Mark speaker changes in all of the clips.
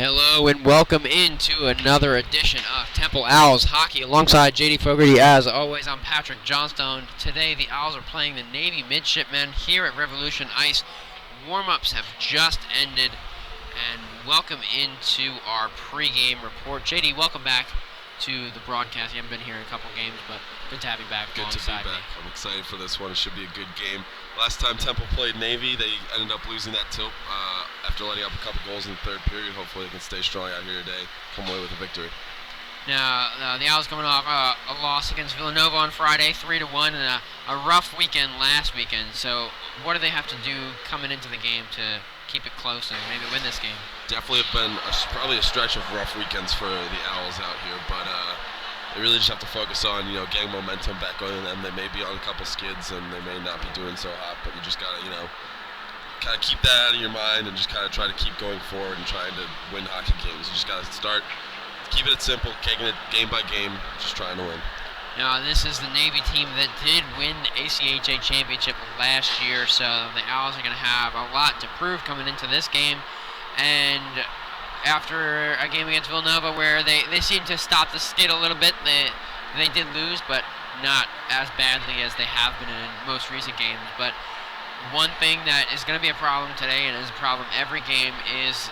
Speaker 1: Hello and welcome into another edition of Temple Owls Hockey alongside JD Fogarty. As always, I'm Patrick Johnstone. Today the Owls are playing the Navy Midshipmen here at Revolution Ice. Warm-ups have just ended, and welcome into our pregame report. JD, welcome back to the broadcast. You haven't been here in a couple games, but good to have you back alongside me.
Speaker 2: I'm excited for this one. It should be a good game. Last time Temple played Navy, they ended up losing that tilt after letting up a couple goals in the third period. Hopefully they can stay strong out here today, come away with a victory.
Speaker 1: Now, the Owls coming off a loss against Villanova on Friday, 3-1, and a rough weekend last weekend. So what do they have to do coming into the game to keep it close and maybe win this game?
Speaker 2: Definitely have been probably a stretch of rough weekends for the Owls out here, but they really just have to focus on, getting momentum back on them. They may be on a couple skids and they may not be doing so hot, but you just gotta, kind of keep that out of your mind and just kind of try to keep going forward and trying to win hockey games. You just gotta start keeping it simple, taking it game by game, just trying to win.
Speaker 1: Now, this is the Navy team that did win the ACHA championship last year, so the Owls are going to have a lot to prove coming into this game. And after a game against Villanova where they seemed to stop the skid a little bit, they did lose, but not as badly as they have been in most recent games. But one thing that is going to be a problem today, and is a problem every game, is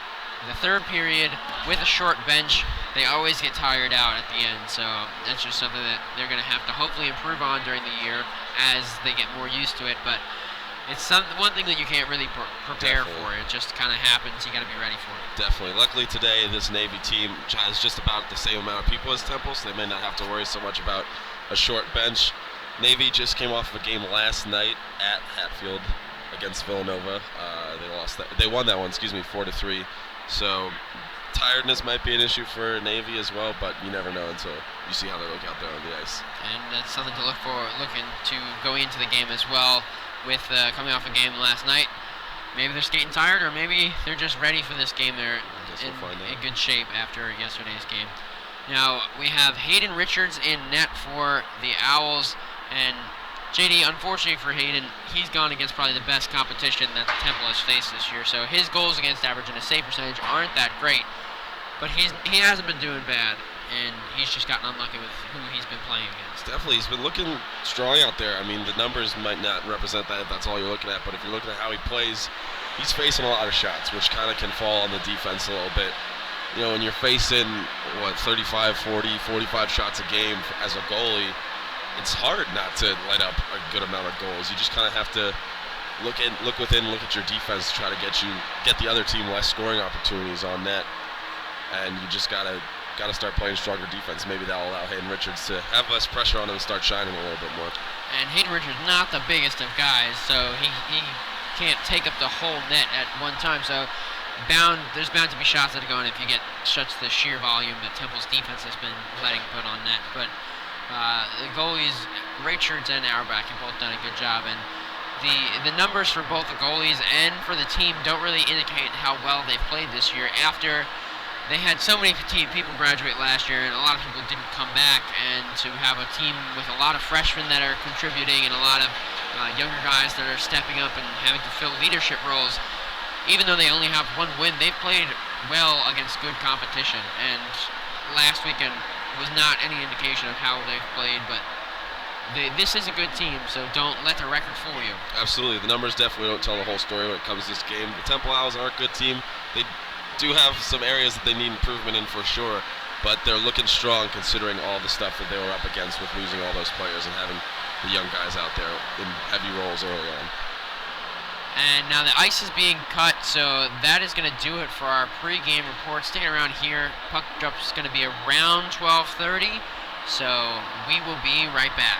Speaker 1: the third period with a short bench. They always get tired out at the end, so that's just something that they're going to have to hopefully improve on during the year as they get more used to it. But it's one thing that you can't really prepare for. It just kind of happens. You got to be ready for it.
Speaker 2: Definitely. Luckily today, this Navy team has just about the same amount of people as Temple, so they may not have to worry so much about a short bench. Navy just came off of a game last night at Hatfield against Villanova. They won that one, 4-3. So tiredness might be an issue for Navy as well, but you never know until you see how they look out there on the ice.
Speaker 1: And that's something to looking to go into the game as well. With coming off a game last night, maybe they're skating tired, or maybe they're just ready for this game. They're in good shape after yesterday's game. Now we have Hayden Richards in net for the Owls, and JD, unfortunately for Hayden, he's gone against probably the best competition that the Temple has faced this year. So his goals against average and his save percentage aren't that great, but he hasn't been doing bad, and he's just gotten unlucky with who he's been playing against.
Speaker 2: Definitely, he's been looking strong out there. I mean, the numbers might not represent that if that's all you're looking at, but if you're looking at how he plays, he's facing a lot of shots, which kind of can fall on the defense a little bit. When you're facing, 35, 40, 45 shots a game as a goalie, it's hard not to let up a good amount of goals. You just kind of have to look at your defense to try to get the other team less scoring opportunities on net, and you just gotta start playing stronger defense. Maybe that'll allow Hayden Richards to have less pressure on him and start shining a little bit more.
Speaker 1: And Hayden Richards not the biggest of guys, so he can't take up the whole net at one time. So there's bound to be shots that are going if you get such the sheer volume that Temple's defense has been letting put on net. But the goalies, Richards and Auerbach, have both done a good job, and the numbers for both the goalies and for the team don't really indicate how well they've played this year. After they had so many people graduate last year, and a lot of people didn't come back, and to have a team with a lot of freshmen that are contributing and a lot of younger guys that are stepping up and having to fill leadership roles, even though they only have one win, they've played well against good competition, and last weekend was not any indication of how they've played, but this is a good team, so don't let the record fool you.
Speaker 2: Absolutely. The numbers definitely don't tell the whole story when it comes to this game. The Temple Owls are a good team. They do have some areas that they need improvement in for sure, but they're looking strong considering all the stuff that they were up against with losing all those players and having the young guys out there in heavy roles early on.
Speaker 1: And now the ice is being cut, so that is going to do it for our pregame report. Sticking around here, puck drop is going to be around 12:30, so we will be right back.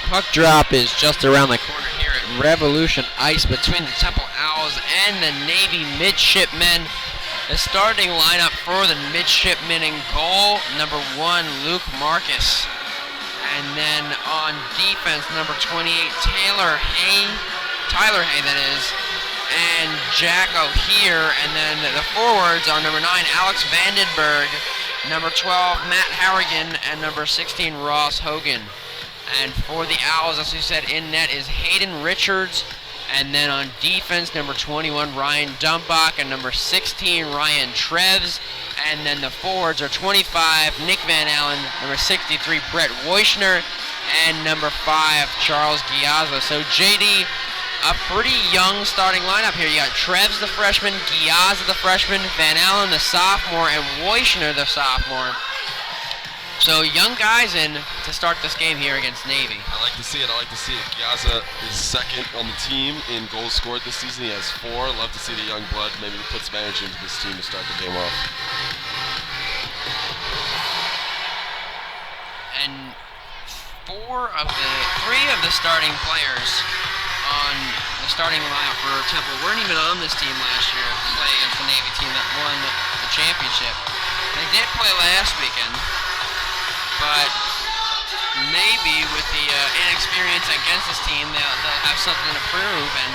Speaker 1: puck drop is just around the corner here at Revolution Ice between the Temple Owls and the Navy Midshipmen. The starting lineup for the Midshipmen: in goal, number 1, Luke Marcus. And then on defense, number 28, Tyler Hay, that is, and Jack O'Hear. And then the forwards are number 9, Alex Vandenberg, number 12, Matt Harrigan, and number 16, Ross Hogan. And for the Owls, as we said, in net is Hayden Richards. And then on defense, number 21, Ryan Dumbach, and number 16, Ryan Treves. And then the forwards are 25, Nick Van Allen, number 63, Brett Woischner, and number 5, Charles Giazza. So JD, a pretty young starting lineup here. You got Treves, the freshman, Giazza, the freshman, Van Allen, the sophomore, and Woischner, the sophomore. So young guys in to start this game here against Navy.
Speaker 2: I like to see it. Giazza is second on the team in goals scored this season. He has 4. Love to see the young blood maybe put some energy into this team to start the game off.
Speaker 1: And 3 of the starting players on the starting lineup for Temple weren't even on this team last year to play against the Navy team that won the championship. They did play last weekend, but maybe with the inexperience against this team, they'll have something to prove and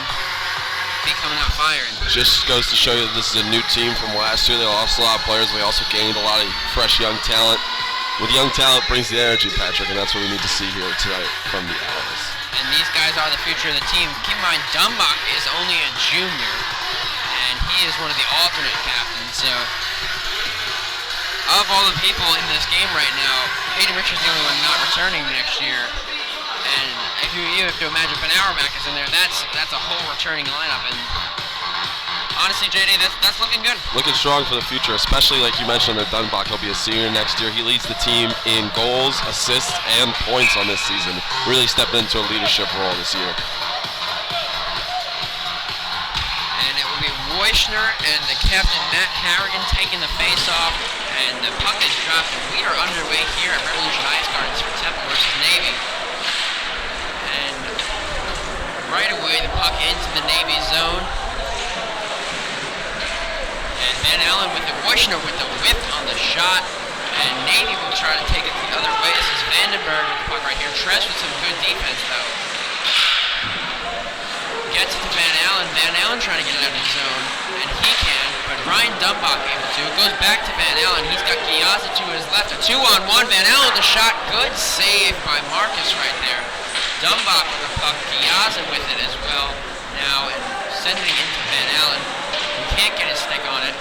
Speaker 1: be coming out firing.
Speaker 2: Just goes to show you that this is a new team from last year. They lost a lot of players. They also gained a lot of fresh young talent. With young talent brings the energy, Patrick, and that's what we need to see here tonight from the Owls.
Speaker 1: And these guys are the future of the team. Keep in mind, Dumbach is only a junior, and he is one of the alternate captains. So, of all the people in this game right now, Hayden Richards is the only one not returning next year. And if you have to imagine Ben Auerbach is in there, that's a whole returning lineup. And honestly, JD, that's looking good.
Speaker 2: Looking strong for the future, especially like you mentioned under Dunbach. He'll be a senior next year. He leads the team in goals, assists, and points on this season. Really stepped into a leadership role this year.
Speaker 1: And it will be Woischner and the captain, Matt Harrigan, taking the face-off. And the puck is dropped, and we are underway here at Revolution Ice Gardens for Temple versus Navy. And right away, the puck into the Navy zone. And Van Allen with the Woischner with the whip on the shot. And Navy will try to take it the other way. This is Vandenberg with the puck right here. Treves with some good defense, though. Gets it to Van Allen. Van Allen trying to get it out of his zone. And he can, but Ryan Dumbach able to. It goes back to Van Allen. He's got Giazza to his left. A 2-on-1. Van Allen with the shot. Good save by Marcus right there. Dumbach with the puck. Giazza with it as well now. And sending it into Van Allen. He can't get his stick on it.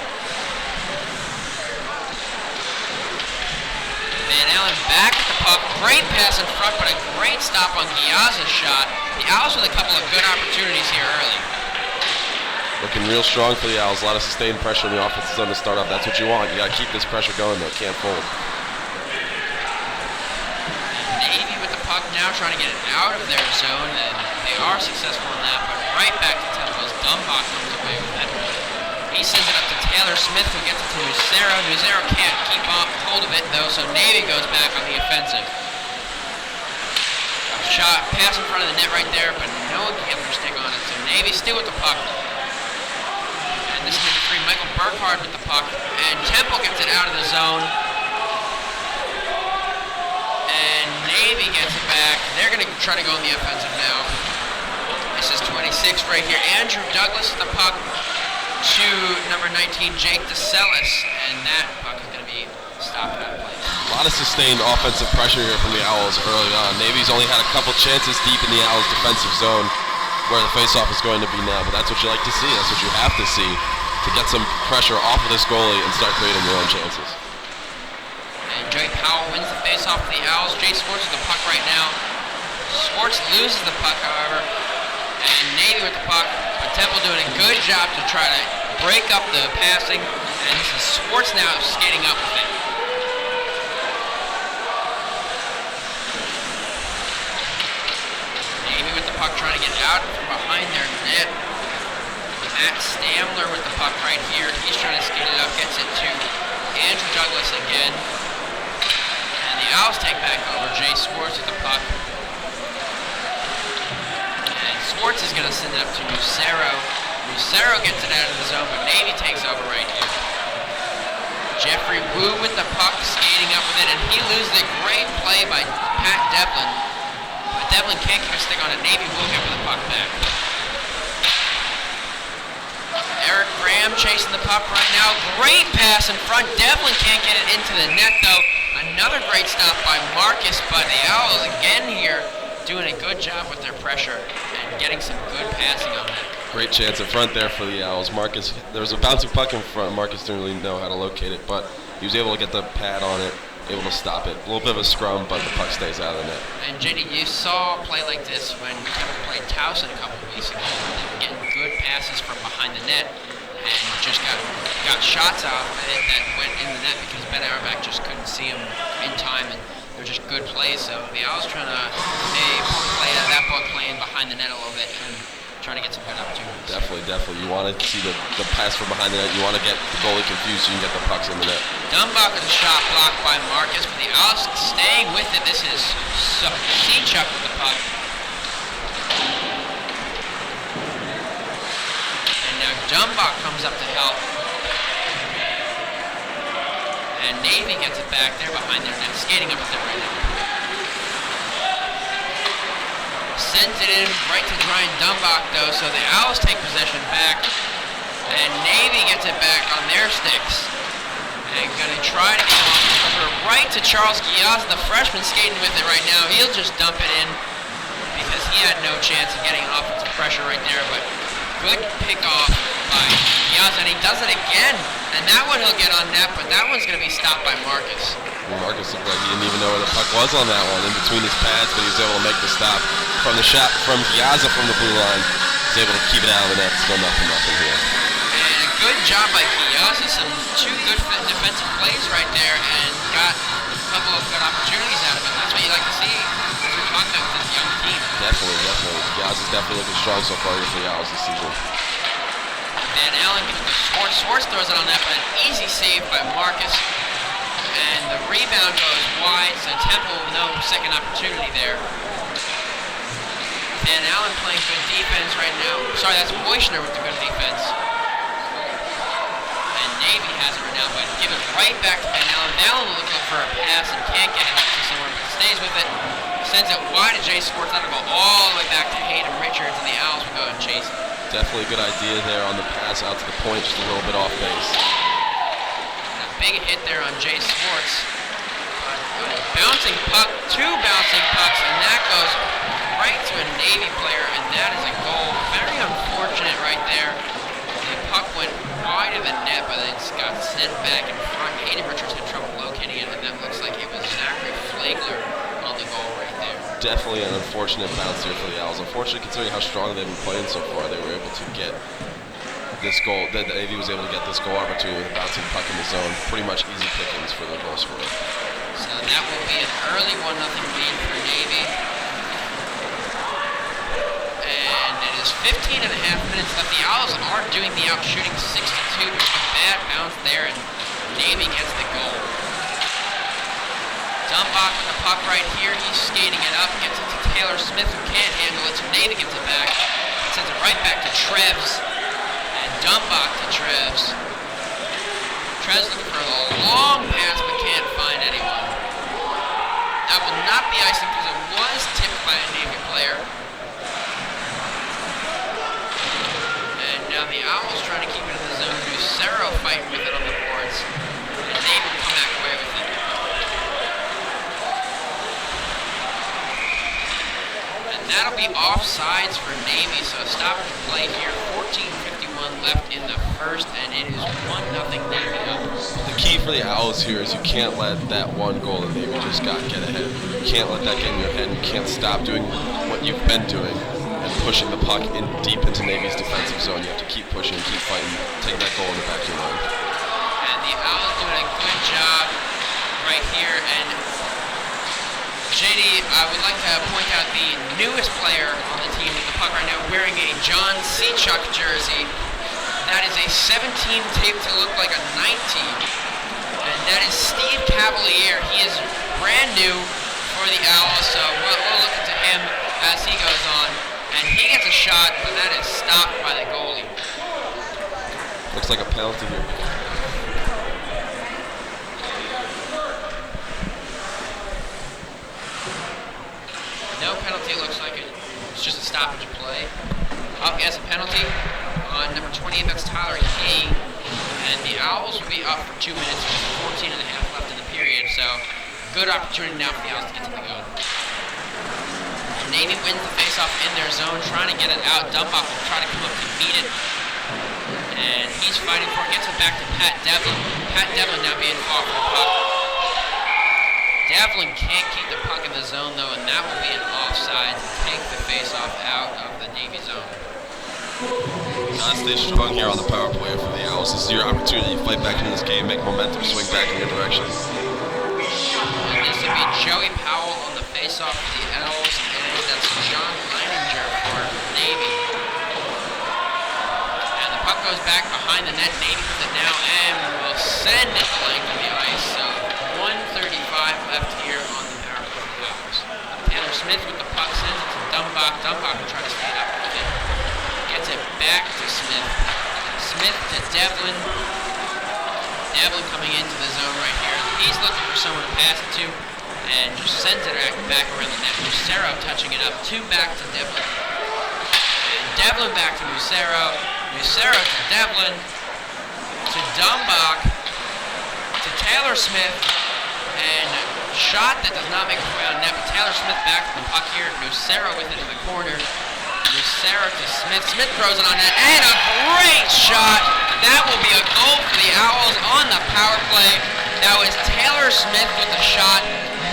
Speaker 1: Van Allen back at the puck. Great pass in front, but a great stop on Giazza's shot. The Owls with a couple of good opportunities here early.
Speaker 2: Looking real strong for the Owls. A lot of sustained pressure in the offensive zone to start off. That's what you want. You got to keep this pressure going, though. Can't fold.
Speaker 1: Navy with the puck now trying to get it out of their zone, and they are successful in that, but right back to Temple as Dumbach comes away with it. He sends it up to Taylor Smith, who gets it to Nucero. Nucero can't keep hold of it, though, so Navy goes back on the offensive. A shot, pass in front of the net right there, but no one can get their stick on it, so Navy still with the puck. And this is number 3, Michael Burkhardt with the puck, and Temple gets it out of the zone. And Navy gets it back. They're going to try to go on the offensive now. This is 26 right here. Andrew Douglas with the puck to number 19, Jake DeSellis, and that puck is going to be stopped out of place.
Speaker 2: A lot of sustained offensive pressure here from the Owls early on. Navy's only had a couple chances deep in the Owls' defensive zone where the faceoff is going to be now, but that's what you like to see. That's what you have to see to get some pressure off of this goalie and start creating your own chances.
Speaker 1: And Joey Powell wins the faceoff for the Owls. Jay Swartz with the puck right now. Swartz loses the puck, however, and Navy with the puck. But Temple doing a good job to try to break up the passing, and this is Swartz now skating up with it. Navy with the puck trying to get out from behind their net. Matt Stamler with the puck right here. He's trying to skate it up, gets it to Andrew Douglas again. And the Owls take back over. Jay Swartz with the puck. Swartz is going to send it up to Lucero. Lucero gets it out of the zone, but Navy takes over right here. Jeffrey Wu with the puck, skating up with it, and he loses a great play by Pat Devlin. But Devlin can't keep a stick on it. Navy will get the puck back. Eric Graham chasing the puck right now. Great pass in front. Devlin can't get it into the net, though. Another great stop by Marcus, but the Owls again here doing a good job with their pressure and getting some good passing on that.
Speaker 2: Great chance in front there for the Owls. Marcus, there was a bouncing puck in front. Marcus didn't really know how to locate it, but he was able to get the pad on it, able to stop it. A little bit of a scrum, but the puck stays out of the net.
Speaker 1: And JD, you saw a play like this when Kevin played Towson a couple of weeks ago. They were getting good passes from behind the net and just got shots off of it that went in the net because Ben Auerbach just couldn't see him in time, and they were just good plays. So the Owls trying to play that ball playing behind the net a little bit and trying to get some good opportunities.
Speaker 2: Definitely. You want to see the pass from behind the net. You want to get the goalie confused so you can get the pucks in the net.
Speaker 1: Dumbach with a shot blocked by Marcus, but the Owls staying with it. This is Seachuk with the puck. And now Dumbach comes up to help. And Navy gets it back there behind their net, skating up with it right now. Sends it in right to Brian Dumbach, though, so the Owls take possession back. And Navy gets it back on their sticks. And going to try to get it over right to Charles Giaz, the freshman skating with it right now. He'll just dump it in because he had no chance of getting offensive pressure right there. But good pick-off by Giaz, and he does it again. And that one he'll get on net, but that one's going to be stopped by Marcus.
Speaker 2: Marcus looked like he didn't even know where the puck was on that one, in between his pads, but he was able to make the stop from the shot from Giazza from the blue line. He's able to keep it out of the net. Still nothing here.
Speaker 1: And a good job by Giazza. Two good defensive plays right there, and got a couple of good opportunities out of it. That's what you like to see as we're talking about this young team.
Speaker 2: Definitely. Giazza's definitely looking strong so far here for the Owls this season.
Speaker 1: Van Allen gives it to Swartz. Swartz throws it on that, but an easy save by Marcus. And the rebound goes wide, so Temple no second opportunity there. Van Allen playing good defense right now. Sorry, that's Moishner with the good defense. And Navy has it right now, but give it right back to Van Allen. Van Allen looking for a pass and can't get it to somewhere, but stays with it. Sends it wide to Jay Swartz. That'll go all the way back to Hayden Richards, and the Owls will go and chase it.
Speaker 2: Definitely a good idea there on the pass out to the point, just a little bit off base.
Speaker 1: Big hit there on Jay Swartz. Bouncing puck, two bouncing pucks, and that goes right to a Navy player, and that is a goal. Very unfortunate right there. The puck went wide of the net, but it got sent back in front. Hayden Richards had trouble locating it, and that looks like it was Zachary Flagler on the goal right there.
Speaker 2: Definitely an unfortunate bounce here for the Owls. Unfortunately, considering how strong they've been playing so far, they were able to get this goal. The Navy was able to get this goal opportunity with a bouncing puck in the zone. Pretty much easy pickings for the goal scorer.
Speaker 1: So that will be an early 1-0 lead for Navy. And it is 15 and a half minutes left. The Owls are doing the out shooting 62. There's a bad bounce there, and Navy gets the goal. Dumbach with the puck right here. He's skating it up, gets it to Taylor Smith, who can't handle it, so Navy gets it back. Sends it right back to Trebs. Dumbach to Trebs. Trebs looking for a long pass but can't find anyone. That will not be icing because it was tipped by a Navy player. And now the Owls trying to keep it in the zone. Lucero fighting with it on the boards. And Navy will come back away with it. And that'll be offsides for Navy, so a stoppage play here. 14:51 left in the first, and it is 1-0 Navy up.
Speaker 2: The key for the Owls here is you can't let that one goal that Navy just got get ahead. You can't let that get in your head. You can't stop doing what you've been doing and pushing the puck in deep into Navy's defensive zone. You have to keep pushing, keep fighting, take that goal in the back of your line.
Speaker 1: And the Owls doing a good job right here. And JD, I would like to point out the newest player on the team with the puck right now wearing a John Seachuk jersey. That is a 17 taped to look like a 19. And that is Steve Cavalier. He is brand new for the Owls, so we'll look into him as he goes on. And he gets a shot, but that is stopped by the goalie.
Speaker 2: Looks like a penalty here.
Speaker 1: No penalty, looks like it. It's just a stoppage play. Up as a penalty on number 28, that's Tyler Hay. And the Owls will be up for 2 minutes, with 14 and a half left in the period, so good opportunity now for the Owls to get to the gun. Navy wins the faceoff in their zone, trying to get it out. Dumbach will try to come up to beat it. And he's fighting for it, gets it back to Pat Devlin. Pat Devlin now being fought for the puck. Devlin can't keep the puck in the zone though, and that will be an offside to take the faceoff out of the Navy zone.
Speaker 2: Non-state strong here on the power play for the Owls. This is your opportunity to fight back into this game, make momentum swing back in your direction.
Speaker 1: And this will be Joey Powell on the faceoff for the Owls, and that's John Leininger for Navy. And the puck goes back behind the net. Navy with it now and will send it the length of the ice. So 1:35 left here on the power play for the Owls. Taylor Smith with the puck sends it to Dumbach. Dumbach will try to stay up with it. Gets it back to Smith. Smith to Devlin. Devlin coming into the zone right here. He's looking for someone to pass it to and just sends it back around the net. Lucero touching it up. 2 back to Devlin. And Devlin back to Lucero. Lucero to Devlin. To Dumbach. To Taylor Smith. And a shot that does not make its way on net. But Taylor Smith back to the puck here. Lucero with it in the corner. Lucero to Smith. Smith throws it on net. And a great shot. That will be a goal for the Owls on the power play. That was Taylor Smith with the shot.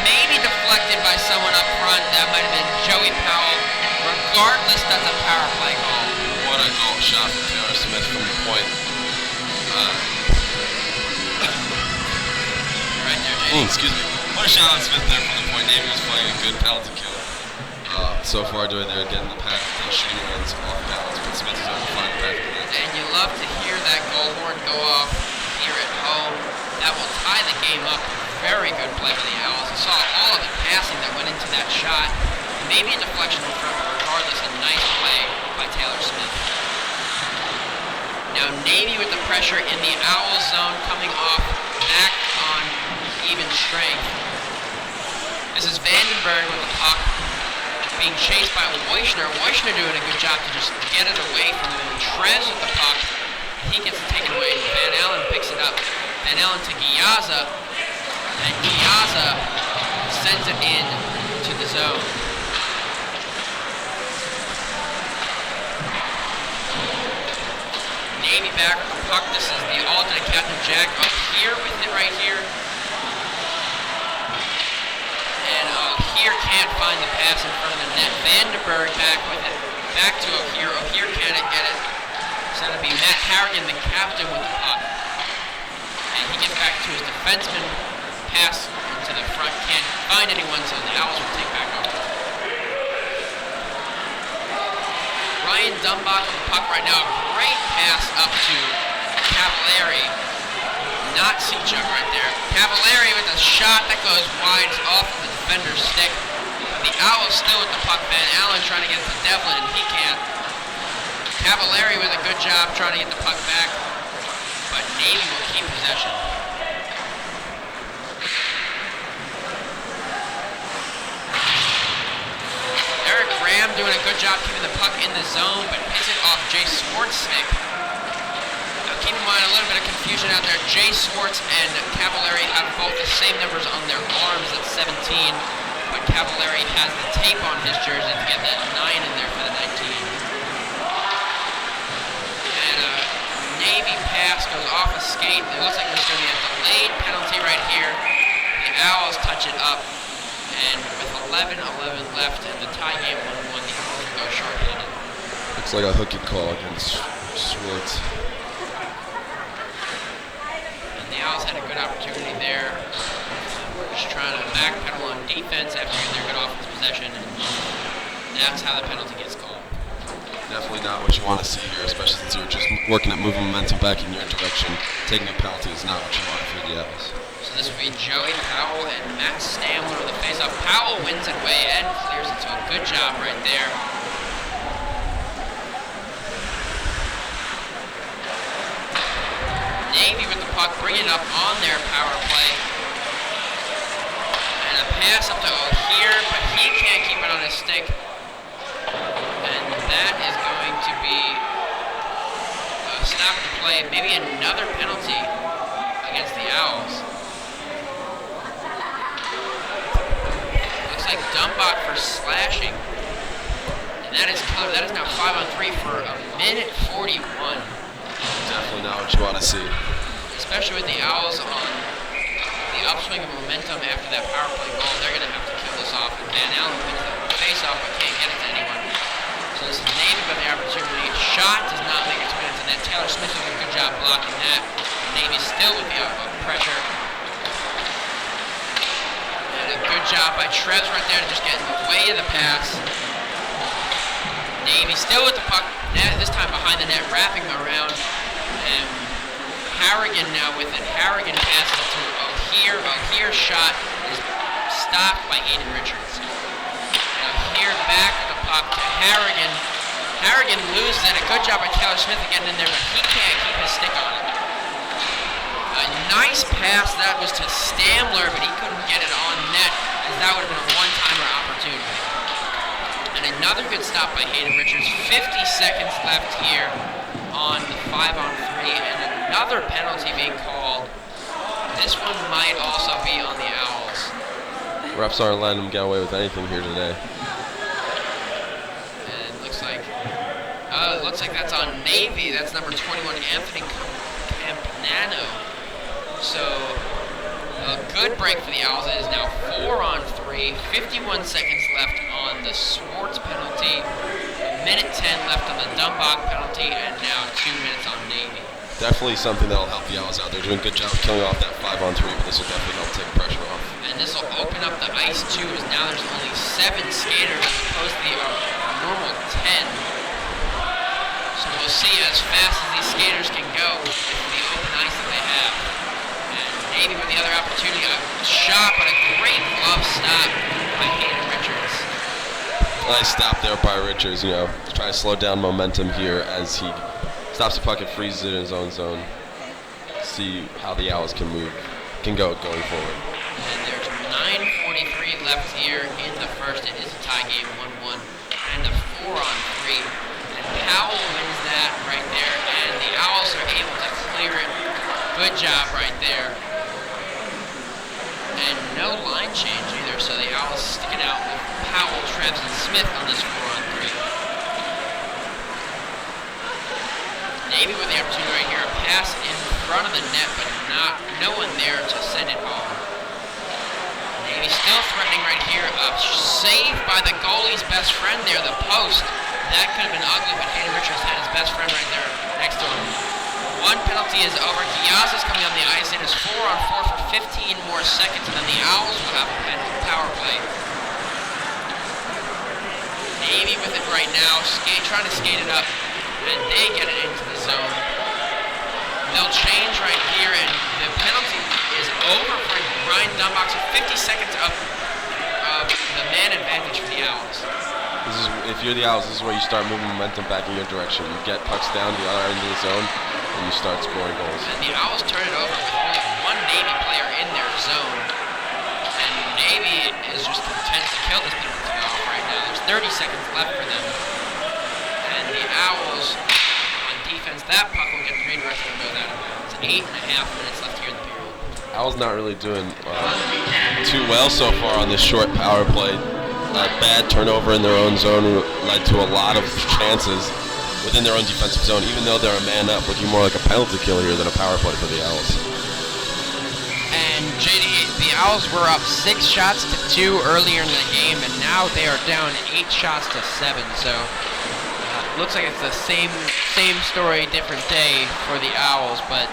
Speaker 1: Maybe deflected by someone up front. That might have been Joey Powell. Regardless, that's a power play goal.
Speaker 2: What a goal shot from Taylor Smith from the point.
Speaker 1: Right there, JD.
Speaker 2: Excuse me. What a shot on Smith there from the point. Navy was playing a good penalty kill. So far doing there, getting the pack, the shooting runs off balance, but Smith is over 5 back.
Speaker 1: And you love to hear that goal horn go off here at home. That will tie the game up. Very good play by the Owls. You saw all of the passing that went into that shot. Maybe a deflection in front, but regardless, a nice play by Taylor Smith. Now Navy with the pressure in the Owls zone, coming off back on even strength. This is Vandenberg with the puck, being chased by Weichner. Weichner doing a good job to just get it away from him. Trez with the puck. He gets it taken away. Van Allen picks it up. Van Allen to Giazza. And Giazza sends it in to the zone. Navy back with the puck. This is the alternate Captain Jack up here with it right here. And O'Hear can't find the pass in front of the net. Vandenberg back with it. Back to O'Hear. O'Hear can't get it. So it'll be Matt Harrigan, the captain, with the puck. And he gets back to his defenseman. Pass to the front. Can't find anyone, so the Owls will take back over. Ryan Dumbach with the puck right now. Great pass up to Cavallari. Not Sechuk right there. Cavallari with a shot that goes wide off of the defender's stick. The Owls still with the puck. Van Allen trying to get it to Devlin, and he can't. Cavallari with a good job trying to get the puck back, but Navy will keep possession. Eric Graham doing a good job keeping the puck in the zone, but hits it off Jay Swartznick. Keep in mind a little bit of confusion out there. Jay Swartz and Cavallari have both the same numbers on their arms at 17, but Cavallari has the tape on his jersey to get that 9 in there for the 19. And a Navy pass goes off a skate. It looks like there's going to be a delayed penalty right here. The Owls touch it up, and with 11:11 left in the tie game 1-1, the Owls will go short-handed.
Speaker 2: Looks like a hooking call against Schwartz.
Speaker 1: The Owls had a good opportunity there. Just trying to backpedal on defense after getting their good offensive possession, and that's how the penalty gets called.
Speaker 2: Definitely not what you want to see here, especially since you're just working at moving momentum back in your direction. Taking a penalty is not what you want for the Owls.
Speaker 1: So this will be Joey Powell and Matt Stamler on the faceoff. Powell wins it way and clears it, so a good job right there. Navy with the puck, bringing it up on their power play. And a pass up to O'Hear, but he can't keep it on his stick. And that is going to be a stop of the play, maybe another penalty against the Owls. Looks like Dumbach for slashing. And that is clear. That is now 5-on-3 for a minute 41.
Speaker 2: Definitely not what you want to see.
Speaker 1: Especially with the Owls on the upswing of momentum after that power play goal, they're going to have to kill this off. And Van Allen wins the face-off but can't get it to anyone. So this is Navy with the opportunity. Shot does not make it to minutes, and then Taylor Smith does a good job blocking that. Navy still with the pressure. And a good job by Treves right there to just get in the way of the pass. Navy still with the puck, this time behind the net, wrapping around. And Harrigan now with it. Harrigan passes it to O'Hear. O'Hear's shot is stopped by Aiden Richards. And O'Hear back with the puck to Harrigan. Harrigan loses it. A good job by Taylor Smith getting in there, but he can't keep his stick on it. A nice pass that was to Stamler, but he couldn't get it on net, as that would have been a one-timer opportunity. And another good stop by Hayden Richards. 50 seconds left here on the 5-on-3, and another penalty being called. This one might also be on the Owls.
Speaker 2: Refs aren't letting them get away with anything here today.
Speaker 1: And it looks like that's on Navy. That's number 21, Anthony Campanano. So a good break for the Owls. It is now 4-on-3. 51 seconds left on the Swartz penalty. A minute 10 left on the Dumbach penalty, and now 2 minutes on Navy.
Speaker 2: Definitely something that'll help the Owls out. They're doing a good job of killing off that 5-on-3, but this will definitely help take pressure off.
Speaker 1: And this will open up the ice too, as now there's only 7 skaters as opposed to the normal 10. So we'll see as fast as these skaters can go with the open ice that they have. And Navy with the other opportunity, a shot, but a great glove stop by Hayden Richards.
Speaker 2: Nice stop there by Richards, trying to slow down momentum here as he stops the puck and freezes it in his own zone. See how the Owls can go going forward.
Speaker 1: And there's 9:43 left here in the first. It is a tie game, 1-1, and a 4-on-3. And Powell wins that right there, and the Owls are able to clear it. Good job right there. And no line change either, so the Owls sticking out with Powell, Treves, and Smith on this 4-on-3. Navy with the opportunity right here, a pass in front of the net, but no one there to send it home. Navy still threatening right here, a save by the goalie's best friend there, the post. That could have been ugly, but Hayden Richards had his best friend right there next to him. One penalty is over. Giazza's coming on the ice. It is 4-on-4 for 15 more seconds, and then the Owls will have a power play. Navy with it right now, trying to skate it up, and they get it into the zone. They'll change right here, and the penalty is over for Ryan Dumbach. So 50 seconds of the man advantage for the Owls.
Speaker 2: If you're the Owls, this is where you start moving momentum back in your direction. You get pucks down the other end of the zone, and you start scoring goals.
Speaker 1: And the Owls turn it over with only one Navy player in their zone. And Navy is just content to kill this penalty off right now. There's 30 seconds left for them. And the Owls, on defense, that puck will get redirected and go that amount. It's 8.5 minutes left here in the period.
Speaker 2: Owls not really doing too well so far on this short power play. A bad turnover in their own zone led to a lot of chances within their own defensive zone, even though they're a man up, looking more like a penalty kill here than a power play for the Owls.
Speaker 1: And JD, the Owls were up 6 shots to 2 earlier in the game, and now they are down 8 shots to 7. So looks like it's the same story, different day for the Owls, but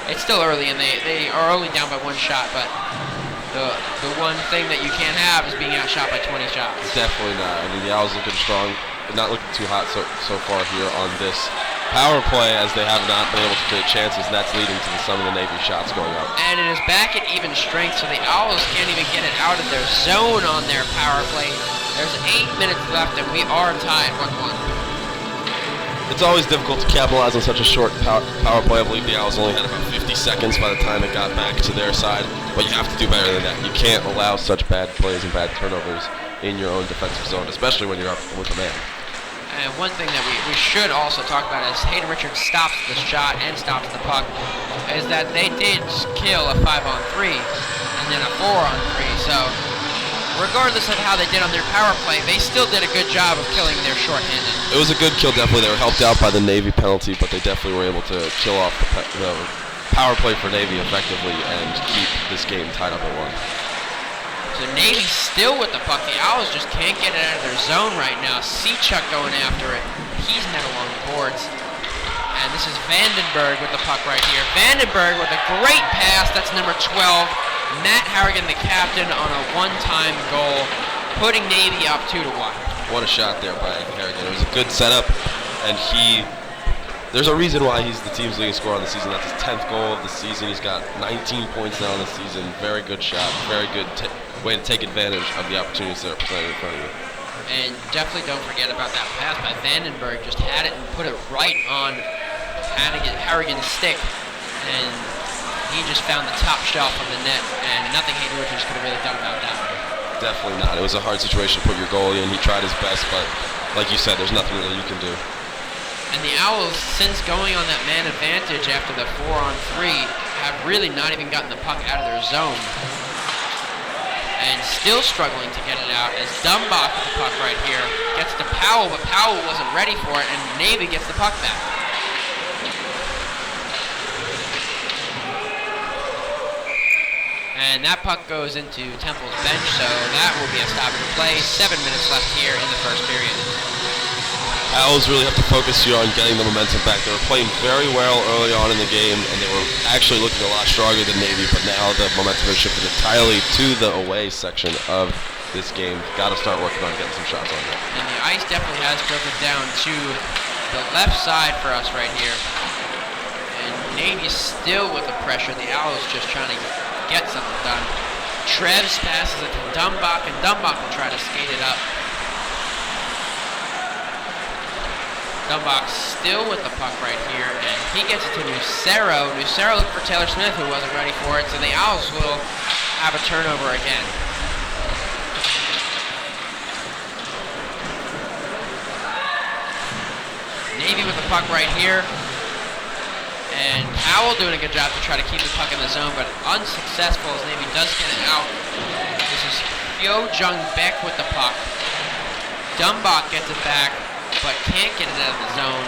Speaker 1: it's still early, and they are only down by 1 shot. But the one thing that you can't have is being outshot by 20 shots.
Speaker 2: Definitely not. I mean, the Owls looking strong, but not looking too hot so far here on this power play, as they have not been able to create chances, and that's leading to some of the Navy shots going up.
Speaker 1: And it is back at even strength, so the Owls can't even get it out of their zone on their power play. There's 8 minutes left, and we are tied 1-1.
Speaker 2: It's always difficult to capitalize on such a short power play. I believe the Owls only had about 50 seconds by the time it got back to their side. But you have to do better than that. You can't allow such bad plays and bad turnovers in your own defensive zone, especially when you're up with a man.
Speaker 1: And one thing that we should also talk about is Hayden Richards stops the shot and stops the puck, is that they did kill a 5-on-3 and then a 4-on-3. So regardless of how they did on their power play, they still did a good job of killing their shorthanded.
Speaker 2: It was a good kill, definitely. They were helped out by the Navy penalty, but they definitely were able to kill off the power play for Navy effectively and keep this game tied up at 1.
Speaker 1: So Navy's still with the puck. The Owls just can't get it out of their zone right now. Seachuck going after it. He's net along the boards. And this is Vandenberg with the puck right here. Vandenberg with a great pass. That's number 12. Matt Harrigan, the captain, on a one-time goal, putting Navy up 2-1.
Speaker 2: What a shot there by Harrigan. It was a good setup, and there's a reason why he's the team's leading scorer on the season. That's his 10th goal of the season. He's got 19 points now in the season. Very good shot. Very good way to take advantage of the opportunities that are presented in front of you.
Speaker 1: And definitely don't forget about that pass by Vandenberg. Just had it and put it right on Harrigan's stick. And he just found the top shelf of the net, and nothing Hayden Richards could have really done about that.
Speaker 2: Definitely not. It was a hard situation to put your goalie in. He tried his best, but like you said, there's nothing really you can do.
Speaker 1: And the Owls, since going on that man advantage after the 4-on-3, have really not even gotten the puck out of their zone. And still struggling to get it out as Dumbach with the puck right here gets to Powell, but Powell wasn't ready for it, and Navy gets the puck back. And that puck goes into Temple's bench, so that will be a stoppage play. 7 minutes left here in the first period.
Speaker 2: Owls really have to focus here on getting the momentum back. They were playing very well early on in the game, and they were actually looking a lot stronger than Navy, but now the momentum has shifted entirely to the away section of this game. Got to start working on getting some shots on that.
Speaker 1: And the ice definitely has drifted down to the left side for us right here. And Navy's still with the pressure. The Owls just trying to get something done. Treves passes it to Dumbach, and Dumbach will try to skate it up. Dumbach still with the puck right here, and he gets it to Nucero. Nucero looked for Taylor Smith, who wasn't ready for it, so the Owls will have a turnover again. Navy with the puck right here, and Powell doing a good job to try to keep the puck in the zone, but unsuccessful as Navy does get it out. This is Hyo Jung Beck with the puck. Dumbach gets it back, but can't get it out of the zone,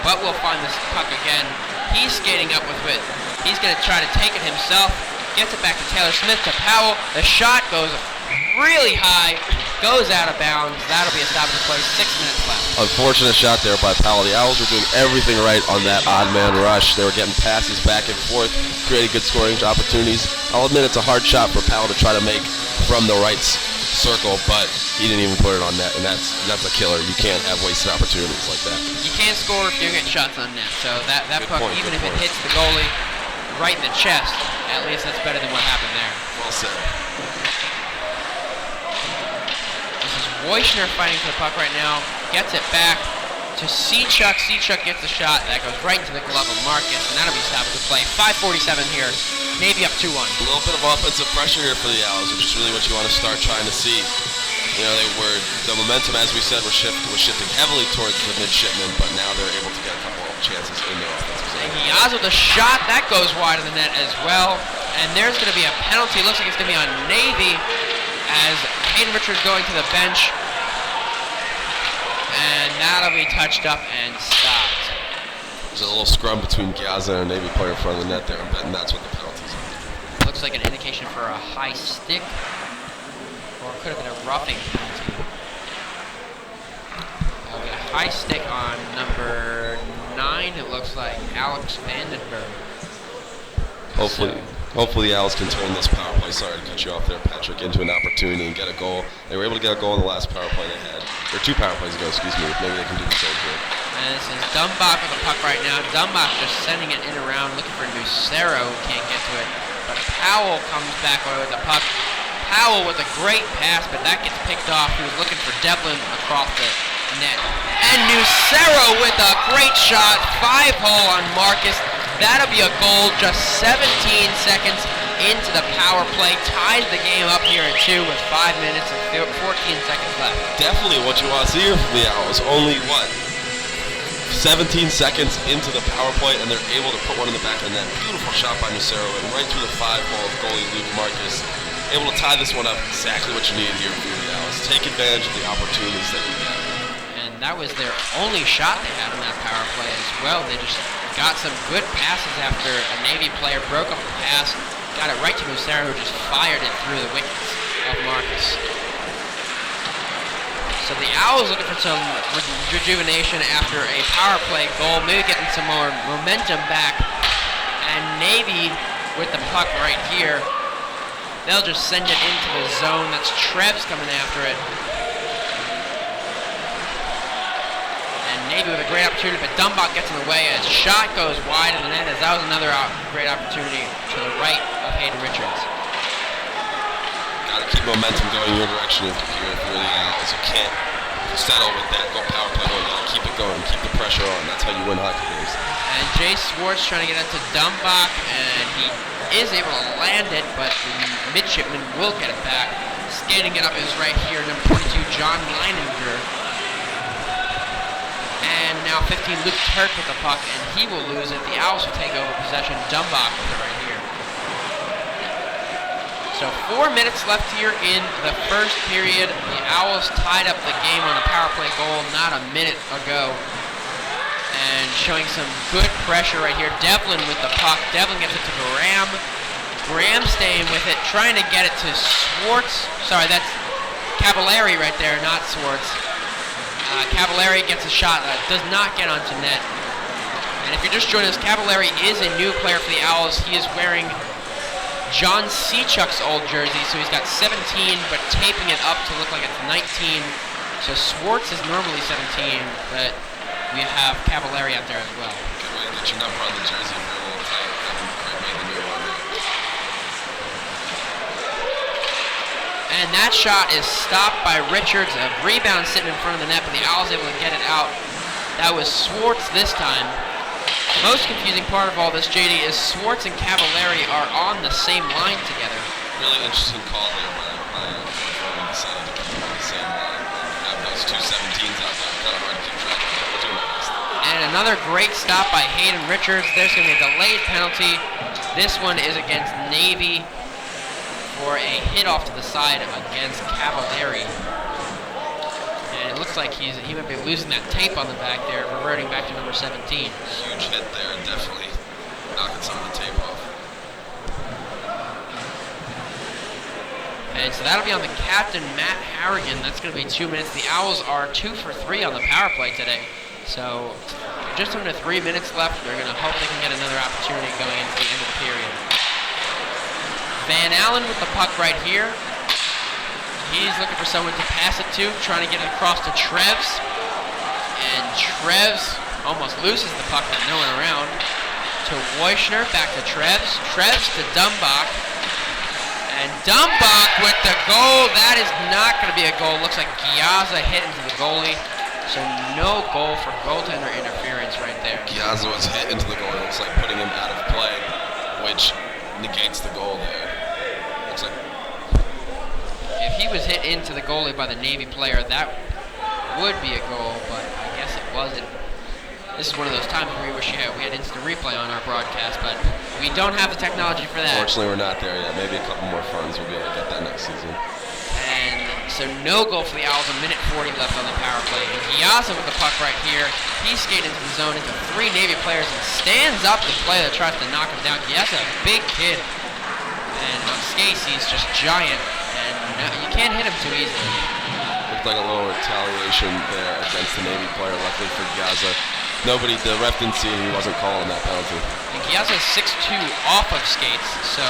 Speaker 1: but we'll find this puck again. He's skating up with it. He's going to try to take it himself. Gets it back to Taylor Smith, to Powell. The shot goes really high, goes out of bounds. That'll be a stoppage play. 6 minutes left.
Speaker 2: Unfortunate shot there by Powell. The Owls were doing everything right on that odd man rush. They were getting passes back and forth, creating good scoring opportunities. I'll admit it's a hard shot for Powell to try to make from the right circle, but he didn't even put it on net, and that's a killer. You can't have wasted opportunities like that. You
Speaker 1: can't score if you get shots on net. So that puck, even if it hits the goalie right in the chest, at least that's better than what happened there.
Speaker 2: Well said.
Speaker 1: This is Wojcner fighting for the puck right now. Gets it back to Seachuck. Seachuck gets the shot. That goes right into the glove of Marcus, and that'll be stopped to play. 5:47 here. Navy up 2-1.
Speaker 2: A little bit of offensive pressure here for the Owls, which is really what you want to start trying to see. You know, the momentum, as we said, was shifting heavily towards the Midshipmen, but now they're able to get a couple of chances in their offensive zone.
Speaker 1: And Giaz with a shot. That goes wide of the net as well. And there's going to be a penalty. Looks like it's going to be on Navy as Hayden Richards going to the bench. And that'll be touched up and stopped.
Speaker 2: There's a little scrum between Gaza and a Navy player in front of the net there, and that's what the penalty is.
Speaker 1: Looks like an indication for a high stick, or it could have been a roughing penalty. That'll be a high stick on number 9, it looks like, Alex Vandenberg.
Speaker 2: Hopefully the Owls can turn this power play, sorry to cut you off there, Patrick, into an opportunity and get a goal. They were able to get a goal in the last power play they had, or 2 power plays ago, excuse me. Maybe they can do the same here.
Speaker 1: And this is Dumbach with the puck right now. Dumbach just sending it in around, looking for Nucero, can't get to it. But Powell comes back away with the puck. Powell with a great pass, but that gets picked off. He was looking for Devlin across the net. And Nucero with a great shot, 5-hole on Marcus. That'll be a goal just 17 seconds into the power play. Ties the game up here at 2 with 5 minutes and 14 seconds left.
Speaker 2: Definitely what you want to see here from the Owls. Only, 17 seconds into the power play, and they're able to put one in the back of the net. Beautiful shot by Nucero, and right through the 5-hole of goalie Luke Marcus. Able to tie this one up. Exactly what you need here from the Owls. Take advantage of the opportunities that you get.
Speaker 1: And that was their only shot they had on that power play as well. They just got some good passes after a Navy player broke up the pass, got it right to Nucero, who just fired it through the wickets of Marcus. So the Owls looking for some rejuvenation after a power play goal, maybe getting some more momentum back. And Navy with the puck right here. They'll just send it into the zone. That's Trevs coming after it. And Navy with a great opportunity, but Dumbach gets in the way as shot goes wide of the net, as that was another great opportunity to the right of Hayden Richards.
Speaker 2: Got to keep momentum going in your direction if you're the Owls. You can't settle with that power play going. You got to keep it going, keep the pressure on. That's how you win hockey games.
Speaker 1: And Jay Swartz trying to get it to Dumbach, and he is able to land it, but the Midshipmen will get it back. Skating it up is right here, number 42, John Leininger. And now 15, Luke Turk with the puck, and he will lose it. The Owls will take over possession. Dumbach with it right here. So 4 minutes left here in the first period. The Owls tied up the game on a power play goal not a minute ago. And showing some good pressure right here. Devlin with the puck. Devlin gets it to Graham. Graham staying with it, trying to get it to Swartz. Sorry, that's Cavallari right there, not Swartz. Cavallari gets a shot that does not get onto net. And if you're just joining us, Cavallari is a new player for the Owls. He is wearing John Sechuk's old jersey, so he's got 17, but taping it up to look like it's 19. So Swartz is normally 17, but we have Cavallari out there as well.
Speaker 2: Good way to get your number on the jersey for a little tight. Great way to do it.
Speaker 1: And that shot is stopped by Richards. A rebound sitting in front of the net, but the Owls able to get it out. That was Swartz this time. Most confusing part of all this, JD, is Swartz and Cavallari are on the same line together.
Speaker 2: Really interesting call there by decided to come on the same line. Have those two 17s out there. Kind of hard to keep track of. We're doing our best.
Speaker 1: And another great stop by Hayden Richards. There's going to be a delayed penalty. This one is against Navy for a hit off to the side against Cavallari. And it looks like he might be losing that tape on the back there, reverting back to number 17.
Speaker 2: Huge hit there, definitely knocking some of the tape off.
Speaker 1: And so that'll be on the captain, Matt Harrigan. That's going to be 2 minutes. The Owls are 2 for 3 on the power play today. So just under 3 minutes left. They're going to hope they can get another opportunity going into the end of the period. Van Allen with the puck right here. He's looking for someone to pass it to, trying to get it across to Trevs. And Trevs almost loses the puck with no one around. To Wojcner, back to Trevs. Trevs to Dumbach. And Dumbach with the goal. That is not going to be a goal. Looks like Giazza hit into the goalie. So no goal for goaltender interference right there.
Speaker 2: Giazza was hit into the goal. It looks like putting him out of play, which negates the goal there. Looks like
Speaker 1: if he was hit into the goalie by the Navy player, that would be a goal, but I guess it wasn't. This is one of those times where we wish we had instant replay on our broadcast, but we don't have the technology for that.
Speaker 2: Unfortunately, we're not there yet. Maybe a couple more funds we'll be able to get that next season.
Speaker 1: And so no goal for the Owls, a minute 40 left on the power play. And Giazza with the puck right here. He's skating into the zone into 3 Navy players and stands up to play that tries to knock him down. Giazza, a big kid. And on skates, he's just giant. And you can't hit him too easily.
Speaker 2: Looked like a little retaliation there against the Navy player. Luckily for Giazza, the ref didn't see it. He wasn't calling that penalty.
Speaker 1: And Giazza is 6'2" off of skates, so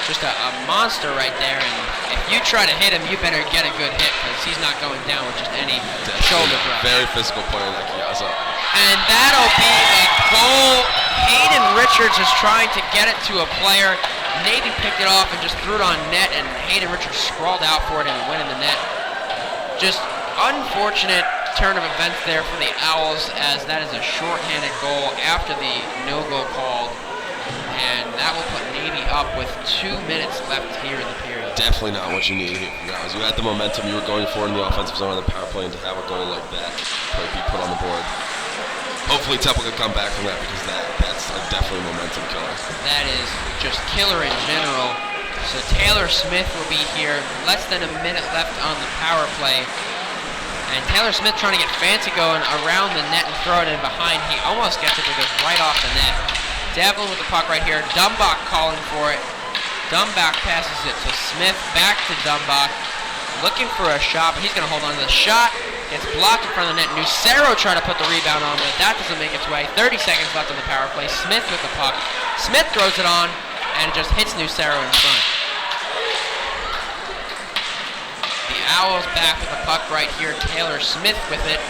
Speaker 1: just a monster right there. And if you try to hit him, you better get a good hit because he's not going down with just any shoulder brush.
Speaker 2: Very physical player like Giazza.
Speaker 1: And that'll be a goal. Hayden Richards is trying to get it to a player. Navy picked it off and just threw it on net, and Hayden Richards scrawled out for it and went in the net. Just unfortunate turn of events there for the Owls, as that is a shorthanded goal after the no-goal called. And that will put Navy up with 2 minutes left here in the period.
Speaker 2: Definitely not what you need here from guys. You had the momentum, you were going forward in the offensive zone on the power play, and to have a goal like that probably be put on the board. Hopefully Temple can come back from that, because that's a definitely momentum killer.
Speaker 1: That is just killer in general. So Taylor Smith will be here, less than a minute left on the power play. And Taylor Smith trying to get fancy going around the net and throw it in behind. He almost gets it, but goes right off the net. Devlin with the puck right here. Dumbach calling for it. Dumbach passes it to Smith, back to Dumbach. Looking for a shot, but he's going to hold on to the shot. Gets blocked in front of the net. Nucero trying to put the rebound on, but that doesn't make its way. 30 seconds left on the power play. Smith with the puck. Smith throws it on, and it just hits Nucero in front. The Owls back with the puck right here. Taylor Smith with it.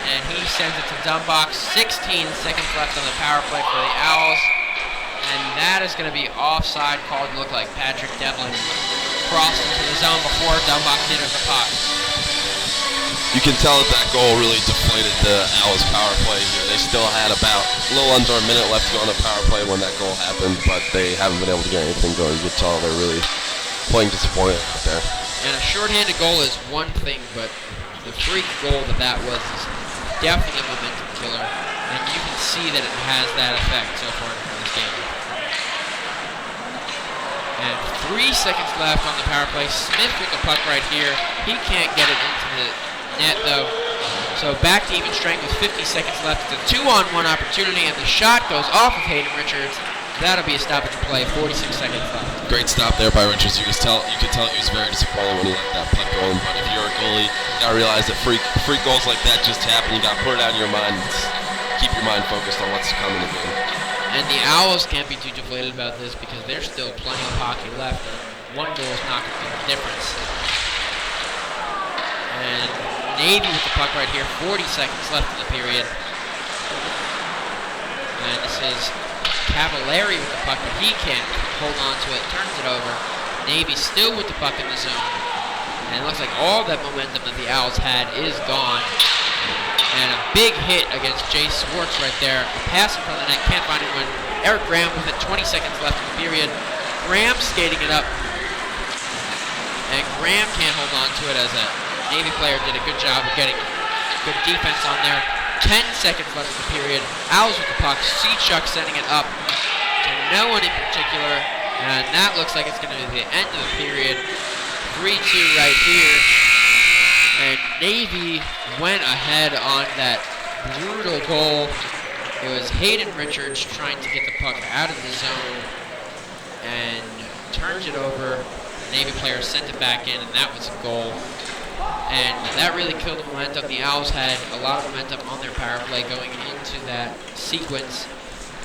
Speaker 1: And he sends it to Dumbach. 16 seconds left on the power play for the Owls. And that is going to be offside called. Look like Patrick Devlin crossed into the zone before Dumbach did with the puck.
Speaker 2: You can tell that goal really deflated the Owls power play here. They still had about a little under a minute left to go on the power play when that goal happened, but they haven't been able to get anything going. You can tell they're really playing disappointed out there.
Speaker 1: And a shorthanded goal is one thing, but the freak goal that was is definitely a momentum killer, and you can see that it has that effect so far in this game. And 3 seconds left on the power play. Smith with the puck right here. He can't get it into the net though. So back to even strength with 50 seconds left. It's a 2-on-1 opportunity, and the shot goes off of Hayden Richards. That'll be a stoppage play. 46 seconds left.
Speaker 2: Great stop there by Richards. You could tell he was very disappointed when he let that puck go in. But if you're a goalie, you gotta realize that freak goals like that just happen. You gotta put it out of your mind. Keep your mind focused on what's coming again.
Speaker 1: And the Owls can't be too deflated about this because there's still plenty of hockey left. And one goal is not going to be the difference. And Navy with the puck right here. 40 seconds left in the period. And this is Cavallari with the puck, but he can't hold on to it. Turns it over. Navy still with the puck in the zone. And it looks like all that momentum that the Owls had is gone. And a big hit against Jay Swartz right there. A pass in front of the net, can't find anyone. Eric Graham with it, 20 seconds left in the period. Graham skating it up. And Graham can't hold on to it as a Navy player did a good job of getting good defense on there. 10 seconds left in the period. Owls with the puck. Sechuk sending it up to no one in particular. And that looks like it's going to be the end of the period. 3-2 right here. And Navy went ahead on that brutal goal. It was Hayden Richards trying to get the puck out of the zone and turned it over. The Navy player sent it back in, and that was a goal. And that really killed the momentum. The Owls had a lot of momentum on their power play going into that sequence,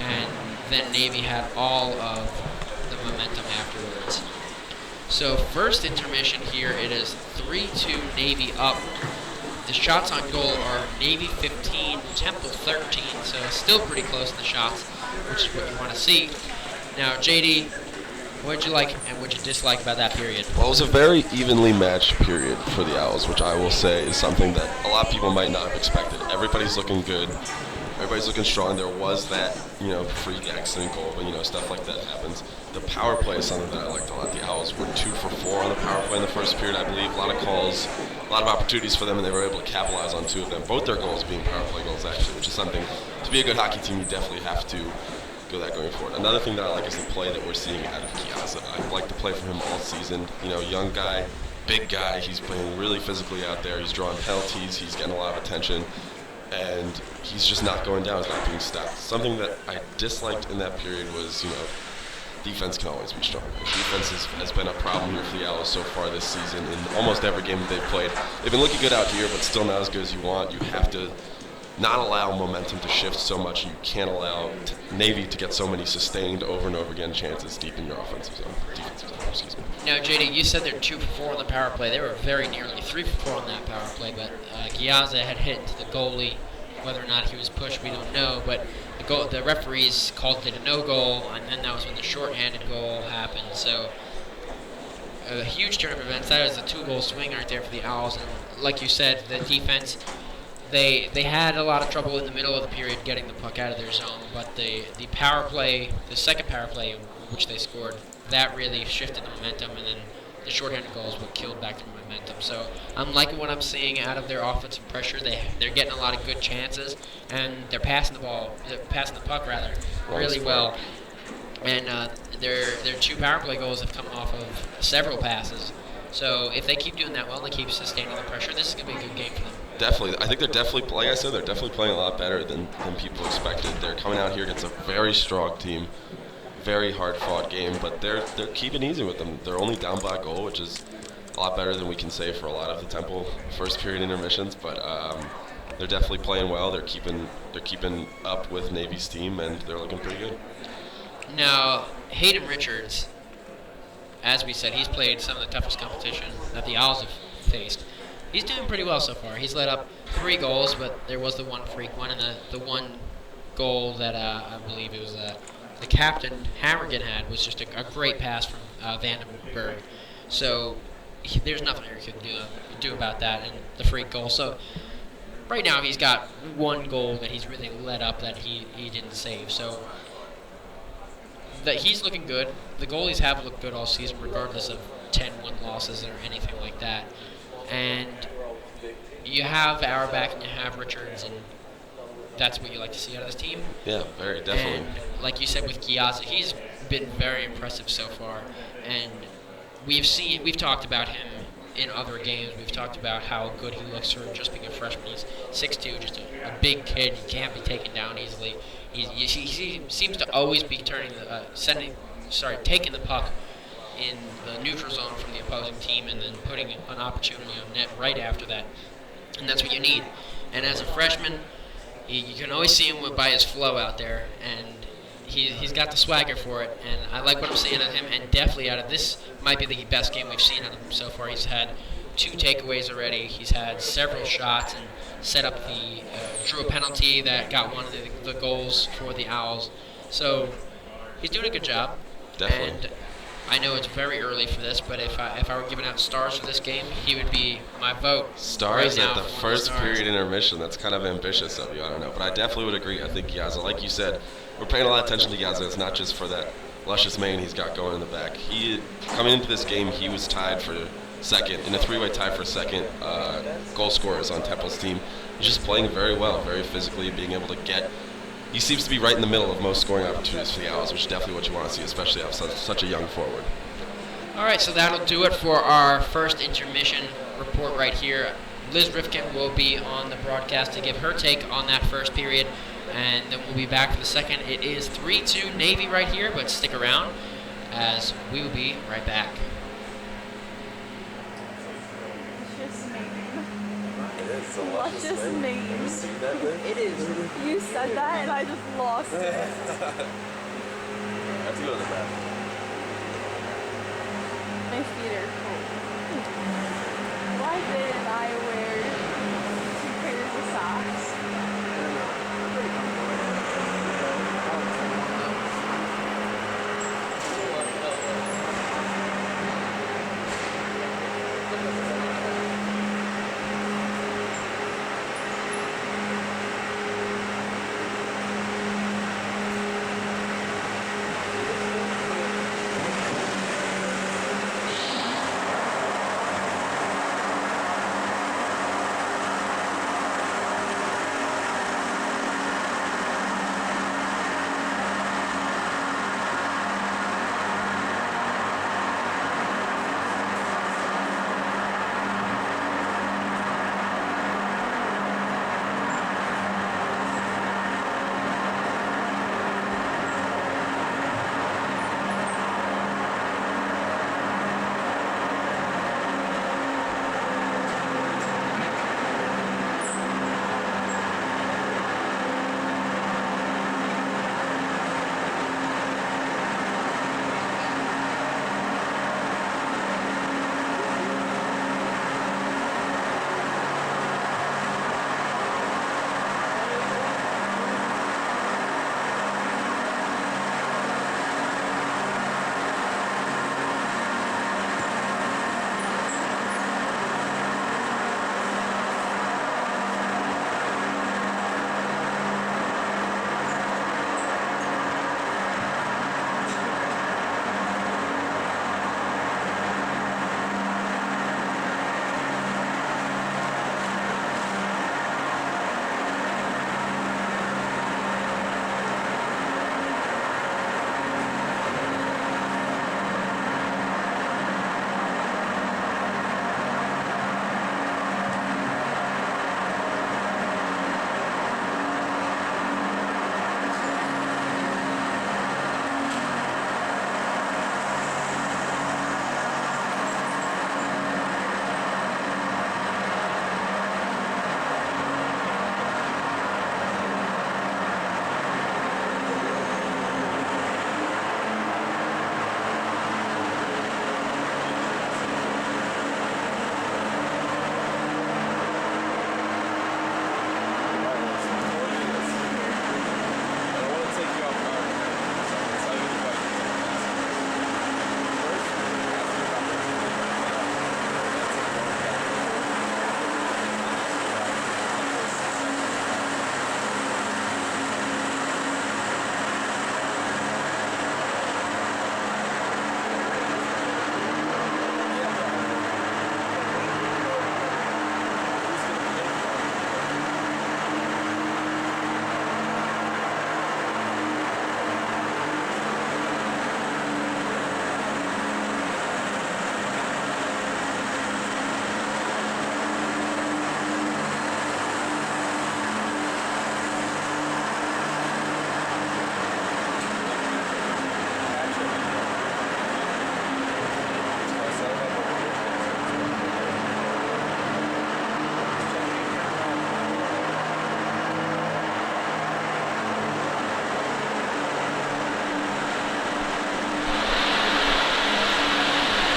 Speaker 1: and then Navy had all of the momentum afterwards. So first intermission here, it is 3-2 Navy up. The shots on goal are Navy 15, Temple 13, so still pretty close in the shots, which is what you want to see. Now, JD, what did you like and what did you dislike about that period?
Speaker 2: Well, it was a very evenly matched period for the Owls, which I will say is something that a lot of people might not have expected. Everybody's looking good. Everybody's looking strong. There was that, freak accident goal, but, stuff like that happens. The power play is something that I liked a lot. The Owls were 2 for 4 on the power play in the first period, I believe. A lot of calls, a lot of opportunities for them, and they were able to capitalize on 2 of them. Both their goals being power play goals, actually, which is something, to be a good hockey team, you definitely have to go that going forward. Another thing that I like is the play that we're seeing out of Chiazza. I've liked the play from him all season. Young guy, big guy. He's playing really physically out there. He's drawing penalties. He's getting a lot of attention. And he's just not going down. He's not being stopped. Something that I disliked in that period was, defense can always be strong. Defense has been a problem here for the Owls so far this season in almost every game that they've played. They've been looking good out here, but still not as good as you want. You have to not allow momentum to shift so much. You can't allow Navy to get so many sustained over and over again chances deep in your defensive zone.
Speaker 1: Now, JD, you said they're 2 for 4 on the power play. They were very nearly 3 for 4 on that power play, but Chiazza had hit into the goalie. Whether or not he was pushed, we don't know, but the referees called it a no goal, and then that was when the shorthanded goal happened. So a huge turn of events. That is a 2-goal swing right there for the Owls. And like you said, the defense, they had a lot of trouble in the middle of the period getting the puck out of their zone, but the power play, the second power play, which they scored, that really shifted the momentum, and then the shorthanded goals what killed back their momentum. So I'm liking what I'm seeing out of their offensive pressure. They're getting a lot of good chances, and they're passing the puck rather, really well. And their 2 power play goals have come off of several passes. So if they keep doing that well, and they keep sustaining the pressure, this is going to be a good game for them.
Speaker 2: Definitely. I think they're definitely, like I said, they're definitely playing a lot better than people expected. They're coming out here against a very strong team, very hard-fought game, but they're keeping easy with them. They're only down by a goal, which is a lot better than we can say for a lot of the Temple first period intermissions. But they're definitely playing well. They're keeping up with Navy's team, and they're looking pretty good.
Speaker 1: Now, Hayden Richards, as we said, he's played some of the toughest competition that the Owls have faced. He's doing pretty well so far. He's let up 3 goals, but there was the one freak one, and the one goal that I believe it was the captain, Hammergan, had was just a great pass from Vandenberg. So there's nothing he could do about that, and the freak goal. So right now he's got 1 goal that he's really let up that he didn't save. So that he's looking good. The goalies have looked good all season, regardless of 10-1 losses or anything like that. And you have Auerbach and you have Richards, and that's what you like to see out of this team.
Speaker 2: Yeah, very definitely.
Speaker 1: And like you said with Giazza, he's been very impressive so far. And we've talked about him in other games. We've talked about how good he looks for just being a freshman. He's 6'2", just a big kid. He can't be taken down easily. He seems to always be taking the puck in the neutral zone from the opposing team and then putting an opportunity on net right after that. And that's what you need. And as a freshman, you can always see him by his flow out there, and he's got the swagger for it. And I like what I'm seeing out of him, and definitely out of this might be the best game we've seen out of him so far. He's had 2 takeaways already. He's had several shots and set up drew a penalty that got one of the goals for the Owls. So he's doing a good job.
Speaker 2: Definitely.
Speaker 1: And I know it's very early for this, but if I were giving out stars for this game, he would be my vote.
Speaker 2: Stars
Speaker 1: right
Speaker 2: at
Speaker 1: now
Speaker 2: the
Speaker 1: for
Speaker 2: first
Speaker 1: stars.
Speaker 2: period intermission. That's kind of ambitious of you. I don't know, but I definitely would agree. I think Giazza, like you said, we're paying a lot of attention to Giazza. It's not just for that luscious mane he's got going in the back. Coming into this game, he was tied for second in a 3-way tie for second goal scorers on Temple's team. He's just playing very well, very physically, being able to get. He seems to be right in the middle of most scoring opportunities for the Owls, which is definitely what you want to see, especially out of such a young forward.
Speaker 1: All right, so that'll do it for our first intermission report right here. Liz Rifkin will be on the broadcast to give her take on that first period, and then we'll be back for the second. It is 3-2 Navy right here, but stick around as we will be right back.
Speaker 3: Luscious name. It is. You said that and I just lost it.
Speaker 2: I have to go to the bathroom.
Speaker 3: My feet are cold. Why didn't I wear 2 pairs of socks?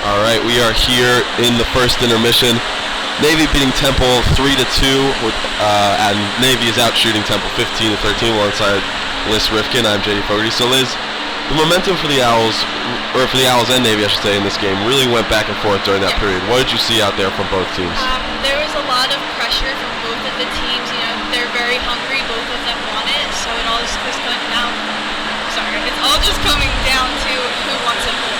Speaker 2: All right, we are here in the first intermission. Navy beating Temple 3-2, and Navy is out shooting Temple 15-13 alongside Liz Rifkin. I'm JD Fogarty. So Liz, the momentum for the Owls, or for the Owls and Navy, I should say, in this game really went back and forth during that period. What did you see out there from both teams?
Speaker 4: There was a lot of pressure from both of the teams. You know, they're very hungry. Both of them want it, so it all just was going down. It's all just coming down to who wants it more.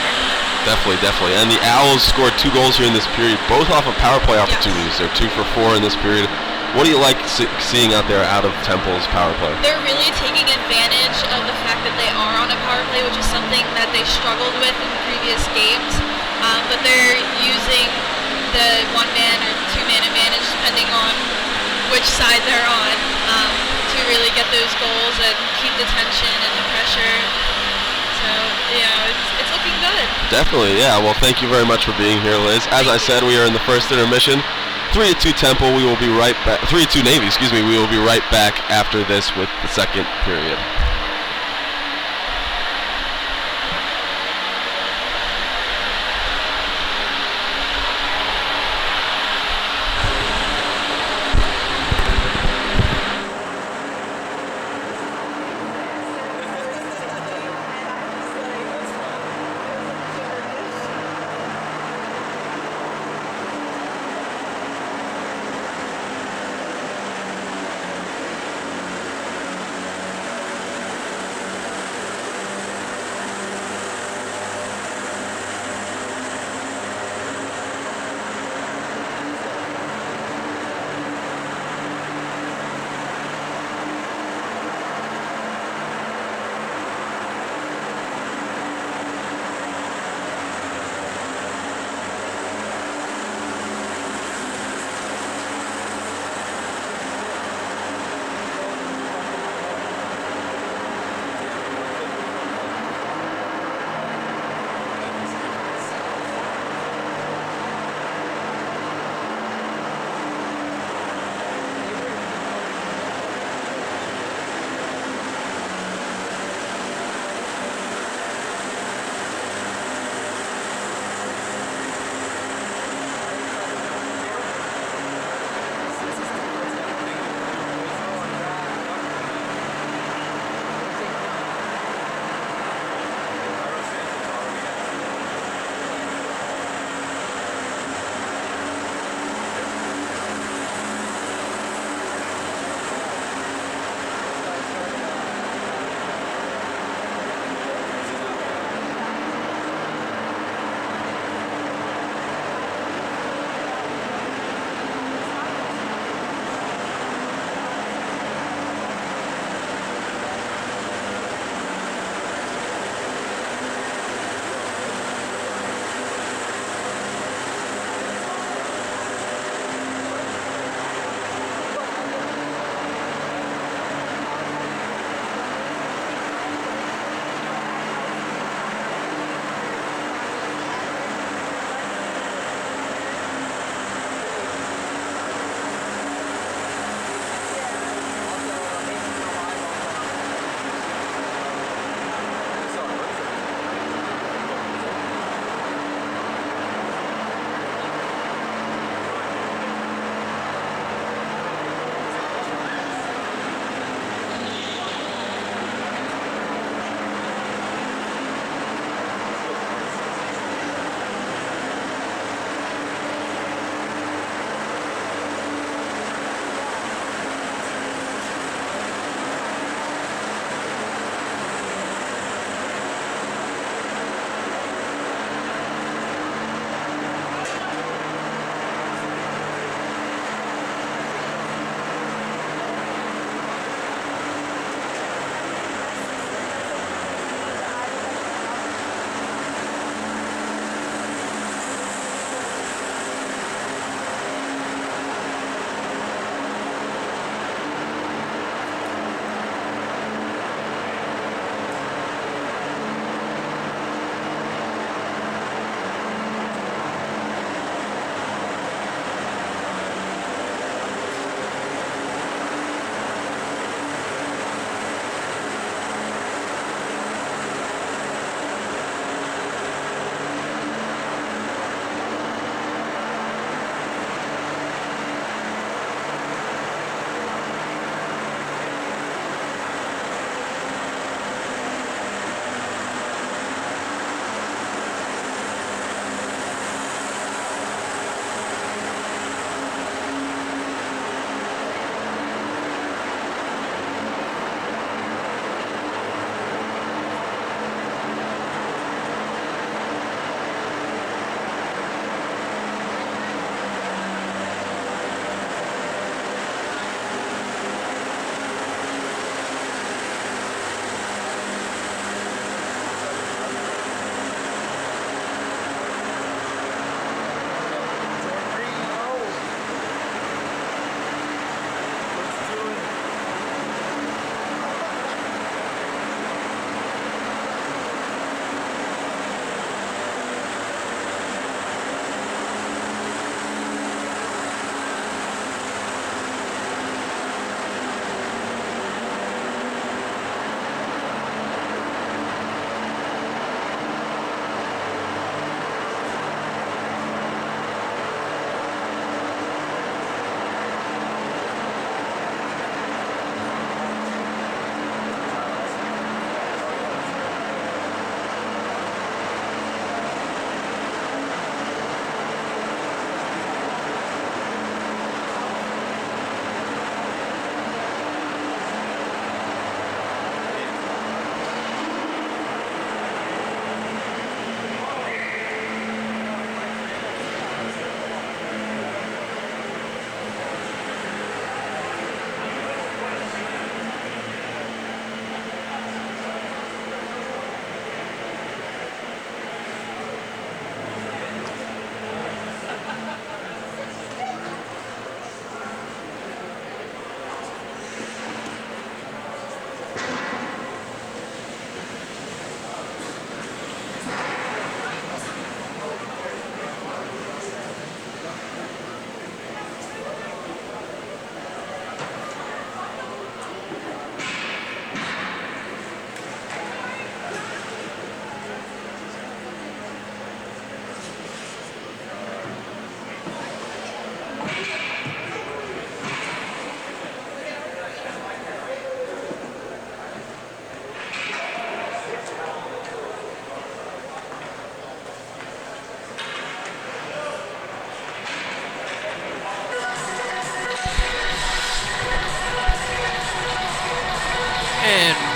Speaker 2: Definitely. And the Owls scored 2 goals here in this period, both off of power play opportunities. They're 2 for 4 in this period. What do you like seeing out there out of Temple's power play?
Speaker 4: They're really taking advantage of the fact that they are on a power play, which is something that they struggled with in previous games. But they're using the 1-man or 2-man advantage, depending on which side they're on, to really get those goals and keep the tension and the pressure. So, it's looking good.
Speaker 2: Definitely, yeah. Well, thank you very much for being here, Liz. As I said, we are in the first intermission. 3-2 Temple. We will be right back. 3-2 Navy, excuse me. We will be right back after this with the second period.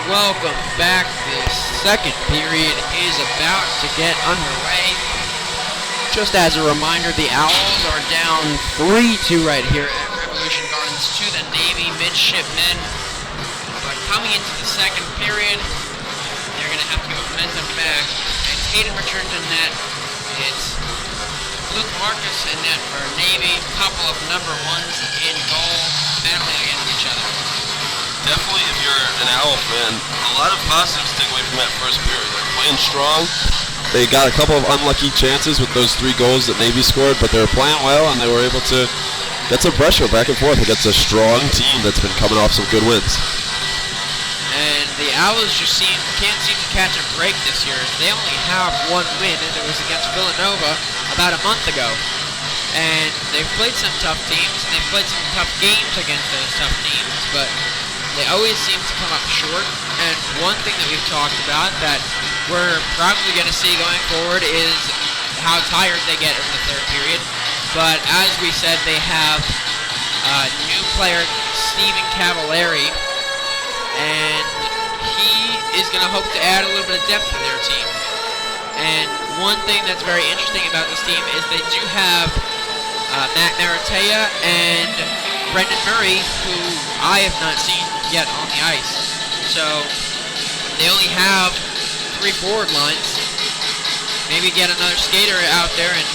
Speaker 1: Welcome back. The second period is about to get underway. Just as a reminder, the Owls are down 3-2 right here at Revolution Gardens to the Navy Midshipmen. But coming into the second period, they're going to have to go momentum back. It's Hayden Richards in net. It's Luke Marcus in net for Navy. A couple of number ones in goal, battling against each other.
Speaker 2: Definitely, if you're an Owl fan, a lot of positives to take away from that first period. They're playing strong. They got a couple of unlucky chances with those 3 goals that Navy scored, but they were playing well, and they were able to get some pressure back and forth against a strong team that's been coming off some good wins.
Speaker 1: And the Owls just can't seem to catch a break this year. They only have 1 win, and it was against Villanova about a month ago. And they've played some tough teams, and they've played some tough games against those tough teams, but they always seem to come up short. And one thing that we've talked about that we're probably going to see going forward is how tired they get in the third period. But as we said, they have new player Stephen Cavallari, and he is going to hope to add a little bit of depth to their team. And one thing that's very interesting about this team is they do have Matt Maratea and Brendan Murray, who I have not seen yet on the ice. So they only have 3 forward lines. Maybe get another skater out there and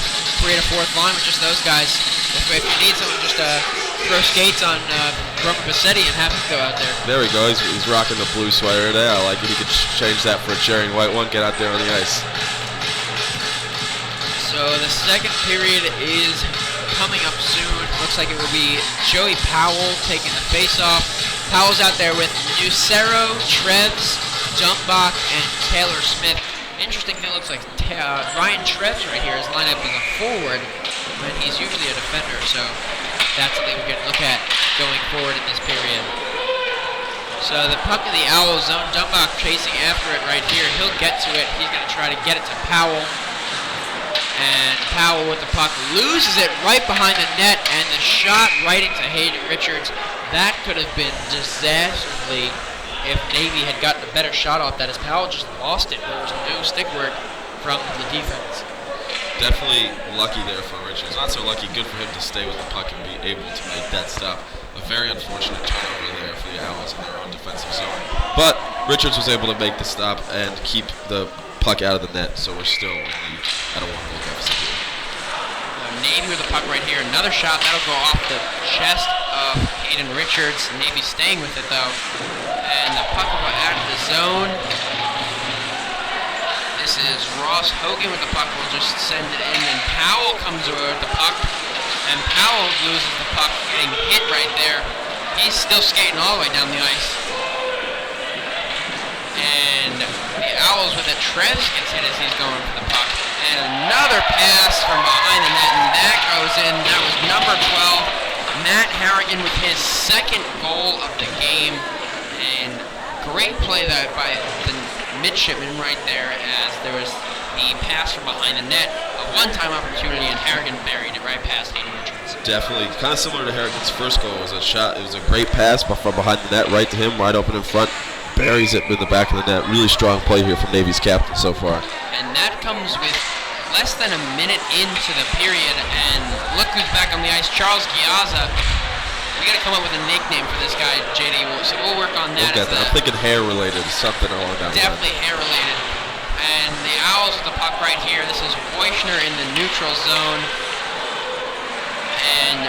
Speaker 1: create a 4th line with just those guys. If you need someone, just throw skates on Roman Bassetti and have him go out there.
Speaker 2: There we go. He's rocking the blue sweater today. I like it. He could change that for a cherry and white one. Get out there on the ice.
Speaker 1: So the second period is coming up soon. Looks like it will be Joey Powell taking the face-off. Powell's out there with Nucero, Treves, Dumbach, and Taylor Smith. Interesting thing, looks like Ryan Treves right here is lined up as a forward when he's usually a defender, so that's something we're going to look at going forward in this period. So the puck in the Owl zone, Dumbach chasing after it right here. He'll get to it. He's going to try to get it to Powell. And Powell with the puck loses it right behind the net, and the shot right into Hayden Richards. That could have been disastrously if Navy had gotten a better shot off that, as Powell just lost it. There was no stick work from the defense.
Speaker 2: Definitely lucky there for Richards. Not so lucky, good for him to stay with the puck and be able to make that stop. A very unfortunate turnover there for the Owls in their own defensive zone. But Richards was able to make the stop and keep the puck out of the net, so we're still at a 1-goal deficit here.
Speaker 1: Navy with the puck right here. Another shot. That'll go off the chest of Hayden Richards. Navy staying with it, though. And the puck will go out of the zone. This is Ross Hogan with the puck. We'll just send it in. And Powell comes over with the puck. And Powell loses the puck, getting hit right there. He's still skating all the way down the ice. And the Owls with it. Treves gets hit as he's going for the puck. And another pass from behind the net, and that goes in. That was number 12, Matt Harrigan, with his 2nd goal of the game. And great play that by the Midshipmen right there, as there was the pass from behind the net, a one-time opportunity, and Harrigan buried it right past Hayden Richards.
Speaker 2: Definitely, kind of similar to Harrigan's first goal. It was a shot. It was a great pass, but from behind the net, right to him, wide open in front. Buries it in the back of the net. Really strong play here from Navy's captain so far.
Speaker 1: And that comes with less than a minute into the period, and look who's back on the ice, Charles Giazza. We got to come up with a nickname for this guy, JD. So we'll work on that.
Speaker 2: I'm thinking hair-related, something along that line.
Speaker 1: Definitely hair-related. And the Owls with the puck right here. This is Wojcner in the neutral zone. And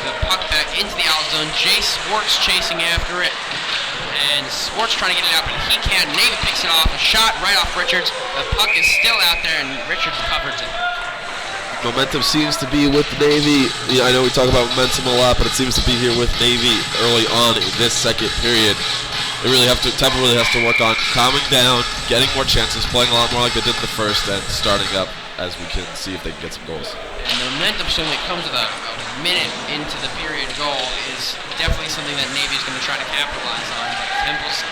Speaker 1: the puck back into the Owl zone. Jay Swartz chasing after it. And Swartz trying to get it out, but he can't. Navy picks it off. A shot right off Richards. The puck is still out there, and Richards covers it.
Speaker 2: Momentum seems to be with Navy. I know we talk about momentum a lot, but it seems to be here with Navy early on in this second period. Temple really has to work on calming down, getting more chances, playing a lot more like they did in the first, and starting up as we can see if they can get some goals.
Speaker 1: And the momentum swing that comes with a minute into the period goal is definitely something that Navy's going to try to capitalize on. But Temple's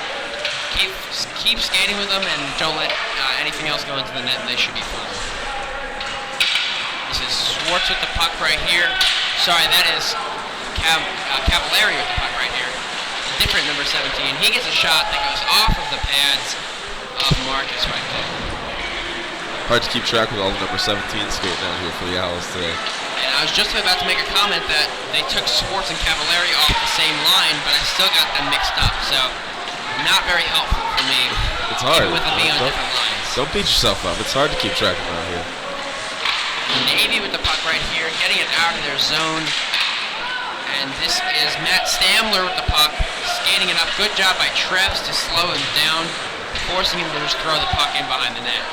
Speaker 1: keep skating with them and don't let anything else go into the net, and they should be fine. This is Swartz with the puck right here. Sorry, that is Cavallari with the puck right here. different number 17. He gets a shot that goes off of the pads of Marcus right there.
Speaker 2: Hard to keep track with all the number 17 skating out here for the Owls today.
Speaker 1: And I was just about to make a comment that they took Swartz and Cavallari off the same line, but I still got them mixed up. So not very helpful for me.
Speaker 2: It's hard.
Speaker 1: Even with them being on different lines.
Speaker 2: Don't beat yourself up. It's hard to keep track of them out here.
Speaker 1: Navy with the puck right here, getting it out of their zone. And this is Matt Stamler with the puck, skating it up. Good job by Trevs to slow him down, forcing him to just throw the puck in behind the net.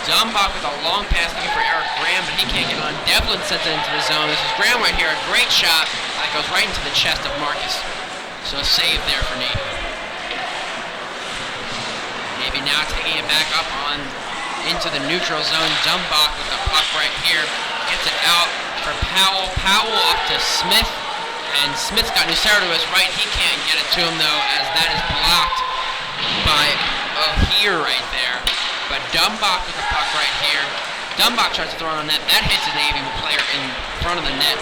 Speaker 1: Dumbach with a long pass looking for Eric Graham, but he can't get on. Devlin sends it into the zone. This is Graham right here, a great shot that goes right into the chest of Marcus. So a save there for Navy. Navy now taking it back up on into the neutral zone. Dumbach with the puck right here, gets it out for Powell. Powell off to Smith, and Smith's got Nucero to his right. He can't get it to him though, as that is blocked by here right there. But Dumbach with the puck right here. Dumbach tries to throw it on net. That hits a Navy player in front of the net.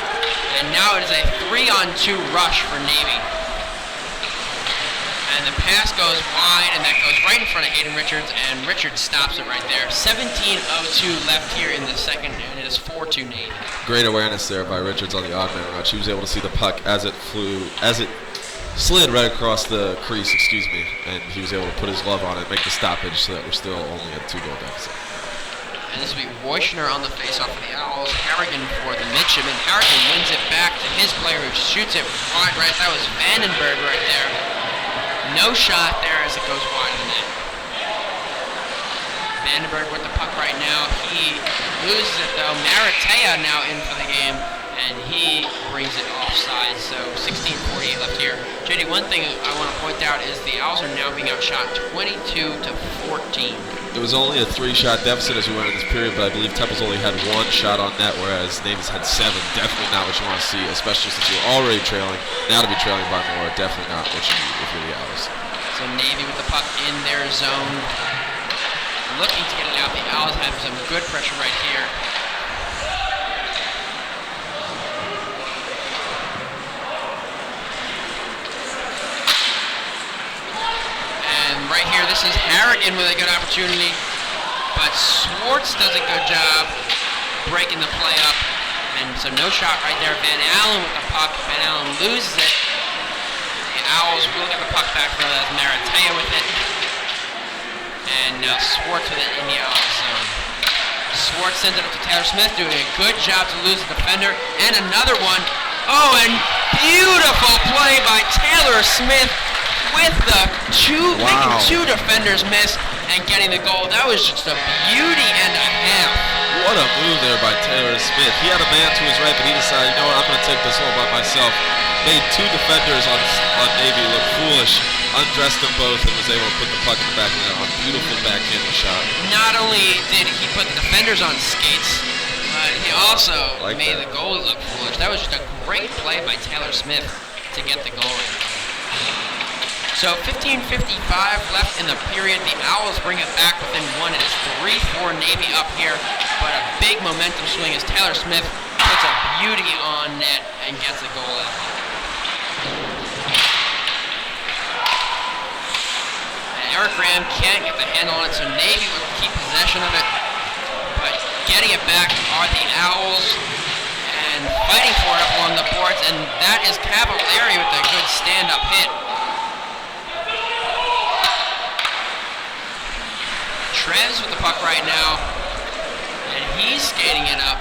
Speaker 1: And now it is a 3-on-2 rush for Navy. And the pass goes wide, and that goes right in front of Hayden Richards, and Richards stops it right there. 17:02 left here in the second, and it is 4-2 Navy.
Speaker 2: Great awareness there by Richards on the odd man rush. He was able to see the puck as it slid right across the crease, and he was able to put his glove on it, make the stoppage, so that we're still only at a 2-goal deficit.
Speaker 1: And this will be Wojcner on the faceoff for the Owls. Harrigan for the Midshipmen. Harrigan wins it back to his player who shoots it wide right. That was Vandenberg right there. No shot there as it goes wide of the net. Vandenberg with the puck right now. He loses it though. Maratea now in for the game, and he brings it offside. So 16:48 left here. JD, one thing I want to point out is the Owls are now being outshot 22-14.
Speaker 2: It was only a 3-shot deficit as we went in this period, but I believe Temple's only had 1 shot on net, whereas Navy's had 7. Definitely not what you want to see, especially since you're already trailing. Now to be trailing by more, definitely not what you need if you're the Owls.
Speaker 1: So Navy with the puck in their zone, looking to get it out. The Owls have some good pressure right here. Right here, this is Harrigan with a good opportunity, but Swartz does a good job breaking the play up, and so no shot right there. Van Allen with the puck. Van Allen loses it. The Owls will get the puck back for Maratea with it, and now Swartz with it in the Owls zone. Swartz sends it up to Taylor Smith, doing a good job to lose the defender, and another one. Oh, and beautiful play by Taylor Smith with the making 2 defenders miss and getting the goal. That was just a beauty and a half.
Speaker 2: What a move there by Taylor Smith. He had a man to his right, but he decided, you know what, I'm going to take this all by myself. Made 2 defenders on Navy look foolish, undressed them both, and was able to put the puck in the back of the net on a beautiful backhanded shot.
Speaker 1: Not only did he put the defenders on skates, but he also made the goalie look foolish. That was just a great play by Taylor Smith to get the goal. So 15:55 left in the period. The Owls bring it back within 1. It is 3-4 Navy up here, but a big momentum swing as Taylor Smith puts a beauty on net and gets a goal out. And Eric Graham can't get the handle on it, so Navy will keep possession of it, but getting it back are the Owls and fighting for it up along the boards, and that is Cavallari with a good stand-up hit. Trevs with the puck right now, and he's skating it up.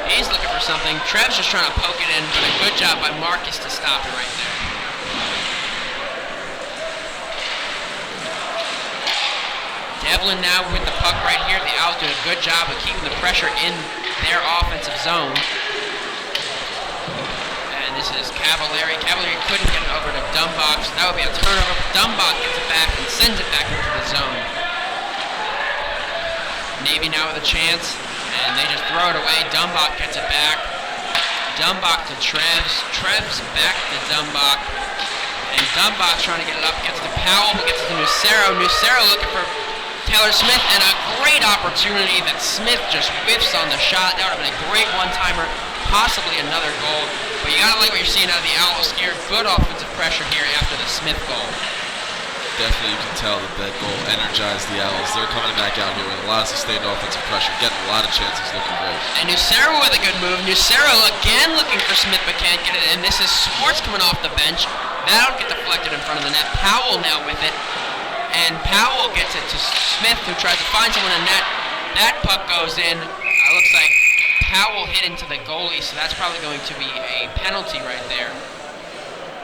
Speaker 1: He's looking for something. Trevs just trying to poke it in, but a good job by Marcus to stop it right there. Devlin now with the puck right here. The Owls doing a good job of keeping the pressure in their offensive zone. And this is Cavallari. Cavallari couldn't get it over to Dumbach, so that would be a turnover. Dumbach gets it back and sends it back into the zone. Navy now with a chance, and they just throw it away. Dumbach gets it back. Dumbach to Trevs. Trevs back to Dumbach. And Dumbach trying to get it up, gets to Powell, who gets it to Nucero. Nucero looking for Taylor Smith, and a great opportunity that Smith just whiffs on the shot. That would have been a great one-timer, possibly another goal. But you gotta like what you're seeing out of the Owls here. Good offensive pressure here after the Smith goal.
Speaker 2: Definitely, you can tell that goal energized the Owls. They're coming back out here with a lot of sustained offensive pressure, getting a lot of chances, looking great.
Speaker 1: And Nucero with a good move. Nucero again looking for Smith, but can't get it. And this is Swartz coming off the bench. That'll get deflected in front of the net. Powell now with it. And Powell gets it to Smith, who tries to find someone in net. That puck goes in. Looks like Powell hit into the goalie, so that's probably going to be a penalty right there.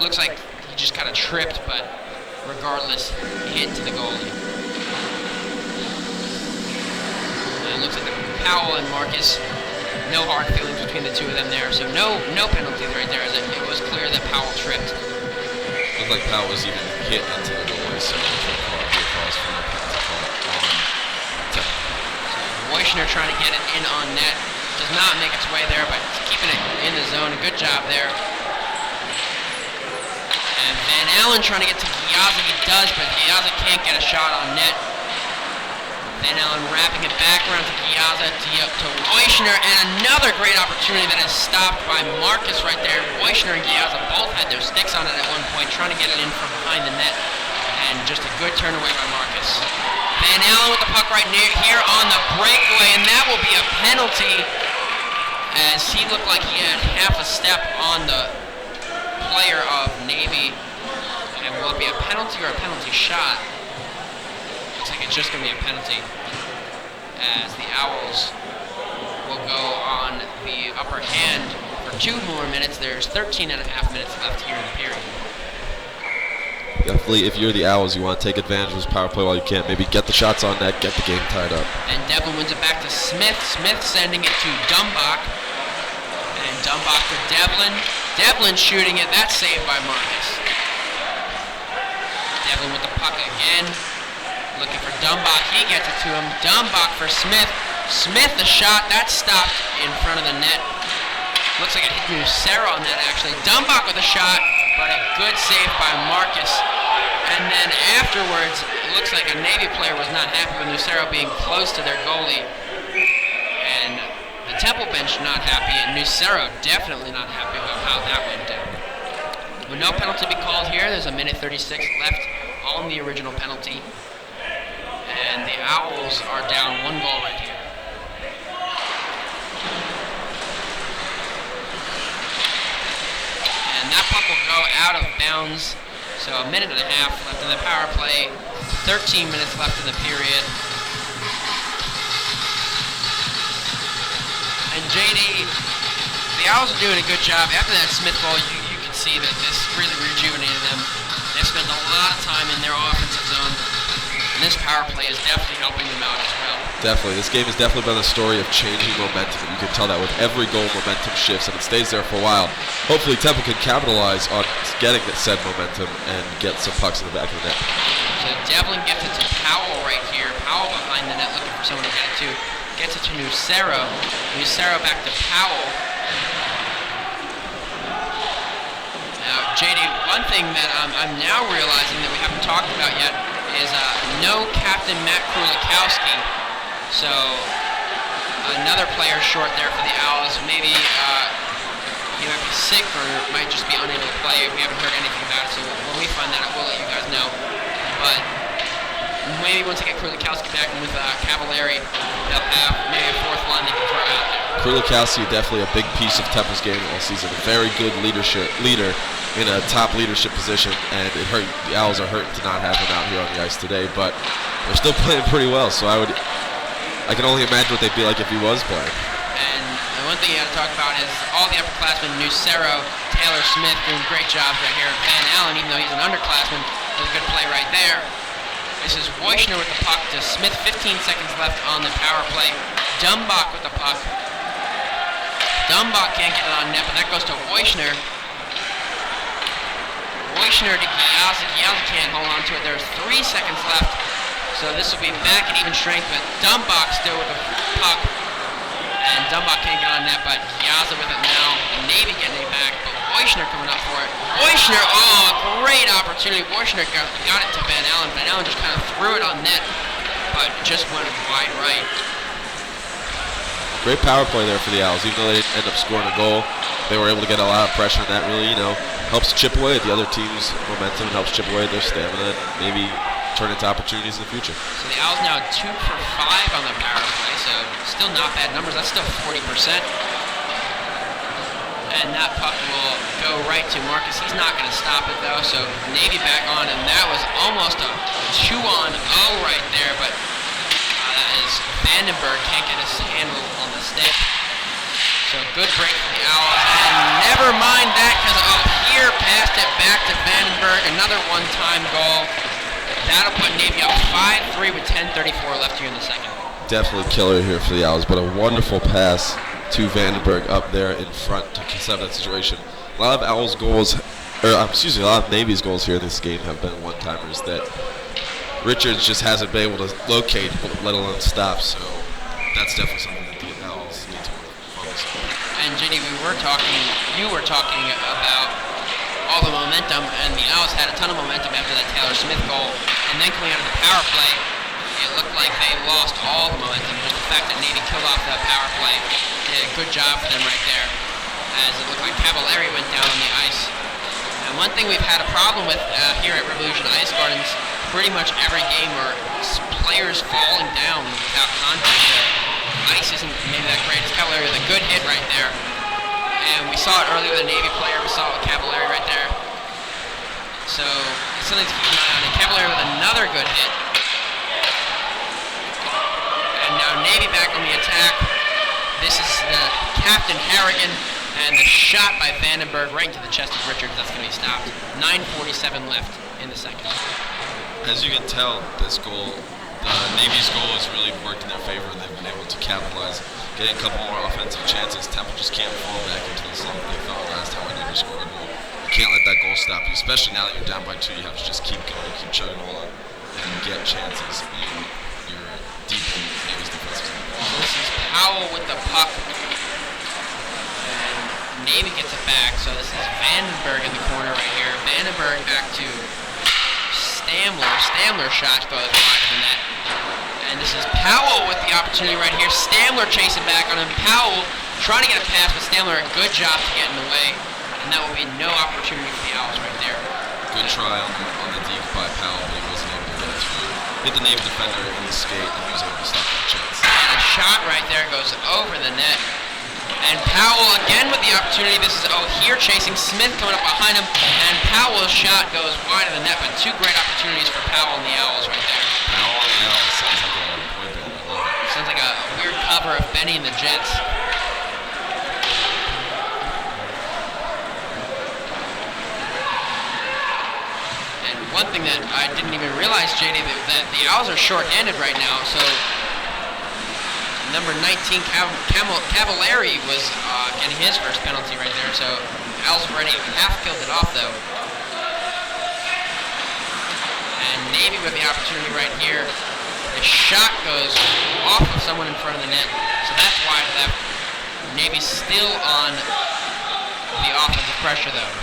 Speaker 1: Looks like he just kind of tripped, but regardless, he hit into the goalie. And it looks like Powell and Marcus, no hard feelings between the two of them there, so no penalties right there, as it was clear that Powell tripped.
Speaker 2: Looked like Powell was even hit into the goalie, so calls for no penalty call on Temple.
Speaker 1: Wojciner trying to get it in on net. Does not make its way there, but keeping it in the zone. A good job there. And Van Allen trying to get to Giazza. He does, but Giazza can't get a shot on net. Van Allen wrapping it back around to Giazza, to Wojciner, and another great opportunity that is stopped by Marcus right there. Wojciner and Giazza both had their sticks on it at one point, trying to get it in from behind the net. And just a good turn away by Marcus. Van Allen with the puck right here on the breakaway, and that will be a penalty, as he looked like he had half a step on the player of Navy. And will it be a penalty or a penalty shot? Looks like it's just going to be a penalty, as the Owls will go on the upper hand for 2 more minutes. There's 13 and a half minutes left here in the period.
Speaker 2: Definitely, if you're the Owls, you want to take advantage of this power play while you can. Maybe get the shots on net, get the game tied up.
Speaker 1: And Devlin wins it back to Smith. Smith sending it to Dumbach. And Dumbach to Devlin. Devlin shooting it. That's saved by Marcus. Devlin with the puck again. Looking for Dumbach. He gets it to him. Dumbach for Smith. Smith the shot. That's stopped in front of the net. Looks like it hit Nucero on that, actually. Dumbach with a shot, but a good save by Marcus. And then afterwards, it looks like a Navy player was not happy with Nucero being close to their goalie. And the Temple bench not happy, and Nucero definitely not happy about how that went down. With no penalty to be called here, there's a minute 36 left on the original penalty. And the Owls are down 1 goal right here. And that puck will go out of bounds. So a minute and a half left in the power play. 13 minutes left in the period. And JD, the Owls are doing a good job. After that Smith goal, you can see that this really rejuvenated them. They've spent a lot of time in their offensive zone. And this power play is definitely helping them out as well.
Speaker 2: Definitely. This game has definitely been a story of changing momentum. And you can tell that with every goal, momentum shifts, and it stays there for a while. Hopefully, Temple can capitalize on getting that said momentum and get some pucks in the back of the net.
Speaker 1: So Devlin gets it to Powell right here. Powell behind the net looking for someone to get it to. Gets it to Nucero. Nucero back to Powell. Now, JD, one thing that I'm now realizing that we haven't talked about yet is no Captain Matt Krulikowski. So another player short there for the Owls. Maybe he might be sick or might just be unable to play. We haven't heard anything about it, so when we find that out, we'll let you guys know. But maybe once they get Krulikowski back and with Cavallari, they'll have maybe a 4th line they can throw out there.
Speaker 2: Krulikowski, definitely a big piece of Temple's game all season. A very good leader in a top leadership position, and it hurt. The Owls are hurting to not have him out here on the ice today, but they're still playing pretty well. So I can only imagine what they'd be like if he was playing.
Speaker 1: And one thing you got to talk about is all the upperclassmen, Nucero, Taylor Smith doing great jobs right here. Van Allen, even though he's an underclassman, does a good play right there. This is Wojciner with the puck to Smith. 15 seconds left on the power play. Dumbach with the puck. Dumbach can't get it on net, but that goes to Wojciner. Wojciner to Giazza. Giazza can't hold on to it. There's 3 seconds left. So this will be back at even strength, but Dumbach still with the puck. And Dumbach can't get on net, but Giazza with it now. Navy getting it back, but Wojciner coming up for it. Wojciner, oh, great opportunity. Wojciner got it to Van Allen. Van Allen just kind of threw it on net. but just went wide right.
Speaker 2: Great power play there for the Owls. Even though they didn't end up scoring a goal, they were able to get a lot of pressure, and that really, helps chip away at the other team's momentum and helps chip away at their stamina and maybe turn into opportunities in the future.
Speaker 1: So the Owls now 2 for 5 on the power play, so still not bad numbers. That's still 40%. And that puck will go right to Marcus. He's not going to stop it, though, so Navy back on, and that was almost a 2-on-0 right there, but that is Vandenberg can't get his handle on the stick. So good break for the Owls, and never mind that, because here passed it back to Vandenberg, another one-time goal. That'll put Navy up 5-3 with 10:34 left here in the second.
Speaker 2: Definitely killer here for the Owls, but a wonderful pass to Vandenberg up there in front to set up that situation. A lot of Owls goals, a lot of Navy's goals here in this game have been one-timers that Richards just hasn't been able to locate, let alone stop, so that's definitely something that the Owls need to focus on.
Speaker 1: And JD, you were talking about all the momentum, and the Owls had a ton of momentum after that Taylor Smith goal, and then coming out of the power play, it looked like they lost all the momentum. Just the fact that Navy killed off that power play did a good job for them right there, as it looked like Cavallari went down on the ice. And one thing we've had a problem with here at Revolution Ice Gardens, pretty much every game are players falling down without contact. The ice isn't maybe that great. It's Cavallari with a good hit right there. And we saw it earlier with a Navy player. We saw it with Cavallari right there. So it's something to keep an eye on. And Cavallari with another good hit. And now Navy back on the attack. This is the Captain Harrigan. And the shot by Vandenberg right into the chest of Richards. That's going to be stopped. 9:47 left in the second.
Speaker 2: As you can tell, this goal, Navy's goal has really worked in their favor, and they've been able to capitalize, getting a couple more offensive chances. Temple just can't fall back into the slump they felt last time when Navy scored a goal. You can't let that goal stop you, especially now that you're down by 2. You have to just keep going, keep chugging along, and get chances in your deep in Navy's defensive zone.
Speaker 1: This is Powell with the puck. Navy gets it back, so this is Vandenberg in the corner right here. Vandenberg back to Stamler. Stamler shot goes wide of the net. And this is Powell with the opportunity right here. Stamler chasing back on him. Powell trying to get a pass, but Stamler a good job to get in the way. And that will be no opportunity for the Owls right there.
Speaker 2: Good try on the deep by Powell, but he wasn't able to get it through. Hit the Navy defender in the skate, and he was able to stop that chance.
Speaker 1: And a shot right there goes over the net. And Powell again with the opportunity. This is O'Hear chasing Smith coming up behind him. And Powell's shot goes wide of the net, but 2 great opportunities for Powell and the Owls right there.
Speaker 2: Powell and the Owls sounds like a point band. I love it.
Speaker 1: Sounds like a weird cover of Benny and the Jets. And one thing that I didn't even realize, JD, that the Owls are short-handed right now, so number 19, Cavallari was getting his first penalty right there, so Owls already half-killed it off, though. And Navy with the opportunity right here. The shot goes off of someone in front of the net, so that's wide left. Navy's still on the offensive pressure, though.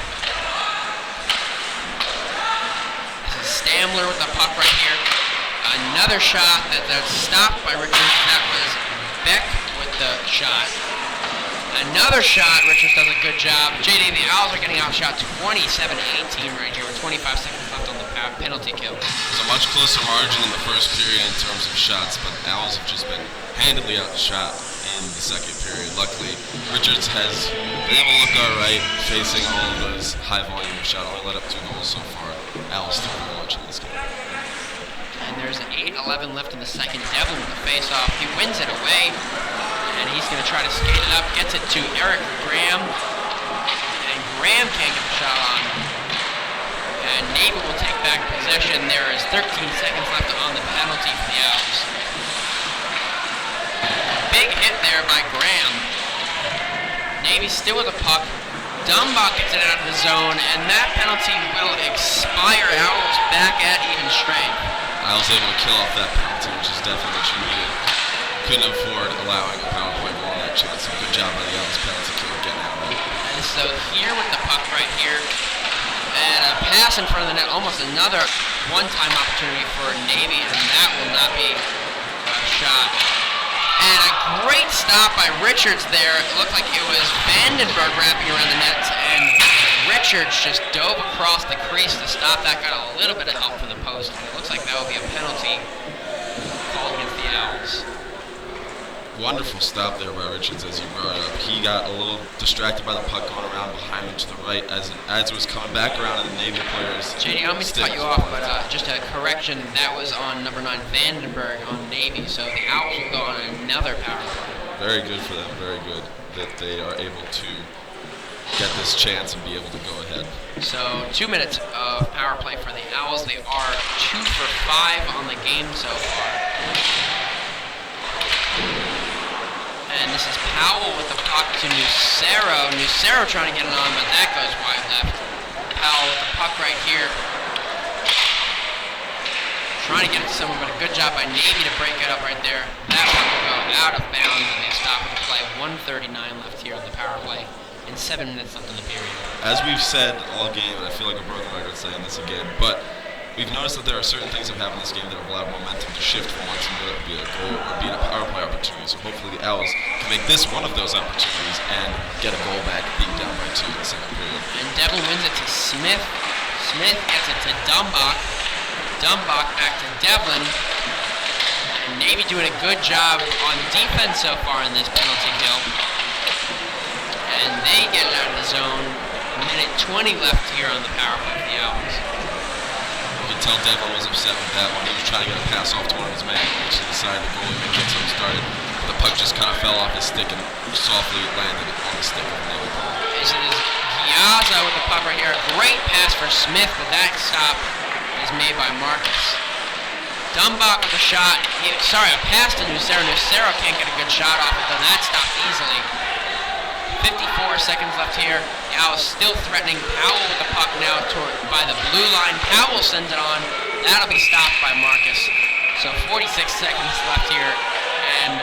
Speaker 1: This is Stamler with the puck right here. Another shot that's stopped by Richards. That was Beck with the shot. Another shot. Richards does a good job. JD, the Owls are getting outshot 27-18 right here with 25 seconds left on the penalty kill.
Speaker 2: It's a much closer margin in the first period in terms of shots, but the Owls have just been handedly outshot in the second period. Luckily, Richards has been able to look all right, facing all of those high volume of shots. Only let up 2 goals so far. Owls still very much in this game.
Speaker 1: And there's 8:11 left in the second. Devlin with the face-off. He wins it away, and he's going to try to skate it up. Gets it to Eric Graham, and Graham can't get the shot on. And Navy will take back possession. There is 13 seconds left on the penalty for the Owls. Big hit there by Graham. Navy still with the puck. Dumbach gets it out of the zone, and that penalty will expire. Owls back at even strength.
Speaker 2: Owls able to kill off that penalty, which is definitely what you needed. Couldn't afford allowing a power play goal on that chance. So good job by the Owls penalty kill getting out of it.
Speaker 1: And so here with the puck right here, and a pass in front of the net, almost another one-time opportunity for Navy, and that will not be shot. And a great stop by Richards there. It looked like it was Vandenberg wrapping around the net, and Richards just dove across the crease to stop that. Got a little bit of help from the post. And it looks like that will be a penalty called against the Owls.
Speaker 2: Wonderful stop there by Richards, as you brought up. He got a little distracted by the puck going around behind him to the right as it was coming back around, and the Navy players.
Speaker 1: JD, I don't mean to cut you off, but just a correction. That was on number 9 Vandenberg on Navy, so the Owls will go on another power play.
Speaker 2: Very good for them. Very good that they are able to get this chance and be able to go ahead.
Speaker 1: So 2 minutes of power play for the Owls. They are 2 for 5 on the game so far. And this is Powell with the puck to Nucero. Nucero trying to get it on, but that goes wide left. Powell with the puck right here. Trying to get it to someone, but a good job by Navy to break it up right there. That puck will go out of bounds, and they stop the play. 1:39 left here on the power play, and 7 minutes left in the period.
Speaker 2: As we've said all game, and I feel like a broken record saying this again, but we've noticed that there are certain things that have happened in this game that have allowed momentum to shift from one team to be a goal or be a power play opportunity. So hopefully the Owls can make this one of those opportunities and get a goal back, being down by 2 in the second period.
Speaker 1: And Devlin wins it to Smith. Smith gets it to Dumbach. Dumbach back to Devlin. And Navy doing a good job on defense so far in this penalty kill. And they get it out of the zone. A minute 20 left here on the power play for the Owls.
Speaker 2: You can tell Devlin was upset with that one. He was trying to get a pass off to one of his men, which to the side of the goalie that gets him started. The puck just kind of fell off his stick and softly landed on the stick of the Navy player.
Speaker 1: This is Giazza with the puck right here. A great pass for Smith, but that stop is made by Marcus. Dumbach with a shot. A pass to Nucero. Nucero can't get a good shot off it, though. That stopped easily. 54 seconds left here. The Owls still threatening. Powell with the puck now by the blue line. Powell sends it on. That'll be stopped by Marcus. So 46 seconds left here, and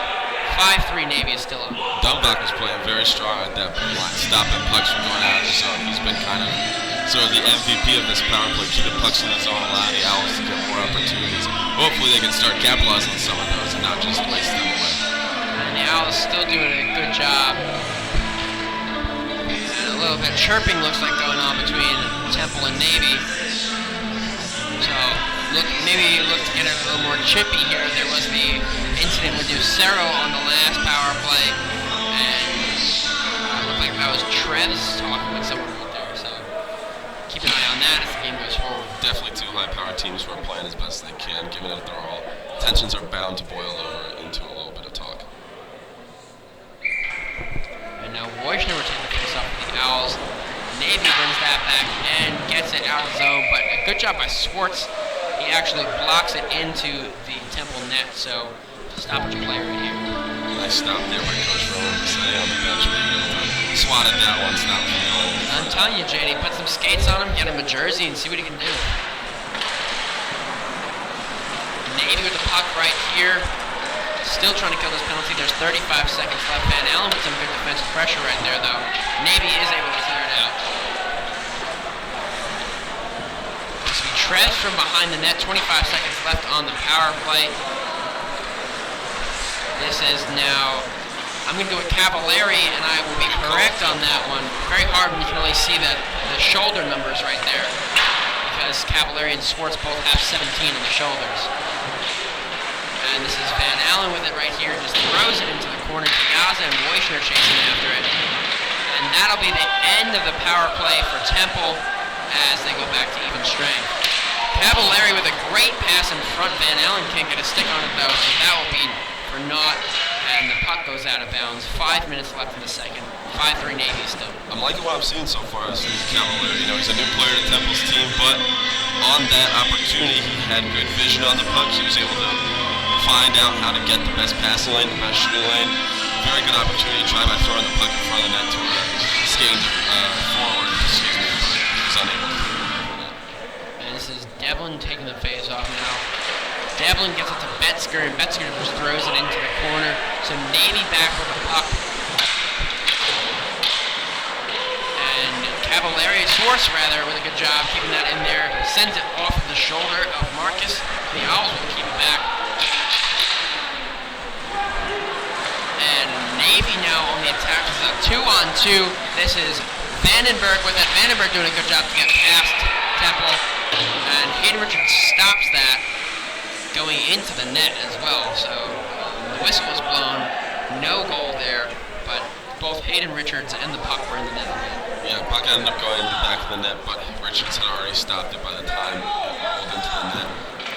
Speaker 1: 5-3 Navy is still up.
Speaker 2: Dumbach was playing very strong at that blue line, stopping pucks from going out of the zone. He's been kind of sort of the MVP of this power play, keeping pucks in the zone, allowing the Owls to get more opportunities. Hopefully they can start capitalizing on some of those and not just waste them away.
Speaker 1: And the Owls still doing a good job. A little bit chirping looks like going on between Temple and Navy. So maybe look to get it a little more chippy here. There was the incident with Nucero on the last power play, and it looked like that was Trev's talking with someone right there. So keep an eye on that as the game goes forward.
Speaker 2: Definitely two high-powered teams who are playing as best they can, given that they're all tensions are bound to boil over into a little bit of talk.
Speaker 1: And now Wojcik will take the face off of the Owls. Navy brings that back and gets it out of the zone, but a good job by Swartz. He actually blocks it into the Temple net, so stoppage play right here.
Speaker 2: Nice stop there by Coach Rowan to say on the bench, but he swatted that one, stop from goal.
Speaker 1: I'm telling you, JD, put some skates on him, get him a jersey, and see what he can do. Navy with the puck right here. Still trying to kill this penalty. There's 35 seconds left. Van Allen with some good defensive pressure right there, though. Navy is able to clear it out. This will be Trev from behind the net. 25 seconds left on the power play. This is now, I'm going to go with Cavallari, and I will be correct on that one. Very hard when you can really see the shoulder numbers right there, because Cavallari and Swartz both have 17 in the shoulders. And this is Van Allen with it right here, just throws it into the corner. Giazza and Wojcik chasing after it. And that'll be the end of the power play for Temple as they go back to even strength. Cavallari with a great pass in front. Van Allen can't get a stick on it though, so that will be for naught. And the puck goes out of bounds. 5 minutes left in the second. 5-3 Navy still.
Speaker 2: I'm liking what I'm seeing so far as Cavallari. You know, he's a new player to Temple's team, but on that opportunity, he had good vision on the puck. He was able to find out how to get the best passing lane, the best shooting lane. Very good opportunity to try by throwing the puck in front of the net to skating forward, but he was unable to do that.
Speaker 1: And this is Devlin taking the face off now. Devlin gets it to Betzger, and Betzger just throws it into the corner. So Navy back with the puck. And Cavallari, Swartz rather, with a good job keeping that in there. Sends it off of the shoulder of Marcus. The Owls will keep it back. And Navy now on the attack. This is a 2-on-2. This is Vandenberg with it. Vandenberg doing a good job to get past Temple. And Hayden Richards stops that going into the net as well. So the whistle was blown. No goal there. But both Hayden Richards and the puck were in the net.
Speaker 2: Yeah, puck ended up going in the back of the net, but Richards had already stopped it by the time it rolled into the net.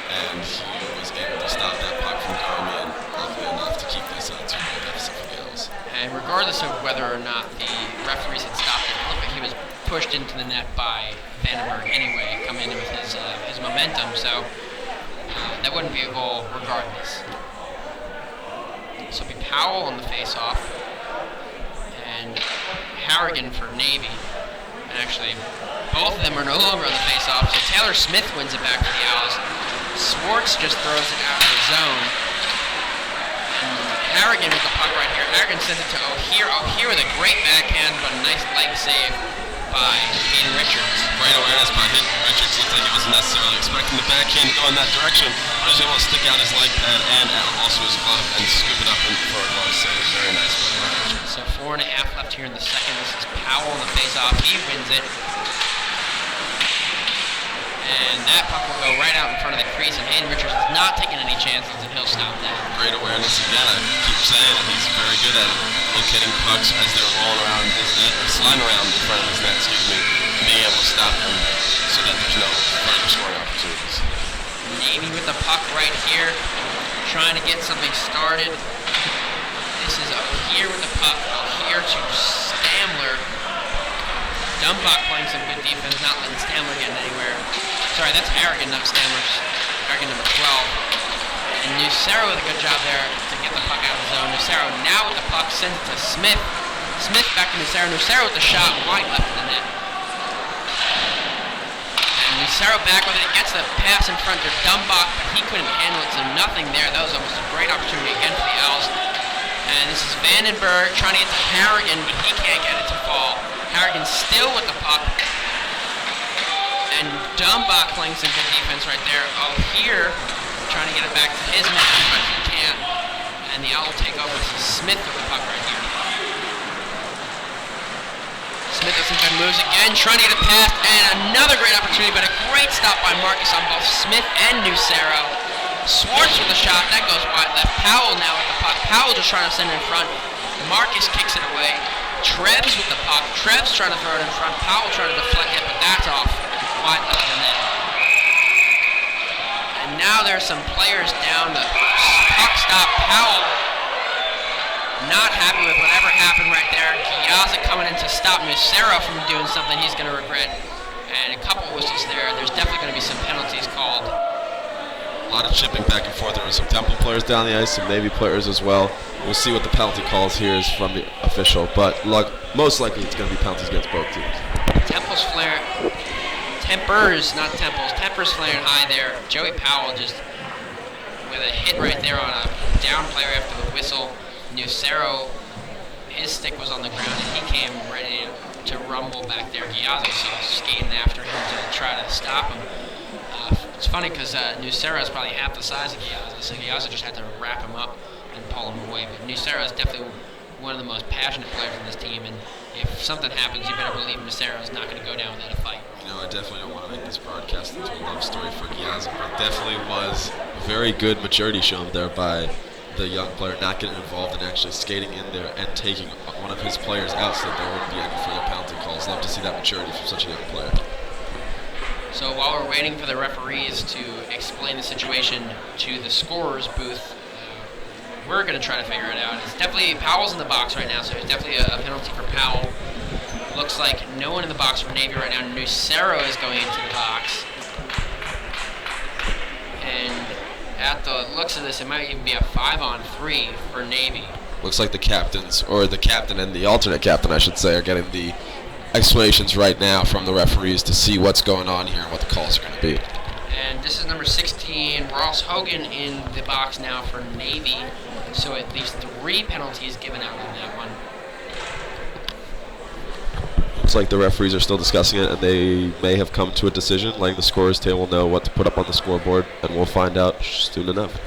Speaker 2: And he was able to stop that puck from going in, luckily enough to keep this a 2-goal deficit for the Owls.
Speaker 1: And regardless of whether or not the referees had stopped it, it looked like he was pushed into the net by Vandenberg anyway, coming in with his momentum, so that wouldn't be a goal regardless. So it'll be Powell on the face-off, and Harrigan for Navy. And actually, both of them are no longer on the face-off, so Taylor Smith wins it back for the Owls. Swartz just throws it out of the zone. Harrigan with the puck right here. Harrigan sends it to O'Hear. O'Hear with a great backhand, but a nice leg save by Hayden Richards.
Speaker 2: Great awareness by Richards. Looked like he wasn't necessarily expecting the backhand to go in that direction, but he was able to stick out his leg pad and also his glove and scoop it up for a glove save. Very nice by Richards.
Speaker 1: So 4.5 left here in the second. This is Powell on the face-off. He wins it. And that puck will go right out in front of the crease, and Hayden Richards is not taking any chances, and he'll stop that.
Speaker 2: Great awareness again. I keep saying it. He's very good at locating pucks as they're rolling around his net, or sliding around in front of his net, and being able to stop them so that there's no further scoring opportunities.
Speaker 1: Navy with the puck right here, trying to get something started. This is O'Hear with the puck. O'Hear to Stamler. Dumbach playing some good defense, not letting Stamler get anywhere. Sorry, that's Harrigan, not Stamler. Harrigan number 12. And Nucero with a good job there to get the puck out of the zone. Nucero now with the puck, sends it to Smith. Smith back to Nucero. Nucero with the shot, wide left of the net. And Nucero back with it, gets the pass in front to Dumbach, but he couldn't handle it, so nothing there. That was almost a great opportunity again for the Owls. And this is Vandenberg trying to get to Harrigan, but he can't get it to fall. Harrigan still with the puck. And Dumbach playing some good defense right there. O'Hear trying to get it back to his man, but he can't. And the Owls take over to Smith with the puck right here. Smith does some good moves again, trying to get it past, and another great opportunity, but a great stop by Marcus on both Smith and Nucero. Swartz with the shot, that goes wide left. Powell now with the puck. Powell just trying to send it in front. Marcus kicks it away. Trev's with the puck. Trev's trying to throw it in front. Powell trying to deflect it, but that's off wide left of the net. And now there's some players down. The puck stop. Powell not happy with whatever happened right there. Giazza coming in to stop Nucero from doing something he's going to regret. And a couple whistles there. There's definitely going to be some penalties called.
Speaker 2: A lot of chipping back and forth. There were some Temple players down the ice, some Navy players as well. We'll see what the penalty calls here is from the official, but most likely it's going to be penalties against both teams.
Speaker 1: Temple's flare. Tempers, not Temples. Tempers flaring high there. Joey Powell just with a hit right there on a down player after the whistle. Nucero, his stick was on the ground and he came ready to rumble back there. Giazza saw skating after him to try to stop him. It's funny because Nucero is probably half the size of Giazza, so Giazza just had to wrap him up and pull him away. But Nucero is definitely one of the most passionate players in this team, and if something happens, you better believe Nucero is not going to go down without a fight.
Speaker 2: You know, I definitely don't want to make this broadcast into a love story for Giazza, but it definitely was a very good maturity shown there by the young player, not getting involved and actually skating in there and taking one of his players out so that there wouldn't be any further penalty calls. Love to see that maturity from such a young player.
Speaker 1: So while we're waiting for the referees to explain the situation to the scorer's booth, we're going to try to figure it out. It's definitely, Powell's in the box right now, so it's definitely a penalty for Powell. Looks like no one in the box for Navy right now. Nucero is going into the box. And at the looks of this, it might even be a 5-on-3 for Navy.
Speaker 2: Looks like the captains, or the captain and the alternate captain, I should say, are getting the explanations right now from the referees to see what's going on here and what the calls are going to be.
Speaker 1: And this is number 16, Ross Hogan, in the box now for Navy. So at least 3 penalties given out on that one.
Speaker 2: Looks like the referees are still discussing it, and they may have come to a decision, letting the scorer's table know what to put up on the scoreboard, and we'll find out soon enough.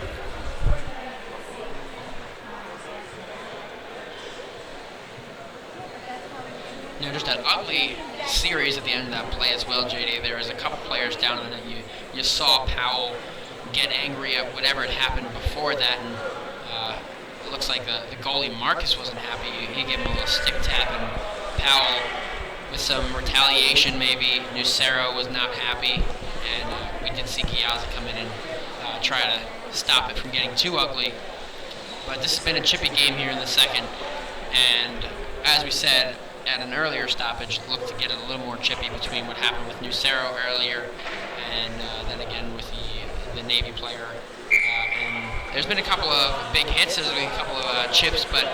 Speaker 1: just an ugly series at the end of that play as well, JD. There was a couple players down on it. You saw Powell get angry at whatever had happened before that, and it looks like the goalie Marcus wasn't happy. He gave him a little stick tap, and Powell, with some retaliation maybe, Nucero was not happy, and we did see Giazza come in and try to stop it from getting too ugly. But this has been a chippy game here in the second, and as we said at an earlier stoppage, looked to get it a little more chippy between what happened with Nucero earlier and then again with the Navy player. And there's been a couple of big hits, there's been a couple of chips, but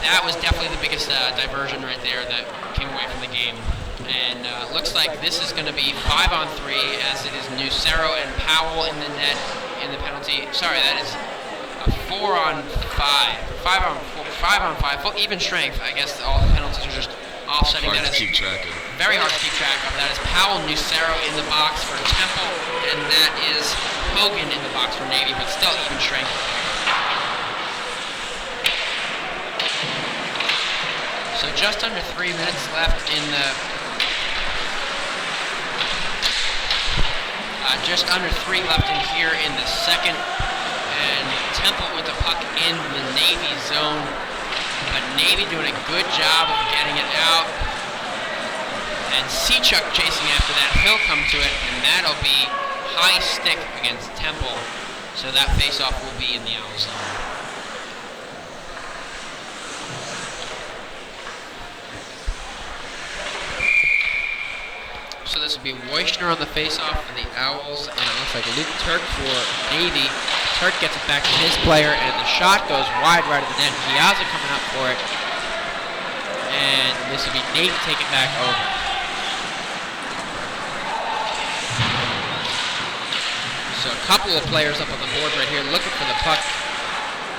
Speaker 1: that was definitely the biggest diversion right there that came away from the game. And looks like this is going to be 5-on-3, as it is Nucero and Powell in the net in the penalty. Sorry, that is a 4-on-5, 5-on-5, full even strength. I guess all the penalties are just offsetting.
Speaker 2: Hard
Speaker 1: That
Speaker 2: to
Speaker 1: is
Speaker 2: keep track of.
Speaker 1: very hard to keep track of. That is Powell, Nucero in the box for Temple, and that is Hogan in the box for Navy, but still even strength. So just under 3 minutes left in the just under 3 left in here in the second, and Temple with the puck in the Navy zone, but Navy doing a good job of getting it out, and Seachuk chasing after that. He'll come to it, and that'll be high stick against Temple, so that face-off will be in the Owl zone. So this will be Weishner on the face-off for the Owls, and it looks like Luke Turk for Navy. Turk gets it back to his player, and the shot goes wide right of the net. Giazza coming up for it, and this will be Navy taking back over. So a couple of players up on the board right here looking for the puck,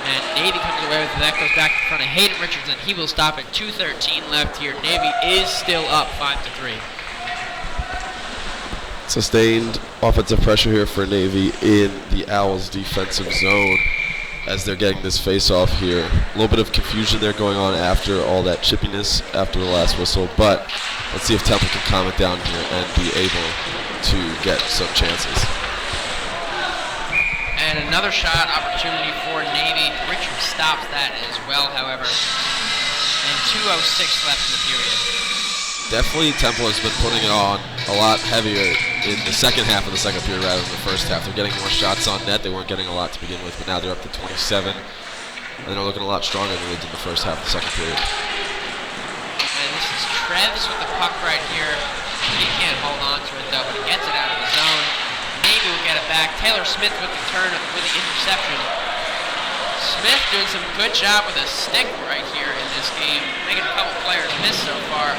Speaker 1: and Navy comes away with it. That goes back in front of Hayden Richards, and he will stop at 2:13 left here. Navy is still up 5-3.
Speaker 2: Sustained offensive pressure here for Navy in the Owls' defensive zone as they're getting this face-off here. A little bit of confusion there going on after all that chippiness after the last whistle, but let's see if Temple can calm it down here and be able to get some chances.
Speaker 1: And another shot opportunity for Navy. Richards stops that as well, however. And 2:06 left in the period.
Speaker 2: Definitely Temple has been putting it on a lot heavier in the second half of the second period rather than the first half. They're getting more shots on net. They weren't getting a lot to begin with, but now they're up to 27. And they're looking a lot stronger than they did in the first half of the second period.
Speaker 1: And this is Trevs with the puck right here. He can't hold on to it though, but he gets it out of the zone. Navy will get it back. Taylor Smith with the turn, with the interception. Smith doing some good job with a stick right here in this game, making a couple players miss so far.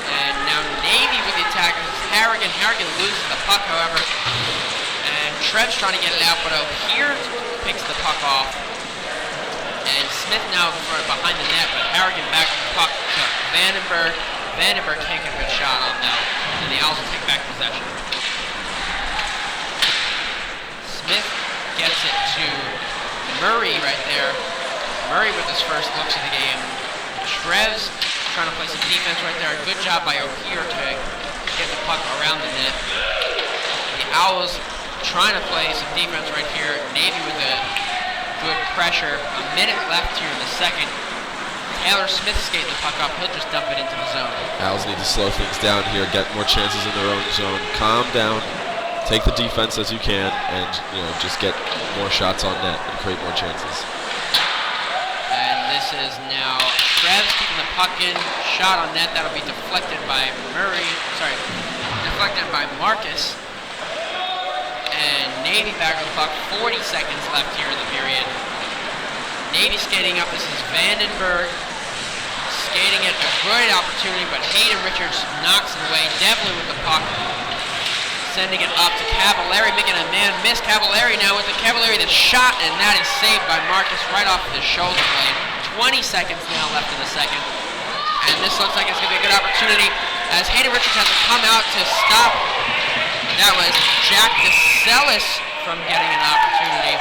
Speaker 1: And now Navy with the attack. This is Harrigan. Harrigan loses the puck, however. And Trev's trying to get it out, but O'Hear picks the puck off. And Smith now behind the net, but Harrigan back to the puck to Vandenberg. Vandenberg can't get a good shot on though, and the Owls will take back possession. Smith gets it to Murray right there. Murray with his first looks of the game. Trev's trying to play some defense right there. A good job by O'Hear to get the puck around the net. The Owls trying to play some defense right here. Navy with a good pressure. A minute left here in the second. Taylor Smith skating the puck up. He'll just dump it into the zone.
Speaker 2: Owls need to slow things down here, get more chances in their own zone. Calm down. Take the defense as you can, and just get more shots on net and create more chances.
Speaker 1: And this is now Trevs keeping the puck in. Shot on net. That'll be deflected by deflected by Marcus. And Navy back with the puck. 40 seconds left here in the period. Navy skating up. This is Vandenberg skating it. A great opportunity, but Hayden Richards knocks it away. Definitely with the puck. Sending it up to Cavallari, making a man miss. Cavallari now with the Cavallari, the shot, and that is saved by Marcus right off the shoulder blade. 20 seconds now left in the second. And this looks like it's going to be a good opportunity as Hayden Richards has to come out to stop. That was Jack DeSellis from getting an opportunity.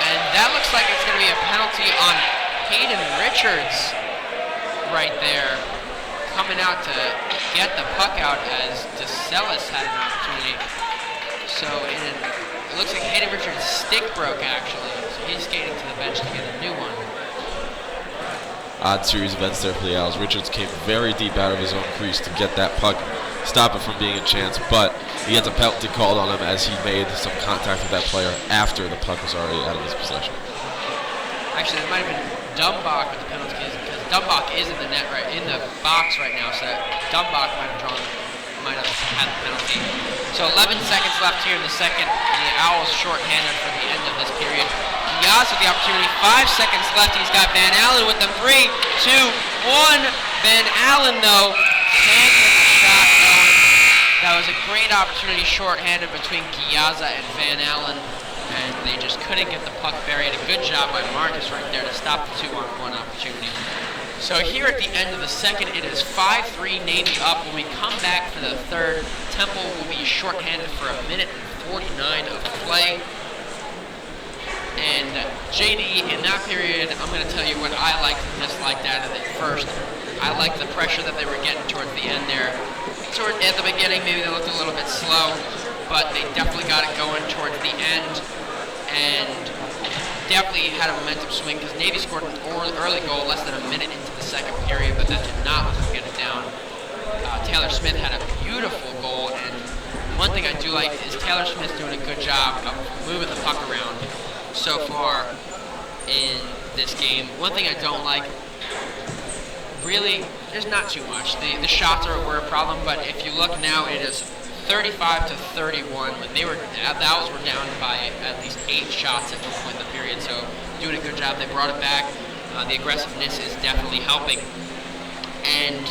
Speaker 1: And that looks like it's going to be a penalty on Hayden Richards. right there, coming out to get the puck out as DeCellis had an opportunity. So it looks like Hayden Richards' stick broke actually, so he's skating to the bench to get a new one.
Speaker 2: Odd series of events there for the Owls. Richards came very deep out of his own crease to get that puck, stop it from being a chance, but he gets a penalty called on him as he made some contact with that player after the puck was already out of his possession.
Speaker 1: Actually, it might have been Dumbach with the penalty, because Dumbach is in the net in the box right now, so Dumbach might have had the penalty. So 11 seconds left here in the second, and the Owls shorthanded for the end of this period. Yaz with the opportunity, 5 seconds left. He's got Van Allen with them. 3, 2, 1. Van Allen, though, can't get the shot going. That was a great opportunity shorthanded between Giazza and Van Allen, and they just couldn't get the puck buried. A good job by Marcus right there to stop the 2-on-1 opportunity. So here at the end of the second, it is 5-3 Navy up. When we come back for the third, Temple will be shorthanded for 1 minute and 49 of play. And JD, in that period, I'm going to tell you what I liked and disliked out of it first. I liked the pressure that they were getting towards the end there. At the beginning, maybe they looked a little bit slow, but they definitely got it going towards the end, and definitely had a momentum swing because Navy scored an early goal less than a minute into the second period, but that did not let them get it down. Taylor Smith had a beautiful goal, and one thing I do like is Taylor Smith's doing a good job of moving the puck around so far in this game. One thing I don't like, really, there's not too much. The shots were a problem, but if you look now, it is 35-31. When the Owls were down by at least 8 shots at one point in the period, so doing a good job. They brought it back. The aggressiveness is definitely helping. And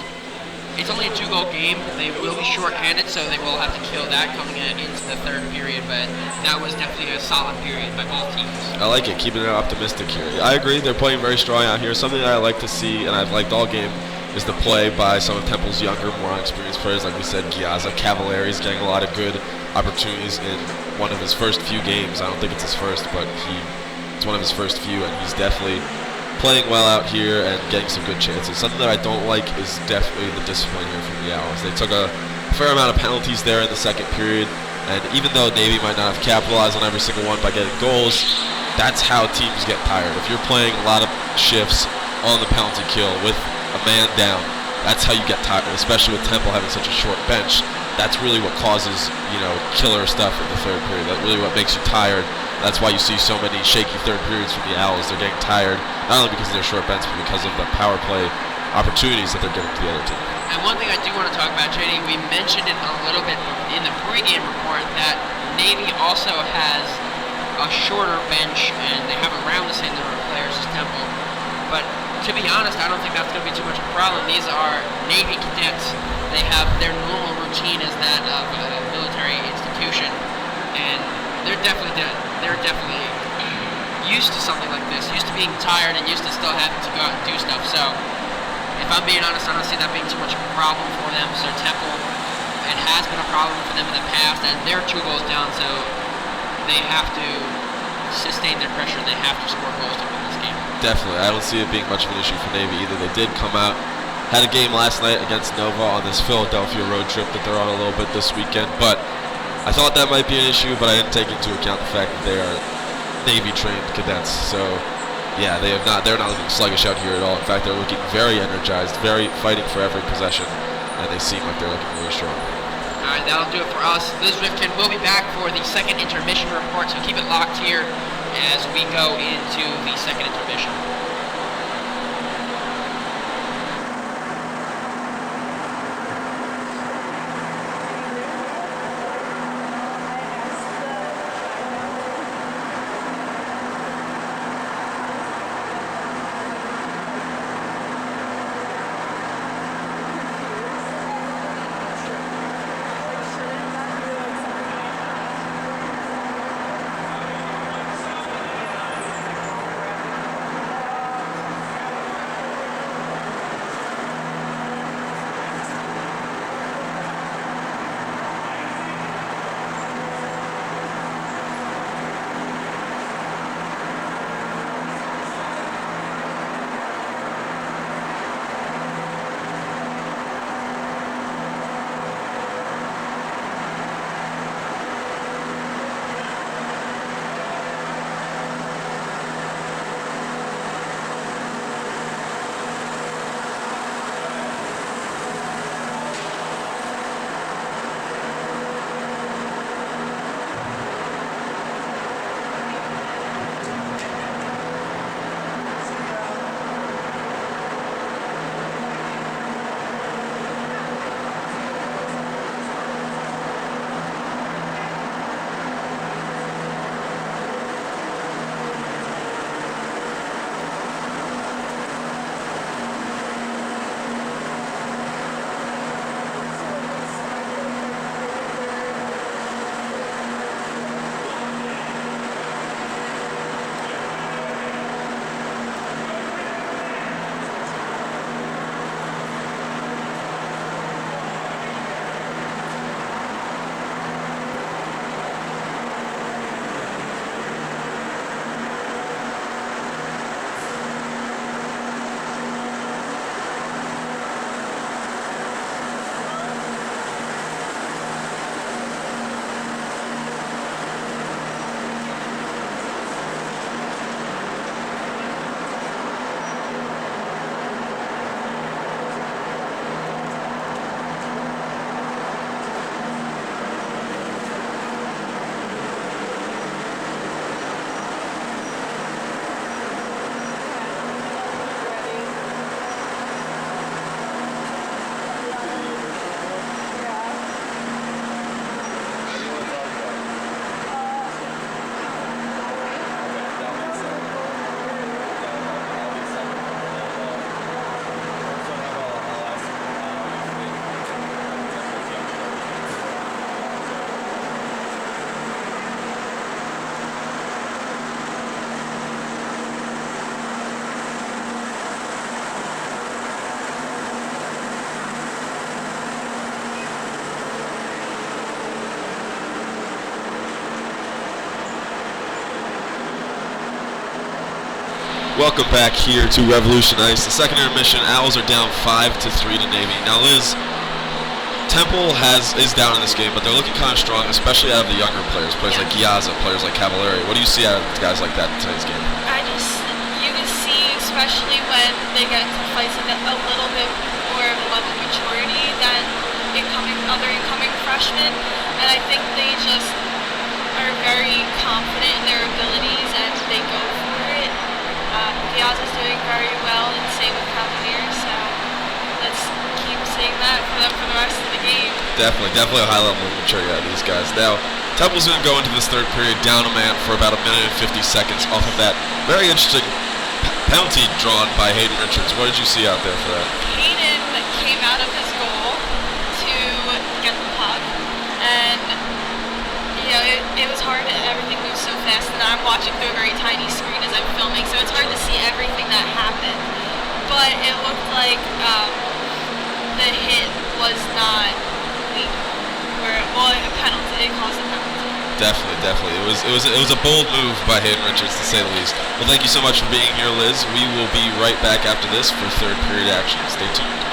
Speaker 1: it's only a 2-goal game. They will be shorthanded, so they will have to kill that coming into the third period, but that was definitely a solid period by both teams.
Speaker 2: I like it, keeping it optimistic here. I agree, they're playing very strong out here. Something that I like to see, and I've liked all game, is the play by some of Temple's younger, more unexperienced players. Like we said, Giazza Cavallari's getting a lot of good opportunities in one of his first few games. I don't think it's his first, but it's one of his first few, and he's definitely playing well out here and getting some good chances. Something that I don't like is definitely the discipline here from the Owls. They took a fair amount of penalties there in the second period, and even though Navy might not have capitalized on every single one by getting goals, that's how teams get tired. If you're playing a lot of shifts on the penalty kill with a man down, that's how you get tired, especially with Temple having such a short bench. That's really what causes, killer stuff in the third period. That's really what makes you tired. That's why you see so many shaky third periods from the Owls. They're getting tired, not only because of their short bench, but because of the power play opportunities that they're giving to the other team.
Speaker 1: And one thing I do want to talk about, JD, we mentioned it a little bit in the pregame report that Navy also has a shorter bench, and they have around the same number of players as Temple. But to be honest, I don't think that's going to be too much of a problem. These are Navy cadets. They have their normal routine as that of a military institution, and they're definitely used to something like this, used to being tired and used to still having to go out and do stuff. So if I'm being honest, I don't see that being too much of a problem for them. So Temple, it has been a problem for them in the past, and they're 2 goals down, so they have to sustain their pressure. They have to score goals to win this game.
Speaker 2: Definitely. I don't see it being much of an issue for Navy either. They did come out, had a game last night against Nova on this Philadelphia road trip that they're on a little bit this weekend, but I thought that might be an issue, but I didn't take into account the fact that they are Navy-trained cadets. So, yeah, they're not looking sluggish out here at all. In fact, they're looking very energized, very fighting for every possession, and they seem like they're looking really strong.
Speaker 1: All right, that'll do it for us. Liz Rifkin will be back for the second intermission report, so keep it locked here as we go into the second intermission.
Speaker 2: Welcome back here to Revolution Ice. The second intermission, Owls are down 5-3 to Navy. Now, Liz, Temple is down in this game, but they're looking kind of strong, especially out of the younger players like Giazza, players like Cavallari. What do you see out of guys like that in today's game?
Speaker 4: You can see, especially when they get into fights a little bit more of a level of maturity than other incoming freshmen, and I think they just are very confident in their abilities and they go for it. Giazza's doing very well, and same with Cavalier, so let's keep seeing that for them for the rest of the game.
Speaker 2: Definitely a high level of maturity out of these guys. Now, Temple's going to go into this third period down a man for about 1 minute and 50 seconds off of that very interesting penalty drawn by Hayden Richards. What did you see out there for that?
Speaker 4: Hayden came out of his goal to get the puck, and it was hard. Everything moves so fast, and I'm watching through a very tiny screen as I'm filming, so it's hard to see everything that happened. But it looked like the hit was not legal, a penalty. It caused a penalty.
Speaker 2: Definitely. It was a bold move by Hayden Richards, to say the least. Well, thank you so much for being here, Liz. We will be right back after this for third period action. Stay tuned.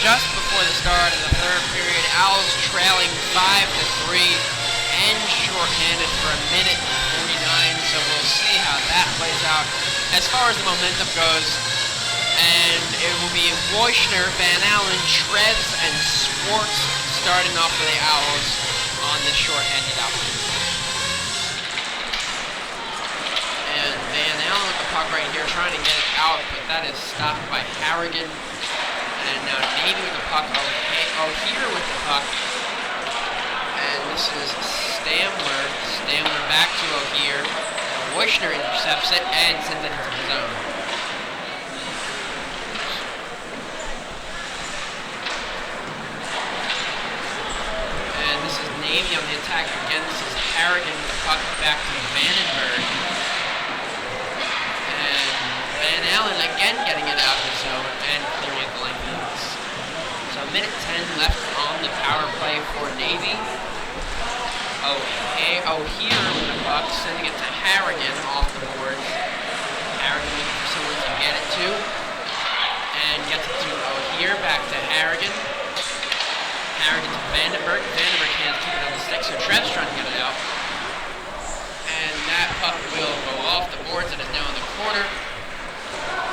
Speaker 1: just before the start of the third period. Owls trailing 5-3 and shorthanded for 1:49, so we'll see how that plays out as far as the momentum goes. And it will be Wojcner, Van Allen, Shreds, and Swartz starting off for the Owls on this shorthanded outfit. And Van Allen with the puck right here, trying to get it out, but that is stopped by Harrigan. And now Navy with the puck, O'Hear with the puck. And this is Stamler. Stamler back to O'Hear. Wojcner intercepts it and sends it into the zone. And this is Navy on the attack again. This is Harrigan with the puck back to Vandenberg. And Van Allen again getting it out of the zone and clearing it the length of the ice. So 1:10 left on the power play for Navy. Here with the puck, sending it to Harrigan off the boards. Harrigan looking for someone to get it to. And gets it to O'Hear, back to Harrigan. Harrigan to Vandenberg. Vandenberg can't keep it on the stick, so Trev's trying to get it out. And that puck will go off the boards and is now in the corner.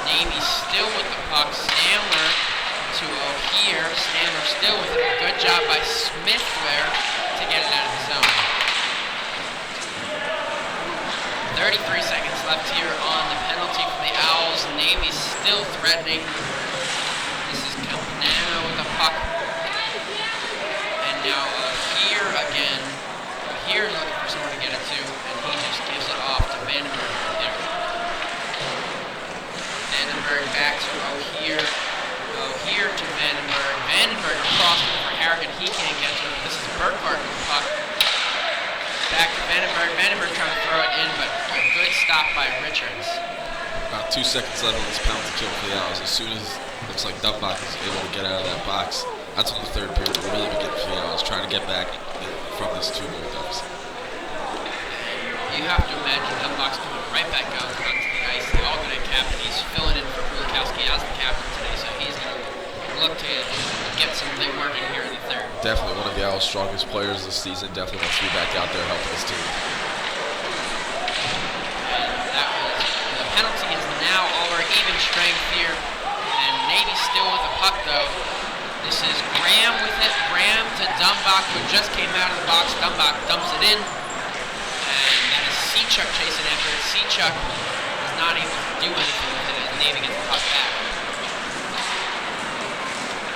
Speaker 1: Navy still with the puck. Stamler to O'Hear. Stamler still with it. Good job by Smith there to get it out of the zone. 33 seconds left here on the penalty for the Owls. Navy still threatening. This is Campanano with the puck. And now O'Hear again. O'Hear is looking for someone to get it to, and he just gives it off to Vandenberg right there. Vandenberg back to O'Hear. O'Hear to Vandenberg. Vandenberg across for Harrigan. He can't get to it. This is Burkhart with the puck. Back to Vandenberg. Vandenberg trying to throw it in, but a good stop by Richards.
Speaker 2: About 2 seconds left on this penalty kill for the Owls. As soon as it looks like Dumbach is able to get out of that box, that's when the third period will really begin for the Owls, trying to get back from this 2-goal deficit.
Speaker 1: You have to imagine Dumbach's coming right back out onto the ice. The alternate captain, he's filling in for Kulikowski as the captain today, so he's going to look to get something working here in the third.
Speaker 2: Definitely one of the Owls' strongest players this season. Definitely wants to be back out there helping his team.
Speaker 1: The penalty is now over even strength here, and Navy still with the puck though. This is Graham with it. Graham to Dumbach, who just came out of the box. Dumbach dumps it in, and that is Sechuk chasing after it. Sechuk is not able to do anything with it as Navy gets the puck back.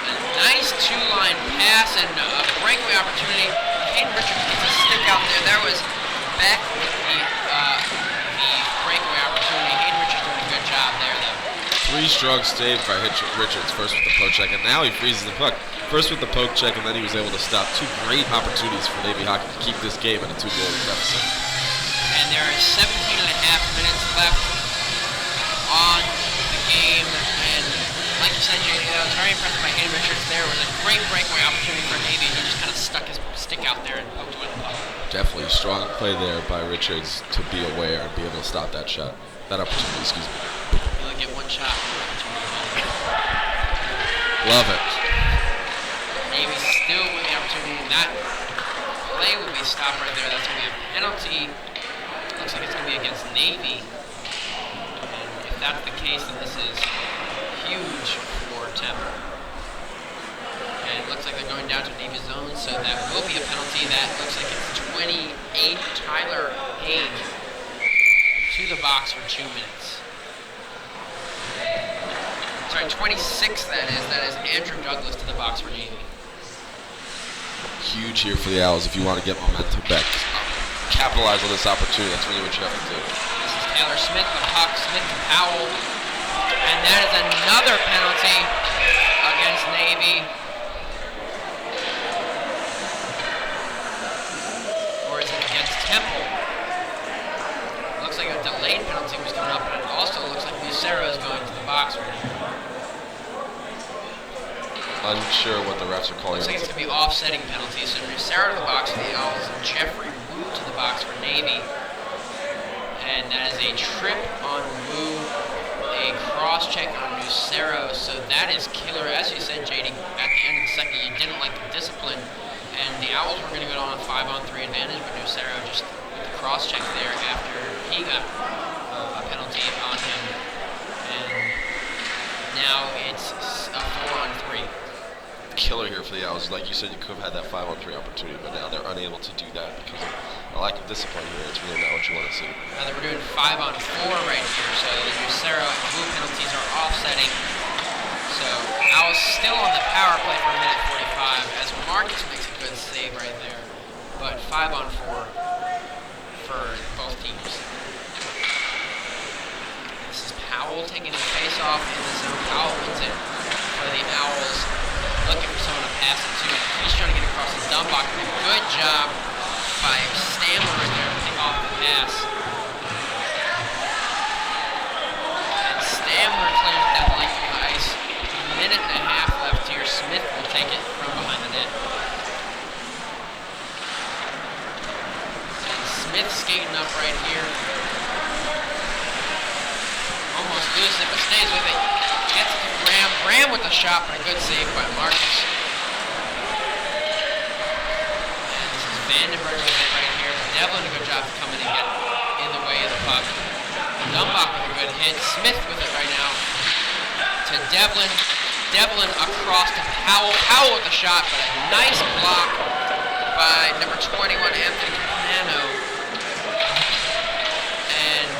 Speaker 1: A nice two-line pass and a breakaway opportunity. Hayden Richards gets a stick out there. There was back with the breakaway opportunity. Hayden Richards doing a good job there, though.
Speaker 2: 3 strong saves by Richards, first with the poke check, and now he freezes the puck. First with the poke check, and then he was able to stop 2 great opportunities for Navy Hockey to keep this game at a 2-goal deficit.
Speaker 1: And there is 17.5 minutes left on the game, and like you said, JD, I was very impressed by Hayden Richards there. It was a great breakaway opportunity for Navy, and he just kind of stuck his stick out there and poked with the puck.
Speaker 2: Definitely strong play there by Richards to be aware and be able to stop that shot. That opportunity, excuse me.
Speaker 1: You only get one shot.
Speaker 2: Love it.
Speaker 1: Navy still with the opportunity. That play will be stopped right there. That's going to be a penalty. Looks like it's going to be against Navy. And if that's the case, then this is huge for Temple. And it looks like they're going down to Navy zone, so that will be a penalty. That looks like it's 28 Tyler Haig to the box for 2 minutes. Sorry, 26 that is. That is Andrew Douglas to the box for Navy.
Speaker 2: Huge here for the Owls if you want to get momentum back. Capitalize on this opportunity. That's really what you have to do.
Speaker 1: This is Taylor Smith, the puck, Smith to Powell. And that is another penalty against Navy. Or is it against Temple? Looks like a delayed penalty was coming up, but it also looks like Lucero is going to the box right now.
Speaker 2: Unsure what the refs are calling.
Speaker 1: Looks like it's going to be offsetting penalties. So Lucero to the box for the Owls and Jeffrey Wu to the box for Navy. And that is a trip on Wu, a cross-check on Lucero. So that is killer. As you said, JD, at the end of the second, you didn't like the discipline. And the Owls were going to go on a 5-on-3 advantage, but Lucero just with the cross-check there after he got a penalty on him. And now it's a 4-on-3.
Speaker 2: Killer here for the Owls. Like you said, you could have had that 5-on-3 opportunity, but now they're unable to do that because of a lack of discipline here. It's really not what you want to see.
Speaker 1: Now that we're doing 5-on-4 right here, so the Lucero and Wu penalties are offsetting. So Owls still on the power play for a minute 45 as Marcus makes a good save right there. But 5-on-4 for both teams. This is Powell taking the face off in the zone. Powell wins it for the Owls. Looking for someone to pass it to. He's trying to get across the Dumbach. Good job by Stamler right there to pick off the pass. And Stamler clears that length of the ice. A minute and a half left here. Smith will take it from behind the net. skating up right here. Almost loses it, but stays with it. Gets it to Graham. Graham with the shot, but a good save by Marcus. This is Vandenberg with it right here. Devlin, a good job to come in and get in the way of the puck. Dumbach with a good hit. Smith with it right now. To Devlin. Devlin across to Powell. Powell with the shot, but a nice block by number 21, Anthony Capano. And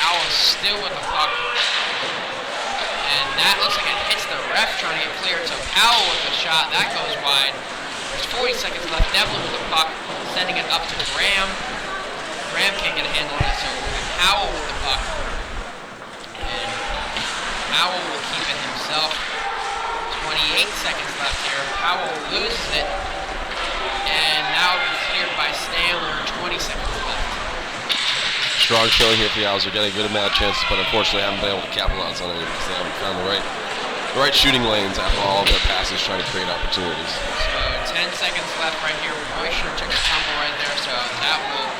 Speaker 1: Powell still with the puck. And that looks like it hits the ref trying to get cleared. So Powell with the shot. That goes wide. There's 40 seconds left. Devlin with the puck, sending it up to Graham. Graham can't get a handle on it, so Powell with the puck. And Powell will keep it himself. 28 seconds left here. Powell loses it. And now it'll be cleared by Stanler. 20 seconds left.
Speaker 2: Strong showing here for the Owls. They're getting a good amount of chances, but unfortunately haven't been able to capitalize on it because they haven't found the right shooting lanes after all of their passes trying to create opportunities.
Speaker 1: So 10 seconds left right here. Boishner took a tumble right there, so that will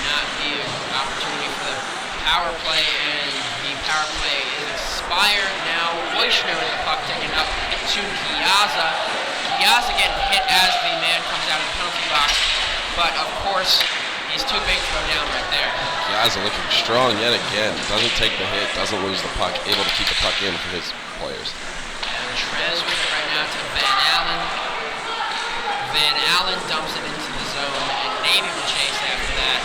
Speaker 1: not be an opportunity for the power play, and the power play is expired now. Boishner with the puck taken up to Piazza. Piazza getting hit as the man comes out of the penalty box, but of course he's too big to go down right there.
Speaker 2: Piazza looking strong yet again. Doesn't take the hit, doesn't lose the puck, able to keep the puck in for his players.
Speaker 1: And Trez with it right now to Van Allen. Van Allen dumps it into the zone, and Navy will chase after that.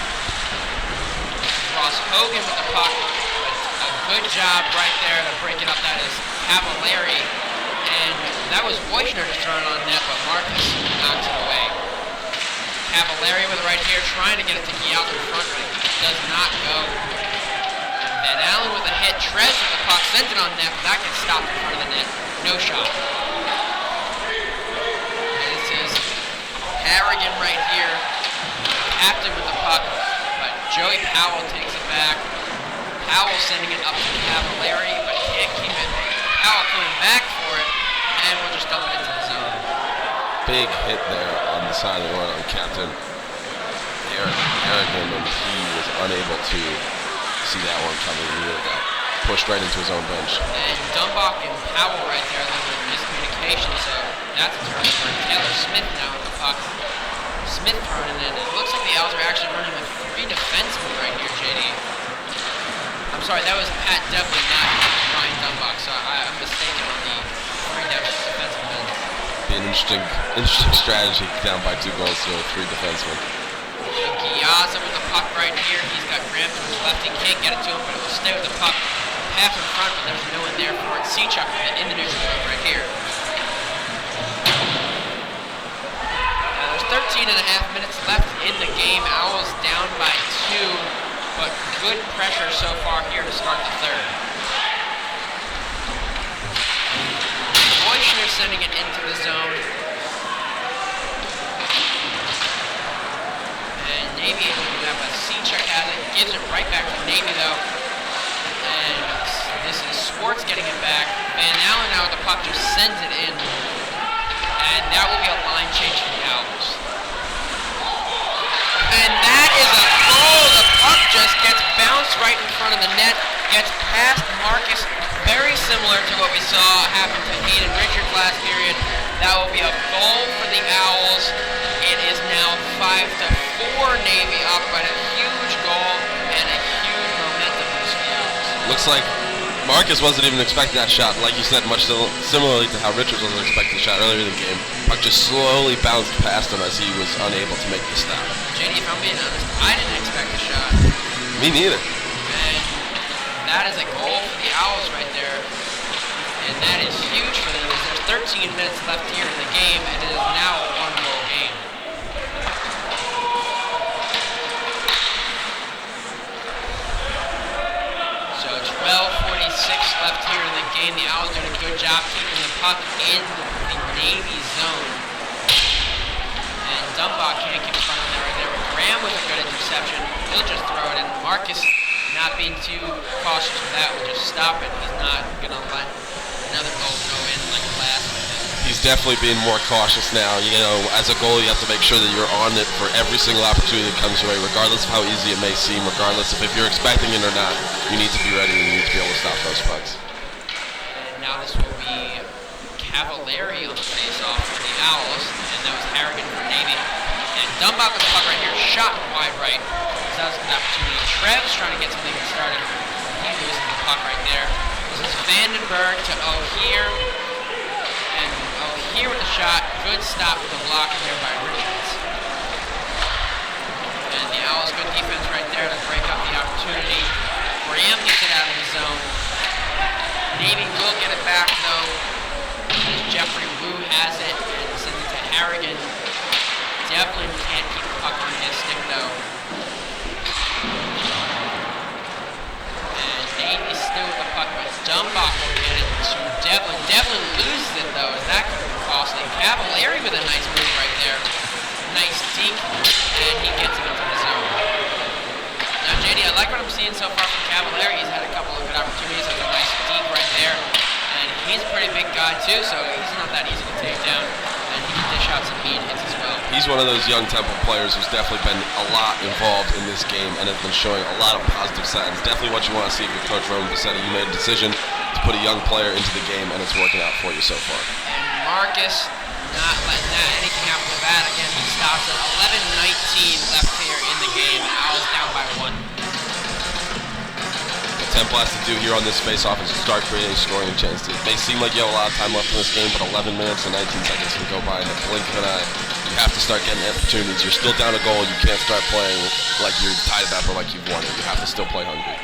Speaker 1: Ross Hogan with the puck. A good job right there to break it up. That is Cavallari. And that was Boishner just throwing on net, but Marcus knocks it away. Cavallari with it right here, trying to get it to Gialto in front, but it does not go. And Van Allen with a hit. Trez with the puck, sends it on net, but that gets stopped in front of the net. No shot. This is Harrigan right here. Captain with the puck, but Joey Powell takes it back. Powell sending it up to Cavallari, but can't keep it. Powell coming back for it, and we'll just dump it into the zone.
Speaker 2: Big hit there on the side of the run on Captain Harrigan, and he was unable to see that one coming. He really got pushed right into his own bench.
Speaker 1: And Dumbach and Powell right there, there was miscommunication, so that's a turnover. Taylor Smith now with the puck. Smith running in. It looks like the Owls are actually running with 3 defensemen right here, JD. I'm sorry, that was Pat Devlin, not Ryan Dumbach, so I'm mistaken on the 3 defensemen.
Speaker 2: Be an interesting strategy down by 2 goals to 3 defensemen.
Speaker 1: Giazza with the puck right here. He's got Graham to his left. He can't get it to him, but it will stay with the puck. Half in front, but there's no one there for it. Seachuck in the neutral zone right here. There's 13 and a half minutes left in the game. Owls down by 2, but good pressure so far here to start the third. Boishner sending it into the zone. And Navy able to do that, but Seachuck has it. Gives it right back to Navy though. And this is Swartz getting it back. Van Allen now with the puck just sends it in. And that will be a line change for the Owls. And that is a goal. The puck just gets bounced right in front of the net. Gets past Marcus. Very similar to what we saw happen to Hayden Richards last period. That will be a goal for the Owls. It is now 5-4 Navy up, but a huge goal and a huge momentum boost for the Owls.
Speaker 2: Looks like Marcus wasn't even expecting that shot. Like you said, much similarly to how Richards wasn't expecting the shot earlier in the game. Puck just slowly bounced past him as he was unable to make the stop.
Speaker 1: JD, if I'm being honest, I didn't expect the shot.
Speaker 2: Me neither.
Speaker 1: And that is a goal for the Owls right there. And that is huge for them. There's 13 minutes left here in the game, and it is now a 1-goal game. So 12:46 left here in the game. The Owls doing a good job keeping the puck in the Navy zone. And Dumbach can't keep front on that right there. But Graham with a good interception. He'll just throw it in. Marcus, not being too cautious with that, will just stop it. He's not going to let another goal go in like the last one.
Speaker 2: He's definitely being more cautious now. You know, as a goalie, you have to make sure that you're on it for every single opportunity that comes your way, regardless of how easy it may seem, regardless of if you're expecting it or not. You need to be ready and you need to be able to stop those pucks.
Speaker 1: And now this will be Cavallari on the face-off for the Owls, and that was Harrigan for Navy. And Dumbach with the puck right here, shot wide right. So that was a good opportunity. Trev's trying to get something started. He loses the puck right there. This is Vandenberg to O'Here. And O'Here with the shot. Good stop with the block in there by Richards. And the Owls, good defense right there to break up the opportunity. Graham gets it out of the zone. Navy will get it back though. As Jeffrey Wu has it and sends it to Harrigan. Devlin can't keep the puck on his stick though. And Navy still with the puck, but Dumbach will get it to Devlin. Devlin loses it though, as that could be costly. Cavallari with a nice move right there. Nice deke, and he gets it into the zone. Now JD, I like what I'm seeing so far from Cavallari. He's had a couple of good opportunities. There's a nice deke right there. And he's a pretty big guy too, so he's not that easy to take down. And he can dish out some mean hits as well.
Speaker 2: He's one of those young Temple players who's definitely been a lot involved in this game and has been showing a lot of positive signs. Definitely what you want to see if you're Coach Roman Bassetti. You made a decision to put a young player into the game, and it's working out for you so far.
Speaker 1: And Marcus not letting anything happen with that. Again, he stops at 11:19 left here in the game. Owls down by 1.
Speaker 2: What Temple has to do here on this face-off is start creating scoring chances. It may seem like you have a lot of time left in this game, but 11 minutes and 19 seconds can go by in the blink of an eye. You have to start getting opportunities. You're still down a goal. You can't start playing like you're tied it up or like you've won it. You have to still play hungry.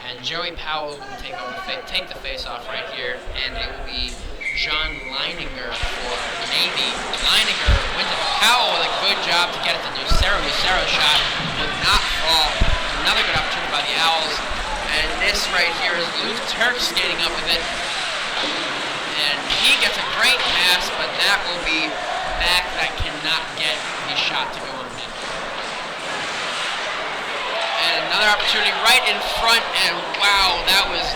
Speaker 1: And Joey Powell will take the face-off right here, and it will be John Leininger for Navy. Leininger wins it. Powell with a good job to get it to Lucero. Lucero's shot would not fall. Another good opportunity by the Owls. And this right here is Luke Turk skating up with it. And he gets a great pass, but that will be back that cannot get the shot to go on net. And another opportunity right in front, and wow, that was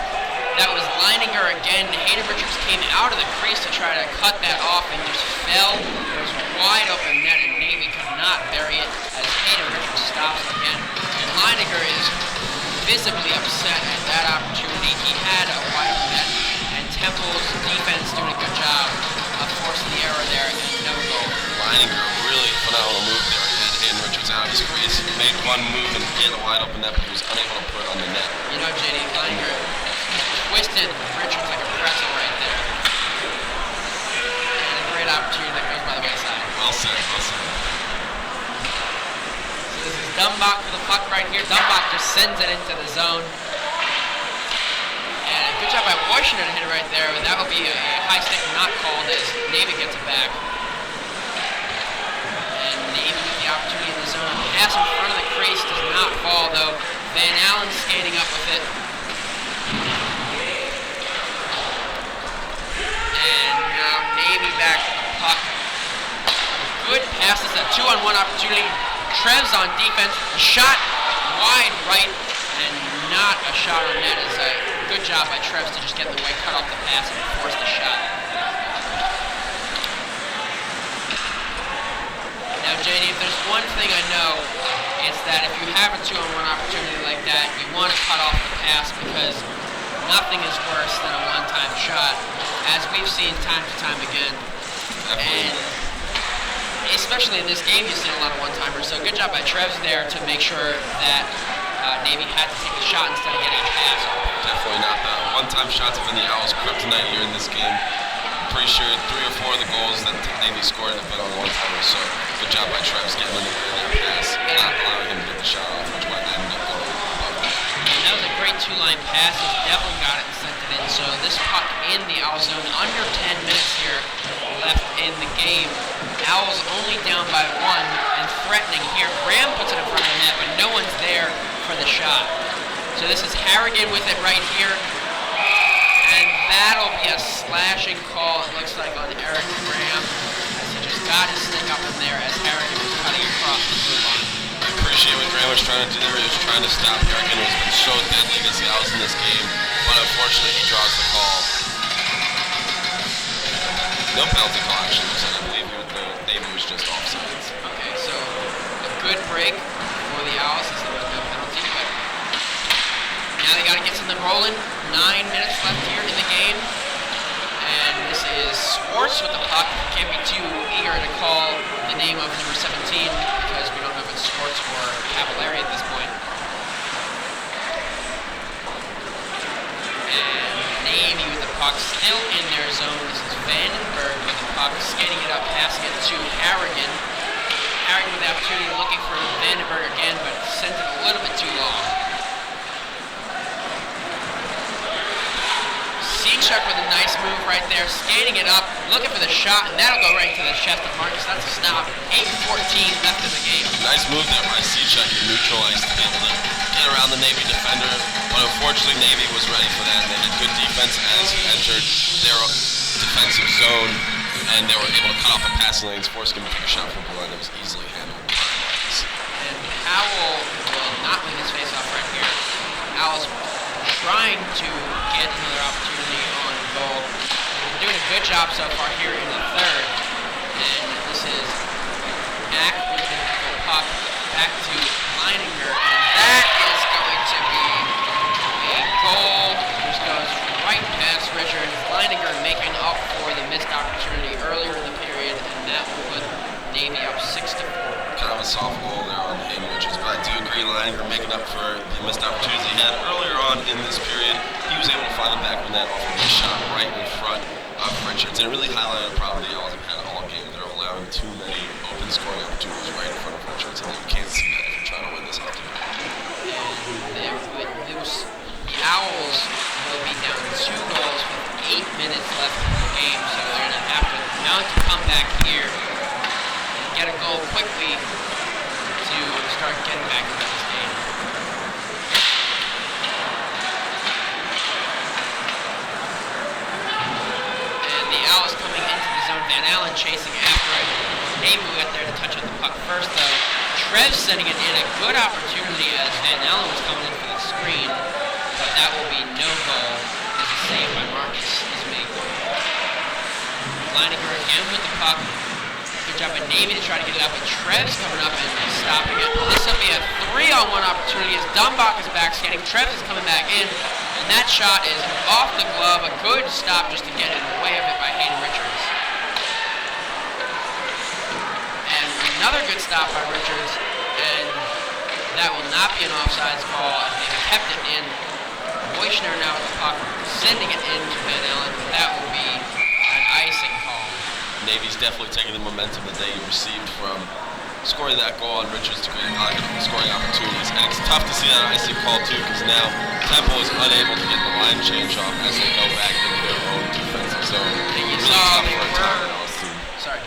Speaker 1: Leininger again. Hayden Richards came out of the crease to try to cut that off and just fell. It was wide open net, and Navy could not bury it as Hayden Richards stops it again. And Leininger is visibly upset at that opportunity. He had a wide open net, and Temple's defense doing a good job of forcing the error there, and no goal.
Speaker 2: Leininger, really phenomenal move there. He had Hayden Richards out of his crease, made one move and hit a wide open net, but he was unable to put it on the net.
Speaker 1: You know, JD, Leininger twisted Richards like a pretzel right there. And a great opportunity that goes by the wayside.
Speaker 2: Well said, well said.
Speaker 1: So this is Dumbach with the puck right here. Dumbach just sends it into the zone. And a good job by Washington to hit it right there. But that will be a high stick not called as Navy gets it back. And Navy with the opportunity in the zone. Pass in front of the crease does not fall though. Van Allen skating up with it. And now Navy back to the puck. Good passes, a 2-on-1 opportunity. Trev's on defense. Shot wide right, and not a shot on net. Is a good job by Trevs to just get in the way, cut off the pass, and force the shot. Now, JD, if there's one thing I know, it's that if you have a 2-on-1 opportunity like that, you want to cut off the pass because nothing is worse than a one-time shot, as we've seen time to time again. And especially in this game, you've seen a lot of one-timers. So good job by Trevs there to make sure that Navy had to take a shot instead of getting a pass off.
Speaker 2: Definitely not. The one-time shots have been the Owls' kryptonite here in this game. I'm pretty sure 3 or 4 of the goals that Navy scored have been on one-timers. So good job by Trevs getting in the way of that pass, not allowing him to get the shot off, which might end up going above that.
Speaker 1: And that was a great 2-line pass. Devlin got it and sent it in. So this puck in the Owl zone, under 10 minutes here left in the game. Owls only down by 1 and threatening here. Graham puts it in front of the net, but no one's there for the shot. So this is Harrigan with it right here. And that'll be a slashing call, it looks like, on Eric Graham, as he just got his stick up in there as Harrigan was cutting across the blue line.
Speaker 2: I appreciate what Graham was trying to do there. He was trying to stop Harrigan, who's been so deadly against the Owls in this game, but unfortunately he draws the call. No penalty call, actually. So I believe the Navy was just offsides.
Speaker 1: Okay, so a good break for the Owls since there was no penalty, but now they got to get something rolling. 9 minutes left here in the game. And this is Swartz with the puck. Can't be too eager to call the name of number 17 because we don't know if it's Swartz or Cavallari at this point. And Navy with the puck still in their zone. This is Vandenberg with the puck, skating it up, passing it to Harrigan. Harrigan with the opportunity, looking for Vandenberg again, but sent it a little bit too long. Seachuk with a nice move right there, skating it up, looking for the shot, and that'll go right to the chest of Marcus. That's a stop. 8:14 left in the game.
Speaker 2: Nice move there by Seachuk to neutralize to be able to get around the Navy defender. But unfortunately, Navy was ready for that, and they had good defense as he entered their defensive zone, and they were able to cut off the passing lanes, forcing him to take a shot from behind that was easily handled.
Speaker 1: And Howell will not win his faceoff right here. Howell's trying to get another opportunity on goal. They're doing a good job so far here in the third. And this is Ack with the puck back to Leininger, and that is going to be a goal. This goes right past Richard. Leininger making up for the missed opportunity earlier in the period, and that will put Navy up 6-4.
Speaker 2: Kind of a soft goal there on Aiden Richards, but I do agree Leininger making up for the missed opportunities he had earlier on in this period. He was able to find the back of net off of a shot right in front of Richards, and it really highlighted the problem the Owls have had all game. They're allowing too many open scoring opportunities right in front of Richards, and you can't see that if you're trying to win this hockey game.
Speaker 1: And the Owls will be down 2 goals with 8 minutes left in the game, so they're going to have to mount a comeback here and get a goal quickly to start getting back into this game. And the Owls coming into the zone. Van Allen chasing after it. Navy got there to touch on the puck first, though. Trev sending it in, a good opportunity as Van Allen was coming in for the screen, but that will be no goal as a save by Marcus is made. Leininger again with the puck. Good job by Navy to try to get it out, but Trev's coming up and stopping it. This will be a 3-on-1 opportunity as Dumbach is back skating. Trev is coming back in, and that shot is off the glove. A good stop just to get in the way of it by Hayden Richards. And another good stop by Richards, and that will not be an offsides call as they've kept it in. Boychner now with the puck, sending it in to Van Allen, but that will be an icing call.
Speaker 2: Navy's definitely taking the momentum that they received from scoring that goal on Richards to create scoring opportunities. And it's tough to see that icing call too, because now Temple is unable to get the line change off as they go back into their own defensive zone.
Speaker 1: And you
Speaker 2: Really
Speaker 1: saw
Speaker 2: tough
Speaker 1: they
Speaker 2: for a
Speaker 1: were,
Speaker 2: timeout team.
Speaker 1: sorry,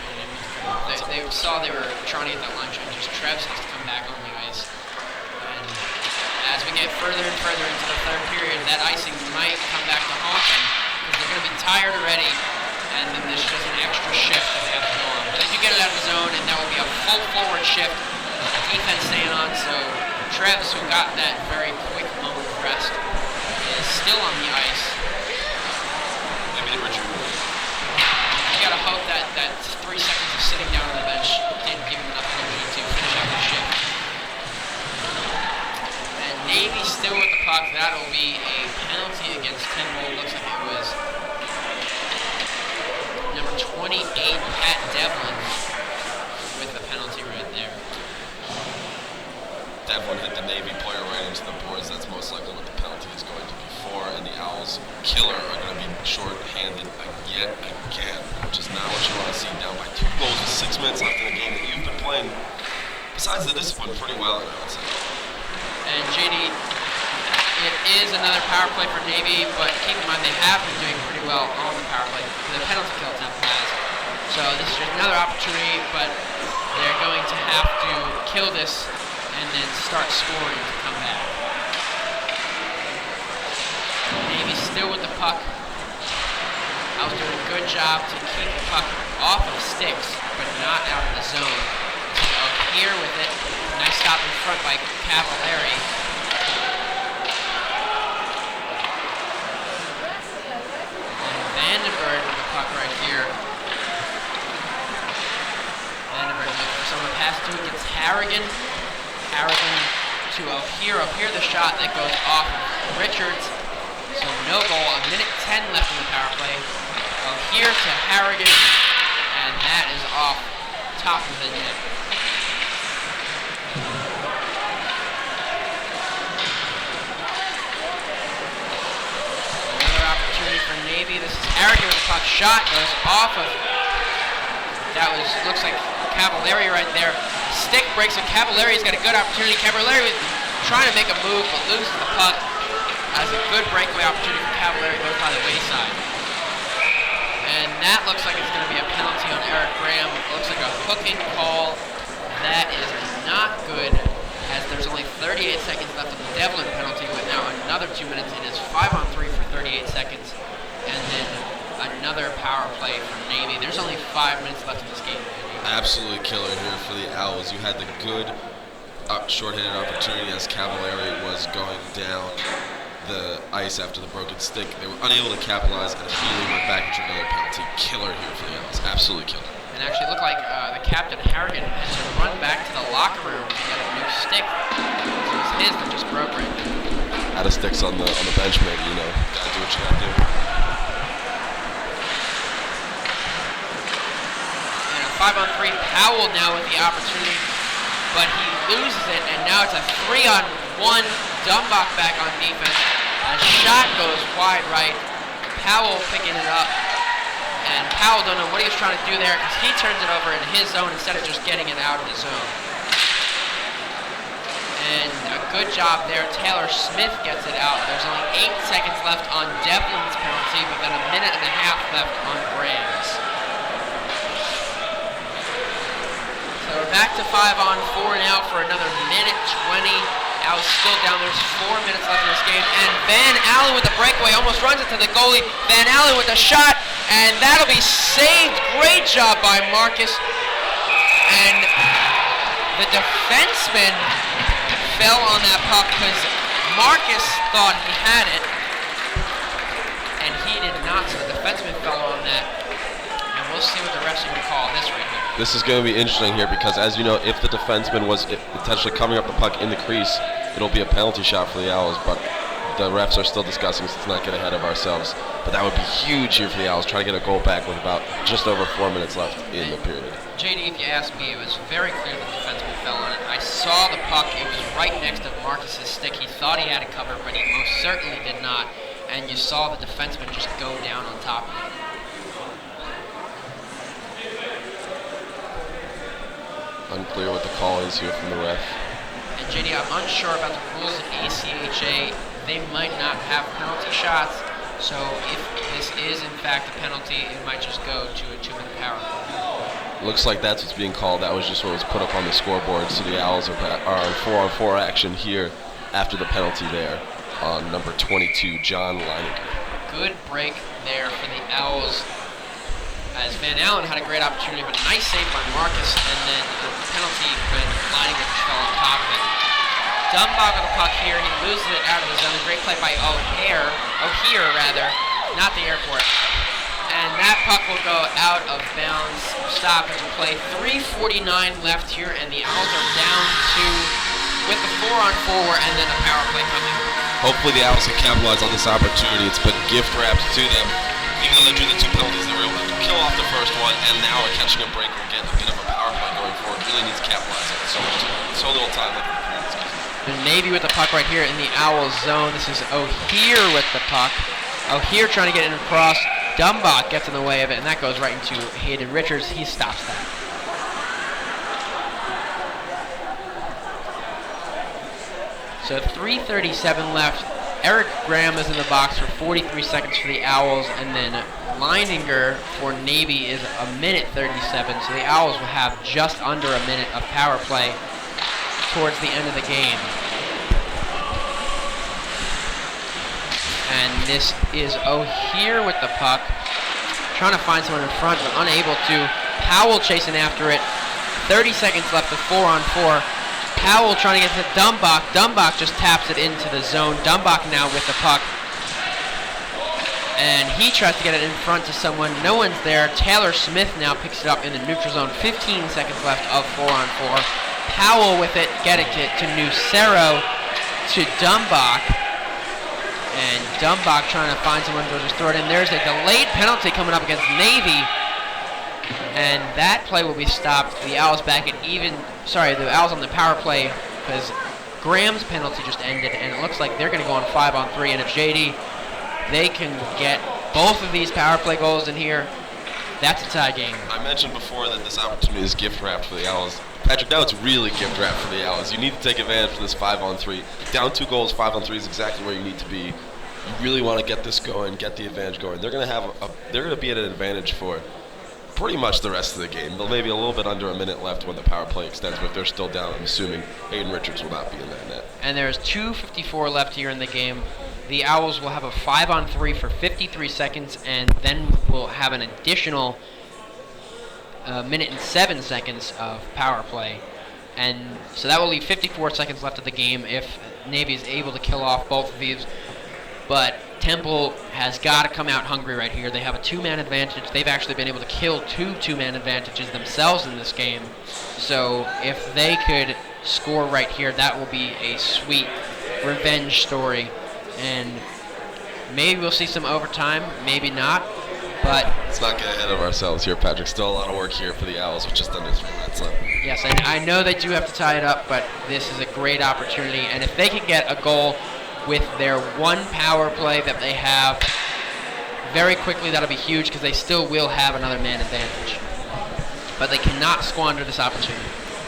Speaker 1: they saw they were trying to get that line change. Just Trev has to come back on the ice. And as we get further and further into the third period, that icing might come back to haunt them because they're going to be tired already. And then there's just an extra shift that they have to go on. But they do get it out of the zone, and that will be a full forward shift. Defense staying on, so Trevs, who got that very quick moment of rest, is still on the ice.
Speaker 2: Maybe they were true.
Speaker 1: You gotta hope that 3 seconds of sitting down on the bench didn't give him enough energy to finish out the shift. And Navy still with the puck. That'll be a penalty against Temple. Looks like it was number 28, Pat Devlin, with the penalty right there.
Speaker 2: Devlin hit the Navy player right into the boards. That's most likely what the penalty is going to be for. And the Owls killer are going to be short-handed again, which is not what you want to see. Down by 2 goals with 6 minutes left in the game that you've been playing, besides the discipline, pretty well, I would say.
Speaker 1: And JD, it is another power play for Navy, but keep in mind they have been doing pretty well on the power play. The penalty kill Temple has. So this is just another opportunity, but they're going to have to kill this and then start scoring to come back. Navy still with the puck. I was doing a good job to keep the puck off of sticks, but not out of the zone. So here with it, nice stop in front by Cavallari. And Vandenberg with the puck right here. Harrigan. Harrigan to O'Hear. O'Hear the shot that goes off Richards. So no goal. 1:10 left in the power play. O'Hear to Harrigan. And that is off top of the net. Another opportunity for Navy. This is Harrigan with the puck. Shot goes off of. That looks like Cavallari right there. Stick breaks, and Cavallari's got a good opportunity. Cavallari was trying to make a move, but loses the puck. As a good breakaway opportunity for Cavallari, goes by the wayside. And that looks like it's going to be a penalty on Eric Graham. It looks like a hooking call. That is not good, as there's only 38 seconds left of the Devlin penalty, with now another 2 minutes. It is 5-on-3 for 38 seconds. And then another power play for Navy. There's only 5 minutes left in this game.
Speaker 2: Absolutely killer here for the Owls. You had the good short-handed opportunity as Cavallari was going down the ice after the broken stick. They were unable to capitalize and immediately went back into another penalty. Killer here for the Owls. Absolutely killer.
Speaker 1: And actually looked like the captain, Harrigan, had to run back to the locker room to get a new stick. It was his that just broke right there.
Speaker 2: Out of sticks on the bench, maybe, you know. Gotta do what you gotta do.
Speaker 1: 5-on-3, Powell now with the opportunity, but he loses it, and now it's a 3-on-1, Dumbach back on defense. A shot goes wide right, Powell picking it up, and Powell don't know what he was trying to do there, because he turns it over in his zone instead of just getting it out of the zone. And a good job there, Taylor Smith gets it out. There's only 8 seconds left on Devlin's penalty, but then 1.5 minutes left on Graham's. So we're back to 5-on-4 now for another 1:20. Owls still down. There's 4 minutes left in this game. And Van Allen with the breakaway almost runs it to the goalie. Van Allen with the shot, and that'll be saved. Great job by Marcus. And the defenseman fell on that puck because Marcus thought he had it, and he did not. So the defenseman fell on that. And we'll see what the refs are going to call this right here.
Speaker 2: This is going to be interesting here because, as you know, if the defenseman was potentially coming up the puck in the crease, it'll be a penalty shot for the Owls, but the refs are still discussing, so let's not get ahead of ourselves. But that would be huge here for the Owls, trying to get a goal back with about just over 4 minutes left in the period.
Speaker 1: JD, if you ask me, it was very clear the defenseman fell on it. I saw the puck. It was right next to Marcus's stick. He thought he had it covered, but he most certainly did not. And you saw the defenseman just go down on top of it.
Speaker 2: Unclear what the call is here from the ref.
Speaker 1: And JD, I'm unsure about the rules of ACHA. They might not have penalty shots, so if this is in fact a penalty, it might just go to a 2-minute power play.
Speaker 2: Looks like that's what's being called. That was just what was put up on the scoreboard. So the Owls are on 4-on-4 action here after the penalty there on number 22, John Leininger.
Speaker 1: Good break there for the Owls, as Van Allen had a great opportunity, but a nice save by Marcus, and then the penalty when Leininger just fell on top of it. Dumbach with the puck here, he loses it out of the zone. Great play by O'Hear, not the airport. And that puck will go out of bounds. Stoppage of play. 3:49 left here, and the Owls are down to, with the 4-on-4 and then a power play coming.
Speaker 2: Hopefully the Owls can capitalize on this opportunity. It's been gift wrapped to them. Even though they're doing the 2 penalties, they were able to kill off the first one, and now are catching a break. We're getting a bit of a power play going forward. Really needs to capitalize on it. So little time left in the period.
Speaker 1: The Navy with the puck right here in the Owls zone. This is O'Hear with the puck. O'Hear trying to get it across. Dumbach gets in the way of it, and that goes right into Hayden Richards. He stops that. So 3:37 left. Eric Graham is in the box for 43 seconds for the Owls, and then Leininger for Navy is 1:37. So the Owls will have just under a minute of power play towards the end of the game. And this is O'Hear with the puck, trying to find someone in front, but unable to. Powell chasing after it. 30 seconds left of 4-on-4. Powell trying to get to Dumbach. Dumbach just taps it into the zone. Dumbach now with the puck. And he tries to get it in front to someone. No one's there. Taylor Smith now picks it up in the neutral zone. 15 seconds left of 4-on-4. Powell with it, get it to Nucero to Dumbach. And Dumbach trying to find someone to just throw it in. There's a delayed penalty coming up against Navy. And that play will be stopped. The Owls back at even. Sorry, the Owls on the power play because Graham's penalty just ended, and it looks like they're going to go on 5-on-3. And if JD, they can get both of these power play goals in here, that's a tie game.
Speaker 2: I mentioned before that this opportunity is gift wrapped for the Owls. Patrick, now it's really gift wrapped for the Owls. You need to take advantage of this 5-on-3. Down 2 goals, 5-on-3 is exactly where you need to be. You really want to get this going, get the advantage going. They're going to have they're going to be at an advantage for pretty much the rest of the game. They'll maybe a little bit under a minute left when the power play extends, but if they're still down, I'm assuming Hayden Richards will not be in that net.
Speaker 1: And there's 2:54 left here in the game. The Owls will have a 5-on-3 for 53 seconds, and then we'll have an additional minute and 7 seconds of power play. And so that will leave 54 seconds left of the game if Navy is able to kill off both of these. But Temple has got to come out hungry right here. They have a 2-man advantage. They've actually been able to kill 2 2-man advantages themselves in this game. So if they could score right here, that will be a sweet revenge story. And maybe we'll see some overtime, maybe not. But
Speaker 2: let's not get ahead of ourselves here, Patrick. Still a lot of work here for the Owls with just under 3 minutes left.
Speaker 1: Yes, and I know they do have to tie it up, but this is a great opportunity. And if they can get a goal with their 1 power play that they have very quickly, that'll be huge because they still will have another man advantage. But they cannot squander this opportunity.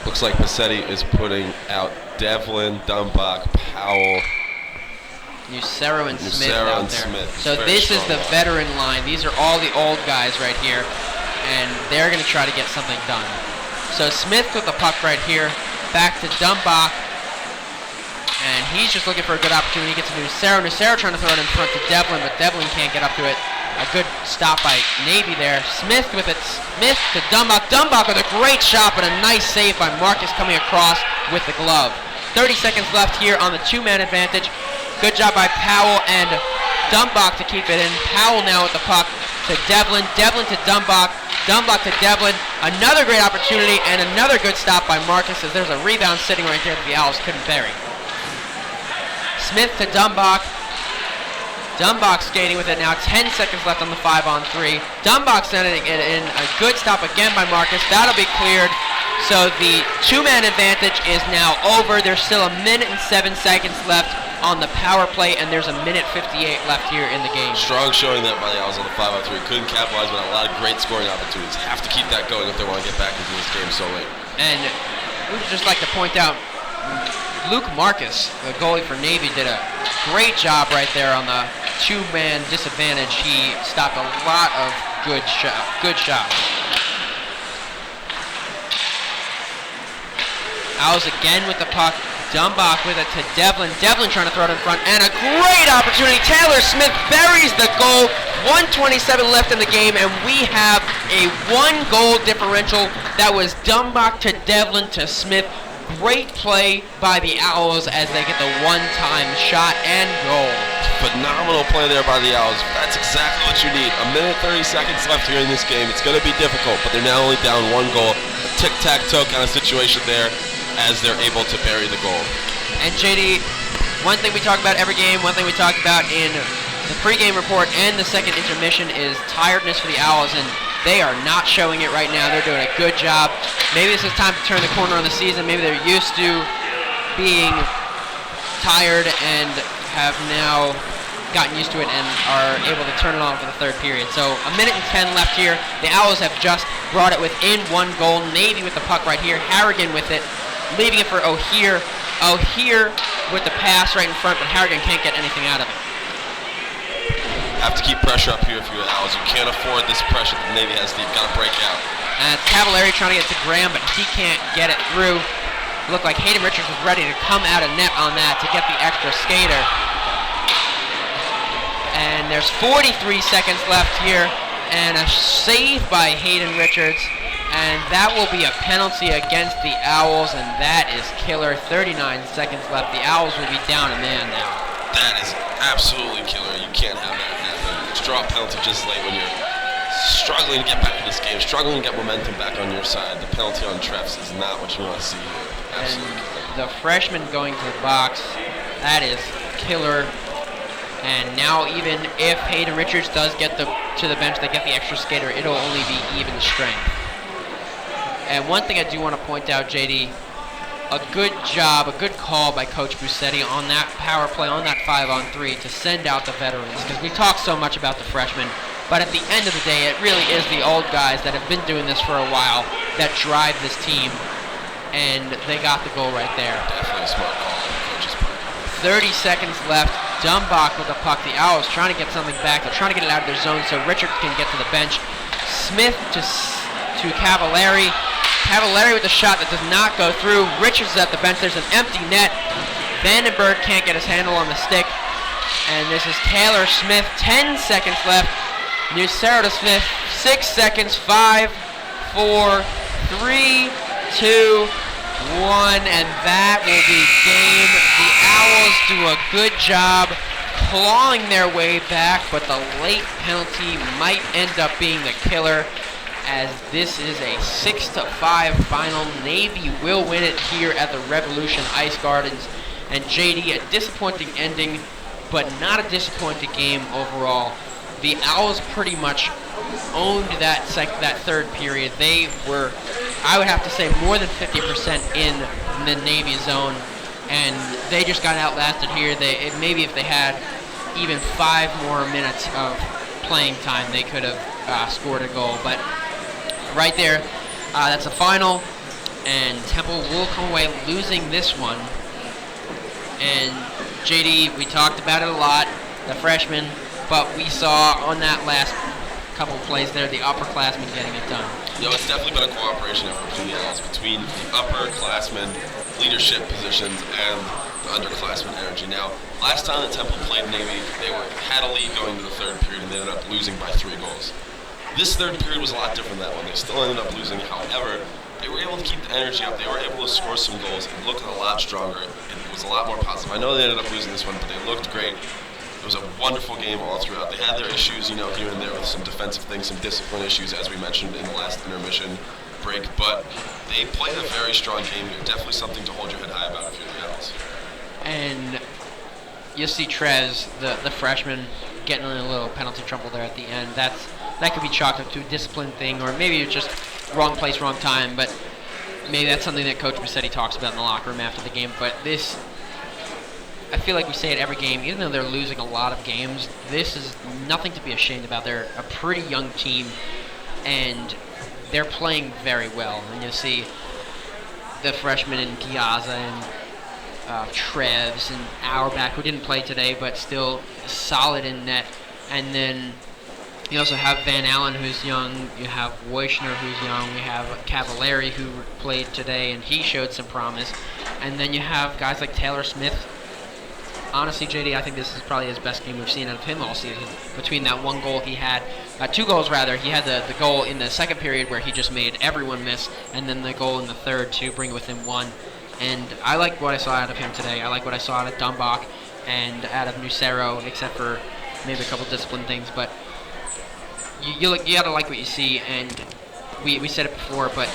Speaker 2: Looks like Passetti is putting out Devlin, Dumbach, Powell,
Speaker 1: Nucero and Smith out there.
Speaker 2: Smith.
Speaker 1: So this is the veteran line. These are all the old guys right here, and they're going to try to get something done. So Smith with the puck right here, back to Dumbach. And he's just looking for a good opportunity. He gets to Nucero. Nucero trying to throw it in front to Devlin, but Devlin can't get up to it. A good stop by Navy there. Smith with it. Smith to Dumbach. Dumbach with a great shot, but a nice save by Marcus coming across with the glove. 30 seconds left here on the 2-man advantage. Good job by Powell and Dumbach to keep it in. Powell now with the puck to Devlin. Devlin to Dumbach. Dumbach to Devlin. Another great opportunity and another good stop by Marcus as there's a rebound sitting right there that the Owls couldn't bury. Smith to Dumbach. Dumbach skating with it now. 10 seconds left on the 5-on-3. Dumbach sending it in. A good stop again by Marcus. That'll be cleared. So the 2-man advantage is now over. There's still a minute and 7 seconds left on the power play, and there's a minute 58 left here in the game.
Speaker 2: Strong showing that by the Owls on the 5-on-3. Couldn't capitalize, but a lot of great scoring opportunities. Have to keep that going if they want to get back into this game so late.
Speaker 1: And we would just like to point out Luke Marcus, the goalie for Navy, did a great job right there on the 2-man disadvantage. He stopped a lot of good shots. Owls again with the puck. Dumbach with it to Devlin. Devlin trying to throw it in front. And a great opportunity. Taylor Smith buries the goal. 1:27 left in the game, and we have a 1-goal differential. That was Dumbach to Devlin to Smith. Great play by the Owls as they get the one-time shot and goal.
Speaker 2: Phenomenal play there by the Owls. That's exactly what you need. A minute 30 seconds left here in this game. It's going to be difficult, but they're now only down 1 goal. A tic-tac-toe kind of situation there as they're able to bury the goal.
Speaker 1: And JD, one thing we talk about every game, one thing we talk about in the pregame report and the second intermission is tiredness for the Owls, and they are not showing it right now. They're doing a good job. Maybe this is time to turn the corner on the season. Maybe they're used to being tired and have now gotten used to it and are able to turn it on for the third period. So a minute and 10 left here. The Owls have just brought it within 1 goal. Navy with the puck right here. Harrigan with it, leaving it for O'Hear. O'Hear with the pass right in front, but Harrigan can't get anything out of it.
Speaker 2: Have to keep pressure up here if you're the Owls. You can't afford this pressure that the Navy has. You've got to break out.
Speaker 1: And Cavallari trying to get to Graham, but he can't get it through. Looked like Hayden Richards was ready to come out of net on that to get the extra skater. And there's 43 seconds left here, and a save by Hayden Richards, and that will be a penalty against the Owls, and that is killer. 39 seconds left. The Owls will be down a man now.
Speaker 2: That is absolutely killer. You can't have that happen. Just draw a penalty just late when you're struggling to get back in this game, struggling to get momentum back on your side. The penalty on Treffs is not what you want to see here. Absolutely.
Speaker 1: And the freshman going to the box, that is killer. And now even if Hayden Richards does get to the bench, they get the extra skater, it'll only be even strength. And one thing I do want to point out, JD, a good job, a good call by Coach Busetti on that power play, on that 5-on-3 to send out the veterans, because we talk so much about the freshmen, but at the end of the day, it really is the old guys that have been doing this for a while that drive this team, and they got the goal right there.
Speaker 2: Definitely a smart call on the coach's part.
Speaker 1: 30 seconds left. Dumbach with the puck. The Owls trying to get something back. They're trying to get it out of their zone so Richards can get to the bench. Smith to Cavallari. Cavallari with a shot that does not go through. Richards is at the bench. There's an empty net. Vandenberg can't get his handle on the stick. And this is Taylor Smith. 10 seconds left. Nucero to Smith. 6 seconds. 5, 4, 3, 2, 1, and that will be game. The Owls do a good job clawing their way back, but the late penalty might end up being the killer, as this is a 6-5 final. Navy will win it here at the Revolution Ice Gardens, and JD, a disappointing ending, but not a disappointing game overall. The Owls pretty much owned that third period. They were, I would have to say, more than 50% in the Navy zone, and they just got outlasted here. Maybe if they had even 5 more minutes of playing time, they could have scored a goal. But right there, that's a final, and Temple will come away losing this one. And JD, we talked about it a lot, the freshmen, but we saw on that last couple of plays there, the upperclassmen getting it done.
Speaker 2: It's definitely been a cooperation effort between the Owls, between the upperclassmen leadership positions and the underclassmen energy. Now, last time that Temple played Navy, they had a lead going to the third period, and they ended up losing by 3 goals. This third period was a lot different than that one. They still ended up losing. However, they were able to keep the energy up. They were able to score some goals. It looked a lot stronger. It was a lot more positive. I know they ended up losing this one, but they looked great. It was a wonderful game all throughout. They had their issues, here and there with some defensive things, some discipline issues, as we mentioned in the last intermission break, but they played a very strong game here. Definitely something to hold your head high about if you're the Owls.
Speaker 1: And you see Trez, the freshman, getting in a little penalty trouble there at the end. That could be chalked up to a discipline thing, or maybe it's just wrong place, wrong time, but maybe that's something that Coach Massetti talks about in the locker room after the game. But this, I feel like we say it every game, even though they're losing a lot of games, this is nothing to be ashamed about. They're a pretty young team, and they're playing very well. And you'll see the freshmen in Giazza and Trevs and Auerbach, who didn't play today, but still solid in net. And then you also have Van Allen, who's young. You have Weishner, who's young. We have Cavallari, who played today, and he showed some promise. And then you have guys like Taylor Smith. Honestly, JD, I think this is probably his best game we've seen out of him all season. Between that one goal he had, 2 goals rather, he had the goal in the second period where he just made everyone miss, and then the goal in the third to bring it within 1. And I like what I saw out of him today. I like what I saw out of Dumbach and out of Nucero, except for maybe a couple discipline things. But you gotta like what you see, and we said it before, but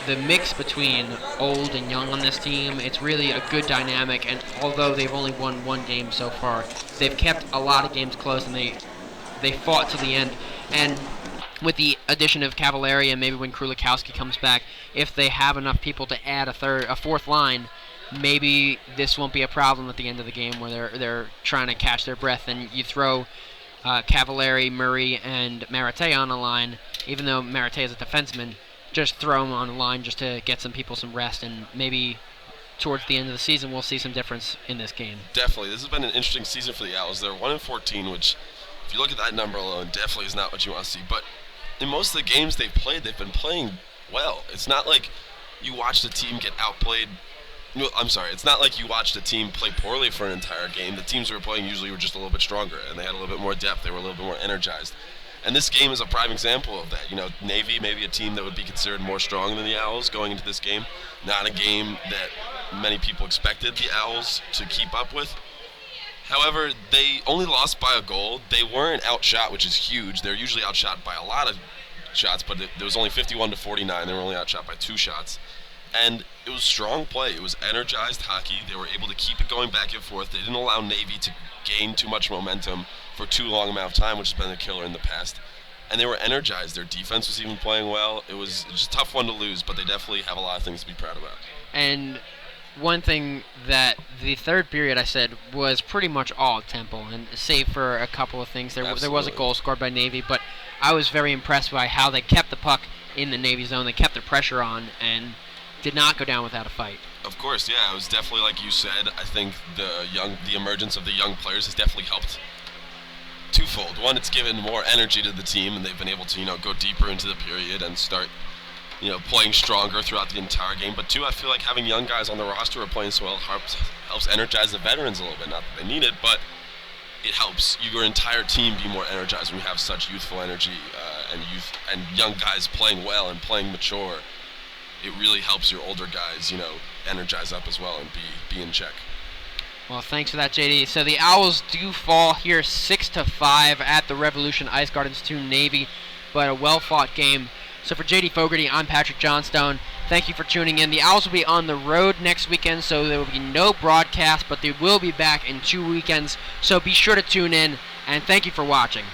Speaker 1: the mix between old and young on this team, it's really a good dynamic, and although they've only won 1 game so far, they've kept a lot of games close, and they fought to the end. And with the addition of Cavallari, and maybe when Krulikowski comes back, if they have enough people to add a fourth line, maybe this won't be a problem at the end of the game where they're trying to catch their breath, and you throw Cavallari, Murray, and Marate on the line. Even though Marate is a defenseman, just throw him on the line just to get some people some rest, and maybe towards the end of the season we'll see some difference in this game.
Speaker 2: Definitely. This has been an interesting season for the Owls. They're 1-14, which, if you look at that number alone, definitely is not what you want to see. But in most of the games they've played, they've been playing well. It's not like you watched a team get outplayed. No, I'm sorry. It's not like you watched a team play poorly for an entire game. The teams who were playing usually were just a little bit stronger, and they had a little bit more depth. They were a little bit more energized. And this game is a prime example of that. Navy, maybe a team that would be considered more strong than the Owls going into this game. Not a game that many people expected the Owls to keep up with. However, they only lost by a goal. They weren't outshot, which is huge. They're usually outshot by a lot of shots, but there was only 51-49. They were only outshot by 2 shots. And it was strong play. It was energized hockey. They were able to keep it going back and forth. They didn't allow Navy to gain too much momentum for too long amount of time, which has been a killer in the past. And they were energized. Their defense was even playing well. It was just a tough one to lose, but they definitely have a lot of things to be proud about.
Speaker 1: And one thing that the third period I said was pretty much all Temple, and save for a couple of things. There was a goal scored by Navy, but I was very impressed by how they kept the puck in the Navy zone. They kept the pressure on and did not go down without a fight.
Speaker 2: Of course, yeah. It was definitely like you said. I think the emergence of the young players has definitely helped twofold. One, it's given more energy to the team, and they've been able to go deeper into the period and start playing stronger throughout the entire game. But two, I feel like having young guys on the roster who are playing so well helps energize the veterans a little bit. Not that they need it, but it helps your entire team be more energized when you have such youthful energy and young guys playing well and playing mature. It really helps your older guys, energize up as well and be in check.
Speaker 1: Well, thanks for that, JD. So the Owls do fall here 6-5 at the Revolution Ice Gardens to Navy, but a well-fought game. So for JD Fogarty, I'm Patrick Johnstone. Thank you for tuning in. The Owls will be on the road next weekend, so there will be no broadcast, but they will be back in 2 weekends. So be sure to tune in, and thank you for watching.